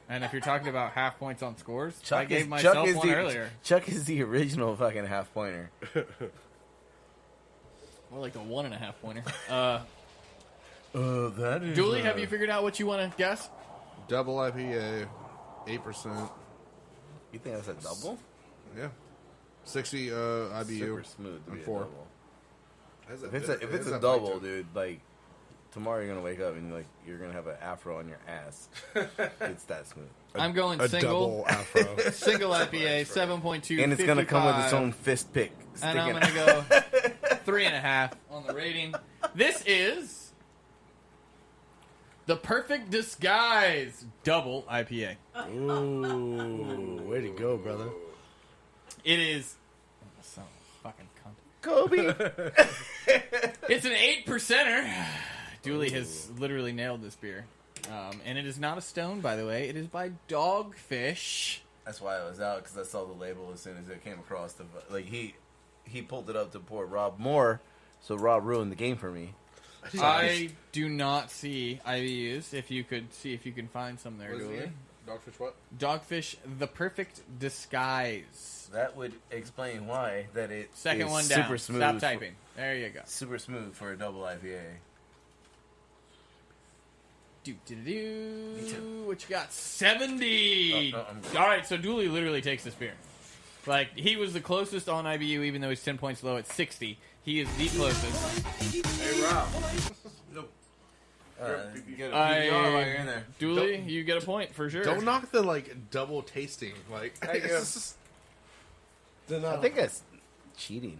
[SPEAKER 2] And if you're talking about half points on scores, I
[SPEAKER 1] Chuck
[SPEAKER 2] gave
[SPEAKER 1] is,
[SPEAKER 2] myself
[SPEAKER 1] Chuck is
[SPEAKER 2] one
[SPEAKER 1] the,
[SPEAKER 2] earlier.
[SPEAKER 1] Chuck is the original fucking half pointer.
[SPEAKER 2] More like a 1.5 pointer.
[SPEAKER 1] That is.
[SPEAKER 2] Julie, have you figured out what you want to guess?
[SPEAKER 4] Double IPA, 8%.
[SPEAKER 1] You think that's a double?
[SPEAKER 4] Yeah. 60 IBU.
[SPEAKER 1] Super smooth. To
[SPEAKER 4] and
[SPEAKER 1] be a
[SPEAKER 4] 4.
[SPEAKER 1] double. If it's a double, dude, like tomorrow you're gonna wake up and like you're gonna have an afro on your ass. It's that smooth,
[SPEAKER 2] I'm going
[SPEAKER 7] A
[SPEAKER 2] single.
[SPEAKER 7] double afro.
[SPEAKER 2] Single IPA, 7.2.
[SPEAKER 1] and it's gonna come with its
[SPEAKER 2] 55.
[SPEAKER 1] own fist pick.
[SPEAKER 2] And I'm
[SPEAKER 1] sticking
[SPEAKER 2] going to go 3.5 on the rating. This is the Perfect Disguise Double IPA.
[SPEAKER 7] Ooh, way to go, brother.
[SPEAKER 2] It is. So fucking cunt.
[SPEAKER 1] Kobe.
[SPEAKER 2] It's an 8%er. Dooley has literally nailed this beer. And it is not a stone, by the way. It is by Dogfish.
[SPEAKER 1] That's why I was out because I saw the label as soon as it came across. Like he pulled it up to pour Rob more, so Rob ruined the game for me.
[SPEAKER 2] I do not see IBUs. If you could see if you can find some there,
[SPEAKER 4] What is it
[SPEAKER 2] Dooley.
[SPEAKER 4] again? Dogfish what?
[SPEAKER 2] Dogfish, the Perfect Disguise.
[SPEAKER 1] That would explain why that it
[SPEAKER 2] Second
[SPEAKER 1] is
[SPEAKER 2] one down.
[SPEAKER 1] super smooth.
[SPEAKER 2] Stop typing. There you go.
[SPEAKER 1] Super smooth for a double IPA.
[SPEAKER 2] Do
[SPEAKER 1] Me too.
[SPEAKER 2] what you got? 70.
[SPEAKER 1] Oh, I'm good.
[SPEAKER 2] All right, so Dooley literally takes this beer. Like he was the closest on IBU, even though he's 10 points low at 60. He is the closest.
[SPEAKER 3] Hey, Rob.
[SPEAKER 1] Get a
[SPEAKER 2] I-
[SPEAKER 1] PBR while you're in there.
[SPEAKER 2] Dooley, you get a point for sure.
[SPEAKER 4] Don't knock the like double tasting. Like,
[SPEAKER 1] I guess. I think that's cheating.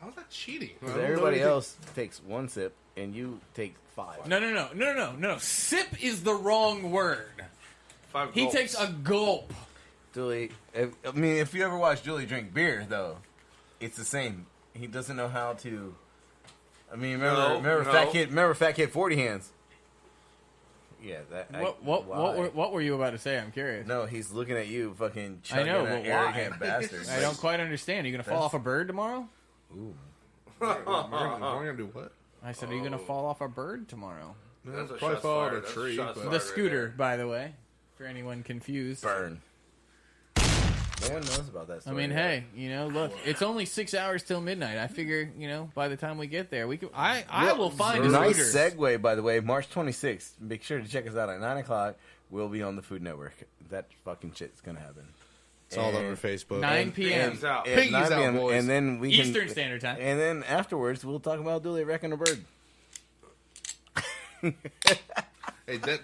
[SPEAKER 4] how's that cheating? I
[SPEAKER 1] Because
[SPEAKER 4] don't know
[SPEAKER 1] everybody
[SPEAKER 4] anything.
[SPEAKER 1] else takes one sip and you take 5.
[SPEAKER 2] No. Sip is the wrong word.
[SPEAKER 3] 5
[SPEAKER 2] He
[SPEAKER 3] gulps.
[SPEAKER 2] takes a gulp.
[SPEAKER 1] Julie, if you ever watch Julie drink beer, though, it's the same. He doesn't know how to. I mean, remember Fat Kid 40 Hands. Yeah, that.
[SPEAKER 2] What were you about to say? I'm curious.
[SPEAKER 1] No, he's looking at you, fucking.
[SPEAKER 2] I know,
[SPEAKER 1] chugging
[SPEAKER 2] but
[SPEAKER 1] an
[SPEAKER 2] why?
[SPEAKER 1] arrogant bastard.
[SPEAKER 2] I don't quite understand. Are you gonna fall off a bird tomorrow?
[SPEAKER 1] Ooh.
[SPEAKER 4] We're gonna do what?
[SPEAKER 2] I said, are you gonna fall off a bird tomorrow?
[SPEAKER 3] That's a
[SPEAKER 4] Probably
[SPEAKER 3] shots
[SPEAKER 4] fall out
[SPEAKER 3] fired.
[SPEAKER 4] of a
[SPEAKER 3] That's
[SPEAKER 4] tree.
[SPEAKER 3] shots
[SPEAKER 4] But
[SPEAKER 3] fired.
[SPEAKER 2] The
[SPEAKER 3] right
[SPEAKER 2] scooter, by the way, for anyone confused.
[SPEAKER 1] Burn. No one knows about that
[SPEAKER 2] I
[SPEAKER 1] story.
[SPEAKER 2] mean,
[SPEAKER 1] yet.
[SPEAKER 2] hey, look, it's only 6 hours till midnight. I figure, by the time we get there, we can. I will find a
[SPEAKER 1] Nice
[SPEAKER 2] scooter.
[SPEAKER 1] segue, by the way. March 26th. Make sure to check us out at 9 o'clock. We'll be on the Food Network. That fucking shit's gonna happen.
[SPEAKER 7] It's all over Facebook.
[SPEAKER 2] 9 p.m.
[SPEAKER 3] Piggies out.
[SPEAKER 1] At
[SPEAKER 4] Piggies
[SPEAKER 1] 9
[SPEAKER 4] out,
[SPEAKER 1] p.m.,
[SPEAKER 4] boys.
[SPEAKER 1] and then we can,
[SPEAKER 2] Eastern Standard Time.
[SPEAKER 1] And then afterwards, we'll talk about Dooley wrecking a bird.
[SPEAKER 4] Hey, not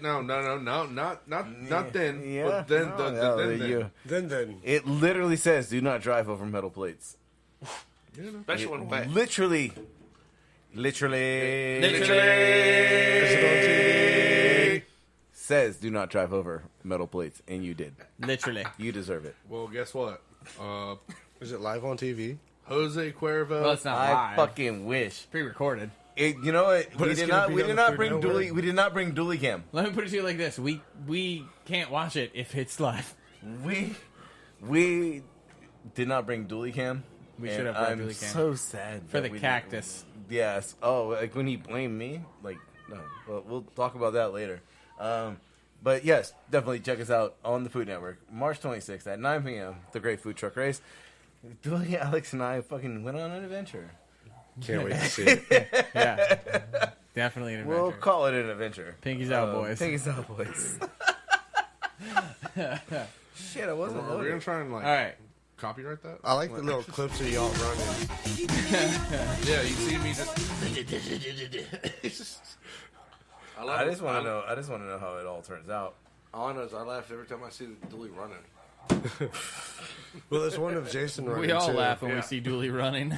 [SPEAKER 4] then.
[SPEAKER 1] Yeah,
[SPEAKER 4] But then,
[SPEAKER 1] no,
[SPEAKER 4] then.
[SPEAKER 1] you-
[SPEAKER 7] Then
[SPEAKER 1] It literally says, "Do not drive over metal plates."
[SPEAKER 4] Yeah, no.
[SPEAKER 3] Especially when wet.
[SPEAKER 1] Literally. Says do not drive over metal plates, and you did.
[SPEAKER 2] Literally.
[SPEAKER 1] You deserve it.
[SPEAKER 4] Well, guess what?
[SPEAKER 7] Is it live on TV?
[SPEAKER 4] Jose Cuervo.
[SPEAKER 2] Well, it's not
[SPEAKER 1] I
[SPEAKER 2] live.
[SPEAKER 1] fucking wish.
[SPEAKER 2] Pre-recorded.
[SPEAKER 1] You know what?
[SPEAKER 7] But
[SPEAKER 1] We
[SPEAKER 7] it's
[SPEAKER 1] did
[SPEAKER 7] gonna
[SPEAKER 1] not.
[SPEAKER 7] be
[SPEAKER 1] We
[SPEAKER 7] on
[SPEAKER 1] did
[SPEAKER 7] the
[SPEAKER 1] not
[SPEAKER 7] freaking
[SPEAKER 1] bring
[SPEAKER 7] network.
[SPEAKER 1] dually. We did not bring dually cam.
[SPEAKER 2] Let me put it to you like this: we can't watch it if it's live.
[SPEAKER 1] We did not bring dually cam.
[SPEAKER 2] We
[SPEAKER 1] and
[SPEAKER 2] should have brought
[SPEAKER 1] I'm
[SPEAKER 2] dually cam.
[SPEAKER 1] so sad
[SPEAKER 2] For
[SPEAKER 1] that
[SPEAKER 2] the
[SPEAKER 1] we
[SPEAKER 2] cactus.
[SPEAKER 1] didn't. Yes. Oh, like when he blamed me. Like no. Well, we'll talk about that later. But yes, definitely check us out on the Food Network, March 26th at 9 p.m. The Great Food Truck Race. Dually, Alex, and I fucking went on an adventure.
[SPEAKER 7] Can't wait to see it.
[SPEAKER 2] Yeah, definitely an adventure.
[SPEAKER 1] We'll call it an adventure.
[SPEAKER 2] Pinkies out, boys.
[SPEAKER 1] Pinkies out, boys. Shit, I wasn't
[SPEAKER 4] We're
[SPEAKER 1] loaded.
[SPEAKER 4] gonna try and like
[SPEAKER 2] All right.
[SPEAKER 4] copyright that.
[SPEAKER 7] I like the little clips of y'all running.
[SPEAKER 4] Yeah, you see me just.
[SPEAKER 1] I just want to know. I just want to know how it all turns out.
[SPEAKER 3] All I know is I laugh every time I see the dually running.
[SPEAKER 7] Well, there's one of Jason running.
[SPEAKER 2] We all
[SPEAKER 7] too.
[SPEAKER 2] laugh when we
[SPEAKER 3] Yeah.
[SPEAKER 2] see Dooley running.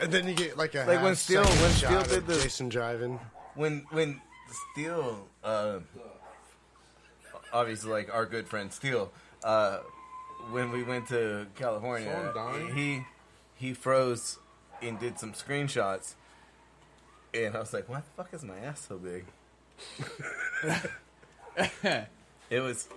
[SPEAKER 7] And then you get like a
[SPEAKER 1] Like when
[SPEAKER 7] half
[SPEAKER 1] Steele-
[SPEAKER 7] second
[SPEAKER 1] when Steele
[SPEAKER 7] shot
[SPEAKER 1] did
[SPEAKER 7] of
[SPEAKER 1] the-
[SPEAKER 7] Jason driving.
[SPEAKER 1] When Steele, obviously like our good friend Steele, when we went to California,
[SPEAKER 4] Someone dying?
[SPEAKER 1] he froze and did some screenshots, and I was like, "Why the fuck is my ass so big?" It was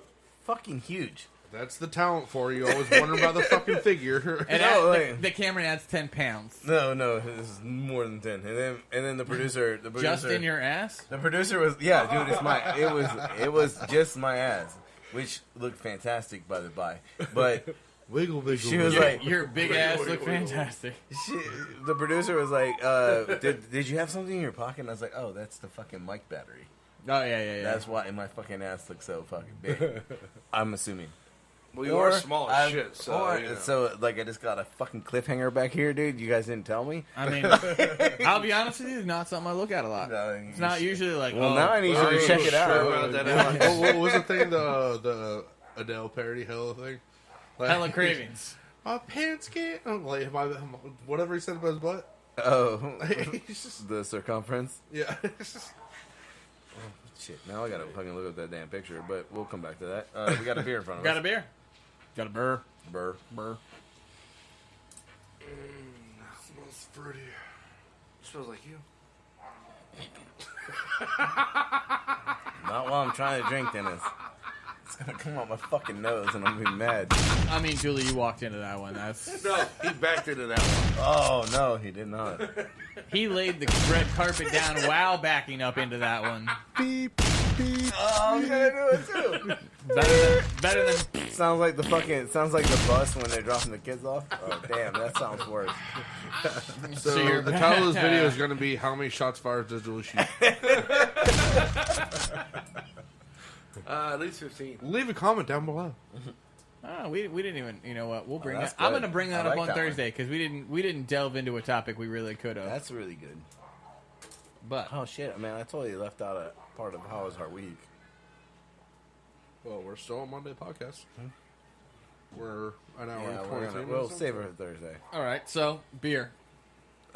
[SPEAKER 1] fucking huge.
[SPEAKER 4] That's the talent for you. Always wondering about the fucking figure.
[SPEAKER 2] And
[SPEAKER 1] No,
[SPEAKER 2] the,
[SPEAKER 1] wait.
[SPEAKER 2] the camera adds 10 pounds.
[SPEAKER 1] No, this is more than 10. And then the producer,
[SPEAKER 2] Just in your ass?
[SPEAKER 1] the producer was dude, it was just my ass, which looked fantastic by the by. But
[SPEAKER 4] Wiggle, wiggle.
[SPEAKER 1] she was
[SPEAKER 2] Your,
[SPEAKER 1] like,
[SPEAKER 2] your big ass look fantastic.
[SPEAKER 1] the producer was like, did you have something in your pocket? And I was like, oh, that's the fucking mic battery.
[SPEAKER 2] Oh, yeah.
[SPEAKER 1] That's why my fucking ass looks so fucking big. I'm assuming.
[SPEAKER 3] Well, you are small as shit, so.
[SPEAKER 1] Or,
[SPEAKER 3] you know.
[SPEAKER 1] so like I just got a fucking cliffhanger back here, dude. You guys didn't tell me.
[SPEAKER 2] I mean, I'll be honest with you, it's not something I look at a lot.
[SPEAKER 1] No,
[SPEAKER 2] It's not usually like,
[SPEAKER 1] Well,
[SPEAKER 2] oh,
[SPEAKER 1] now I need you to check it
[SPEAKER 3] Sure
[SPEAKER 1] out.
[SPEAKER 3] about that.
[SPEAKER 4] what was the thing? The Adele parody hell thing. Like,
[SPEAKER 2] hella cravings.
[SPEAKER 4] My pants get. I'm like whatever he said about his butt.
[SPEAKER 1] Oh,
[SPEAKER 4] He's just,
[SPEAKER 1] the circumference.
[SPEAKER 4] yeah.
[SPEAKER 1] Shit, now I gotta fucking look at that damn picture, but we'll come back to that. We got a beer in front of
[SPEAKER 2] Got a
[SPEAKER 1] us.
[SPEAKER 2] beer? Got a burr.
[SPEAKER 1] Burr.
[SPEAKER 2] Burr.
[SPEAKER 4] Smells fruity.
[SPEAKER 3] Smells like you.
[SPEAKER 1] Not while I'm trying to drink, Dennis. It's gonna come out my fucking nose, and I'm gonna be mad.
[SPEAKER 2] I mean, Julie, you walked into that one. That's
[SPEAKER 3] No, he backed into that one.
[SPEAKER 1] Oh no, he did not.
[SPEAKER 2] He laid the red carpet down while backing up into that one.
[SPEAKER 7] Beep, beep.
[SPEAKER 1] Oh, I'm gonna do it too.
[SPEAKER 2] Better than
[SPEAKER 1] Sounds like the bus when they're dropping the kids off. Oh damn, that sounds worse.
[SPEAKER 4] So
[SPEAKER 2] you're
[SPEAKER 4] the title of this video is going to be "How many shots fired does Julie shoot?"
[SPEAKER 3] At least 15.
[SPEAKER 4] Leave a comment down below.
[SPEAKER 2] Oh, we didn't even. You know what? We'll bring
[SPEAKER 1] that's
[SPEAKER 2] that. I'm
[SPEAKER 1] good.
[SPEAKER 2] going to bring that
[SPEAKER 1] I
[SPEAKER 2] up
[SPEAKER 1] like
[SPEAKER 2] on
[SPEAKER 1] that one.
[SPEAKER 2] Thursday because we didn't delve into a topic we really could have.
[SPEAKER 1] That's really good.
[SPEAKER 2] But
[SPEAKER 1] Oh shit, man! I totally left out a part of how was our week.
[SPEAKER 4] Well, we're still on Monday podcast. We're an hour
[SPEAKER 1] Yeah,
[SPEAKER 4] and 23
[SPEAKER 1] we'll
[SPEAKER 4] minutes.
[SPEAKER 1] save it for Thursday.
[SPEAKER 2] all right, so beer.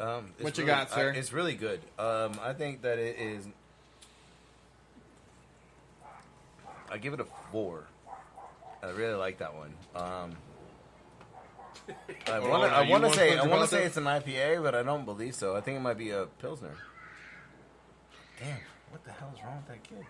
[SPEAKER 1] It's
[SPEAKER 2] What you
[SPEAKER 1] really-
[SPEAKER 2] got, sir?
[SPEAKER 1] It's really good. I think that it is. I give it a 4. I really like that one. I
[SPEAKER 4] no,
[SPEAKER 1] want
[SPEAKER 4] you
[SPEAKER 1] to
[SPEAKER 4] want
[SPEAKER 1] say
[SPEAKER 4] to talk about
[SPEAKER 1] it's an IPA, but I don't believe so. I think it might be a Pilsner. Damn, what the hell is wrong with that kid?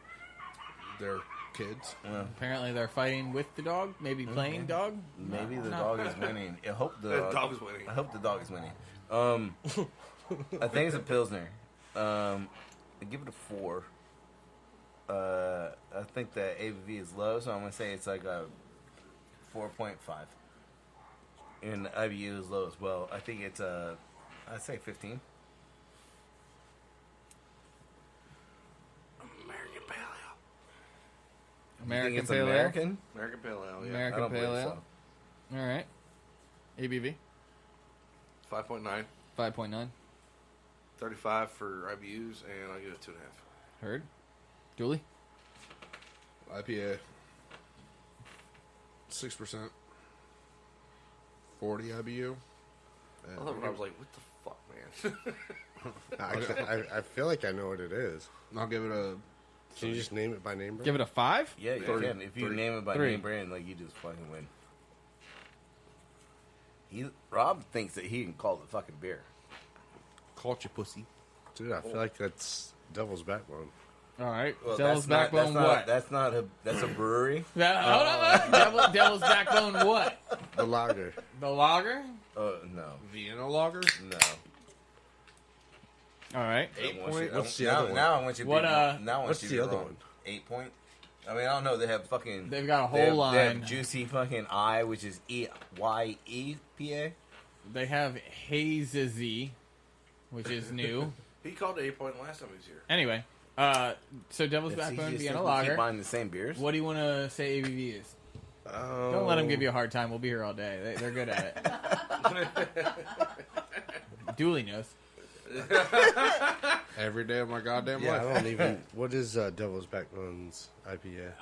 [SPEAKER 4] They're kids.
[SPEAKER 1] Well,
[SPEAKER 2] Apparently, they're fighting with the dog. Maybe playing dog.
[SPEAKER 1] maybe the
[SPEAKER 2] No.
[SPEAKER 1] dog is winning. I hope the
[SPEAKER 3] The dog is winning.
[SPEAKER 1] I hope the dog is winning. I think it's a Pilsner. I give it a 4. I think the ABV is low, so I'm gonna say it's like a 4.5. And the IBU is low as well. I think it's I'd say 15.
[SPEAKER 3] American Pale Ale.
[SPEAKER 1] You
[SPEAKER 2] American
[SPEAKER 1] think it's
[SPEAKER 2] Pale Ale.
[SPEAKER 1] American?
[SPEAKER 3] American Pale Ale, yeah.
[SPEAKER 1] I
[SPEAKER 2] American
[SPEAKER 1] don't
[SPEAKER 2] Pale
[SPEAKER 1] believe
[SPEAKER 2] Ale. All right. ABV
[SPEAKER 3] 5.9.
[SPEAKER 2] 5.9.
[SPEAKER 3] 35 for IBUs, and I'll give it 2.5.
[SPEAKER 2] Heard. Julie.
[SPEAKER 4] IPA. 6%. 40 IBU.
[SPEAKER 3] I thought I was like, what the fuck, man?
[SPEAKER 7] I feel like I know what it is.
[SPEAKER 4] I'll give it a.
[SPEAKER 7] Can you just name it by name, bro?
[SPEAKER 2] Give it a 5?
[SPEAKER 1] Yeah, you
[SPEAKER 3] Three.
[SPEAKER 1] can. If you
[SPEAKER 3] Three.
[SPEAKER 1] name it by
[SPEAKER 2] 3.
[SPEAKER 1] name brand, like, you just fucking win. Rob thinks that he can call it fucking beer.
[SPEAKER 4] Culture pussy.
[SPEAKER 7] Dude, I feel like that's Devil's Backbone.
[SPEAKER 2] All right.
[SPEAKER 1] Well,
[SPEAKER 2] Devil's
[SPEAKER 1] that's
[SPEAKER 2] Backbone
[SPEAKER 1] not,
[SPEAKER 2] what?
[SPEAKER 1] That's a brewery.
[SPEAKER 2] Hold on. Devil's Backbone what?
[SPEAKER 7] The lager.
[SPEAKER 2] The lager?
[SPEAKER 1] Oh, no.
[SPEAKER 4] Vienna lager.
[SPEAKER 1] No.
[SPEAKER 2] All right.
[SPEAKER 1] 8 point.
[SPEAKER 7] What's the
[SPEAKER 1] now,
[SPEAKER 7] other one?
[SPEAKER 1] Now I want you to
[SPEAKER 2] What,
[SPEAKER 1] be, now I want
[SPEAKER 7] what's
[SPEAKER 1] you
[SPEAKER 7] the
[SPEAKER 1] to be
[SPEAKER 7] other
[SPEAKER 1] wrong.
[SPEAKER 7] one?
[SPEAKER 1] 8 point? I mean, I don't know. They have fucking...
[SPEAKER 2] They've got a
[SPEAKER 1] they
[SPEAKER 2] whole
[SPEAKER 1] have, They
[SPEAKER 2] line.
[SPEAKER 1] have juicy fucking I, which is EYEPA.
[SPEAKER 2] They have Hazy, which is new.
[SPEAKER 3] He called it 8 point last time he was here.
[SPEAKER 2] Anyway, so Devil's Backbone
[SPEAKER 1] Keep
[SPEAKER 2] Vienna Lager.
[SPEAKER 1] buying the same beers.
[SPEAKER 2] What do you want to say ABV is? Don't let them give you a hard time. We'll be here all day. They're good at it. Dooley knows.
[SPEAKER 4] Every day of my goddamn
[SPEAKER 7] Yeah,
[SPEAKER 4] life.
[SPEAKER 7] I don't even. What is Devil's Backbone's IPA?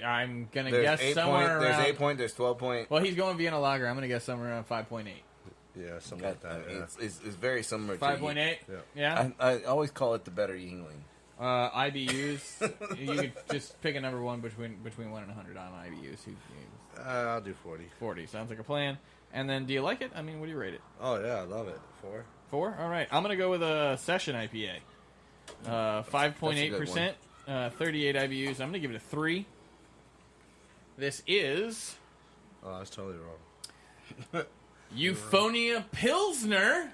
[SPEAKER 2] I'm gonna
[SPEAKER 1] There's
[SPEAKER 2] guess
[SPEAKER 1] 8
[SPEAKER 2] somewhere
[SPEAKER 1] point. There's
[SPEAKER 2] around.
[SPEAKER 1] 8 point. There's 12 point.
[SPEAKER 2] Well, he's going Vienna Lager. I'm gonna guess somewhere around 5.8.
[SPEAKER 7] Yeah, something like that. Yeah.
[SPEAKER 1] It's very similar to
[SPEAKER 2] 5.8.
[SPEAKER 7] Yeah.
[SPEAKER 2] Yeah.
[SPEAKER 1] I always call it the better Yingling.
[SPEAKER 2] IBUs. You could just pick a number one between 1 and 100 on IBUs.
[SPEAKER 7] I'll do 40.
[SPEAKER 2] 40 sounds like a plan. And then, do you like it? I mean, what do you rate it?
[SPEAKER 7] Oh yeah, I love it. 4.
[SPEAKER 2] 4. All right. I'm gonna go with a session IPA. 5.8%. 38 IBUs. I'm gonna give it a 3. This is
[SPEAKER 7] Oh, that's totally wrong.
[SPEAKER 2] Euphonia Pilsner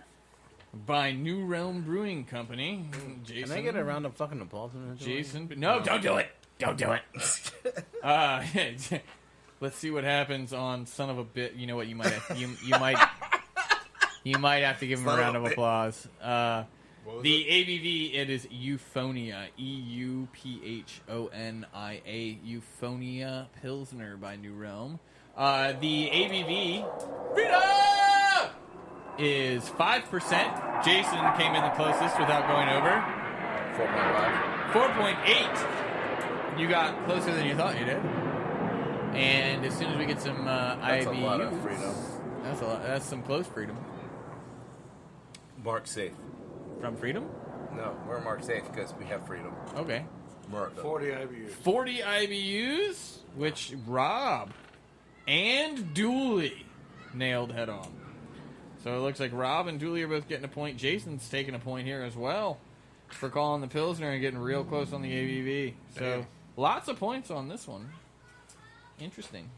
[SPEAKER 2] by New Realm Brewing Company. Jason,
[SPEAKER 1] Can I get a round of fucking applause?
[SPEAKER 2] Jason, no, don't do it. Don't do it. Let's see what happens on son of a bit. You know what? You might have, you might have to give him a round of applause. The ABV, it is Euphonia, EUPHONIA, Euphonia Pilsner by New Realm. The ABV is 5%. Jason came in the closest without going over.
[SPEAKER 1] 4.5.
[SPEAKER 2] 4.8. You got closer than you thought you did. And as soon as we get some
[SPEAKER 1] That's
[SPEAKER 2] IBUs,
[SPEAKER 1] a lot of freedom.
[SPEAKER 2] That's a lot. That's some close freedom.
[SPEAKER 1] Mark safe.
[SPEAKER 2] From freedom?
[SPEAKER 1] No, we're marked safe because we have freedom.
[SPEAKER 2] Okay.
[SPEAKER 1] Mark.
[SPEAKER 3] 40 IBU.
[SPEAKER 2] 40 IBUs, which Rob and Dooley nailed head on. So it looks like Rob and Dooley are both getting a point. Jason's taking a point here as well for calling the Pilsner and getting real close on the ABV. So lots of points on this one. Interesting.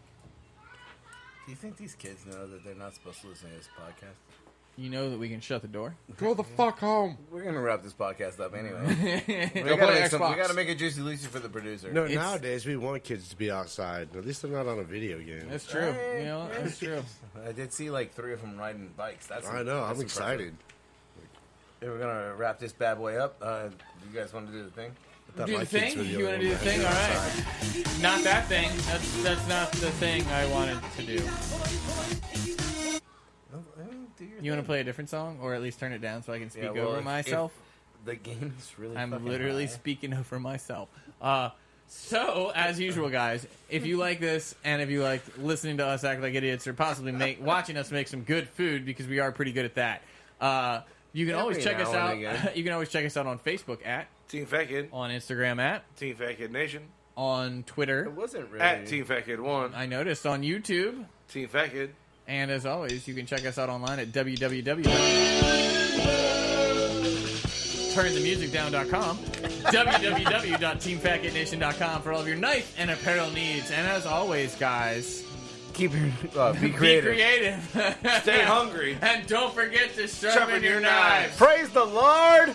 [SPEAKER 1] Do you think these kids know that they're not supposed to listen to this podcast?
[SPEAKER 2] You know that we can shut the door.
[SPEAKER 4] Go the fuck home.
[SPEAKER 1] We're gonna wrap this podcast up anyway. we
[SPEAKER 2] Go
[SPEAKER 1] gotta
[SPEAKER 2] play
[SPEAKER 1] make
[SPEAKER 2] Xbox.
[SPEAKER 1] we gotta make it juicy Lucy for the producer.
[SPEAKER 7] No,
[SPEAKER 2] It's-
[SPEAKER 7] nowadays we want kids to be outside. At least they're not on a video game.
[SPEAKER 2] That's true. You know, that's true.
[SPEAKER 1] I did see like 3 of them riding bikes.
[SPEAKER 7] I know. I'm excited.
[SPEAKER 1] Yeah, we're gonna wrap this bad boy up. Do you guys want to do the thing?
[SPEAKER 7] Thought
[SPEAKER 2] Do
[SPEAKER 7] my
[SPEAKER 2] the
[SPEAKER 7] kids
[SPEAKER 2] thing?
[SPEAKER 7] were the
[SPEAKER 2] You
[SPEAKER 7] only
[SPEAKER 2] want to do the
[SPEAKER 7] ones
[SPEAKER 2] thing? All
[SPEAKER 7] that
[SPEAKER 2] right. Not that thing. That's not the thing I wanted to do. You want to play a different song, or at least turn it down so I can speak
[SPEAKER 1] Yeah, well,
[SPEAKER 2] over
[SPEAKER 1] if-
[SPEAKER 2] myself?
[SPEAKER 1] The game is really.
[SPEAKER 2] I'm
[SPEAKER 1] fucking
[SPEAKER 2] literally
[SPEAKER 1] high.
[SPEAKER 2] speaking over myself. So, as usual, guys, if you like this and if you like listening to us act like idiots or possibly watching us make some good food, because we are pretty good at that, you can always
[SPEAKER 1] Every
[SPEAKER 2] check us
[SPEAKER 1] now
[SPEAKER 2] out.
[SPEAKER 1] and again.
[SPEAKER 2] You can always check us out on Facebook at,
[SPEAKER 3] Team Fat Kid.
[SPEAKER 2] on Instagram at,
[SPEAKER 3] Team Fat Kid Nation.
[SPEAKER 2] on Twitter.
[SPEAKER 1] It wasn't really.
[SPEAKER 3] At Team Fat Kid 1.
[SPEAKER 2] I noticed on YouTube.
[SPEAKER 3] Team Fat Kid.
[SPEAKER 2] And as always, you can check us out online at www.turnthemusicdown.com, www.teamfatkidnation.com for all of your knife and apparel needs. And as always, guys,
[SPEAKER 1] Keep your be
[SPEAKER 2] be
[SPEAKER 1] creative.
[SPEAKER 2] creative.
[SPEAKER 3] Stay hungry.
[SPEAKER 2] And don't forget to sharpen your knives.
[SPEAKER 1] Praise the Lord.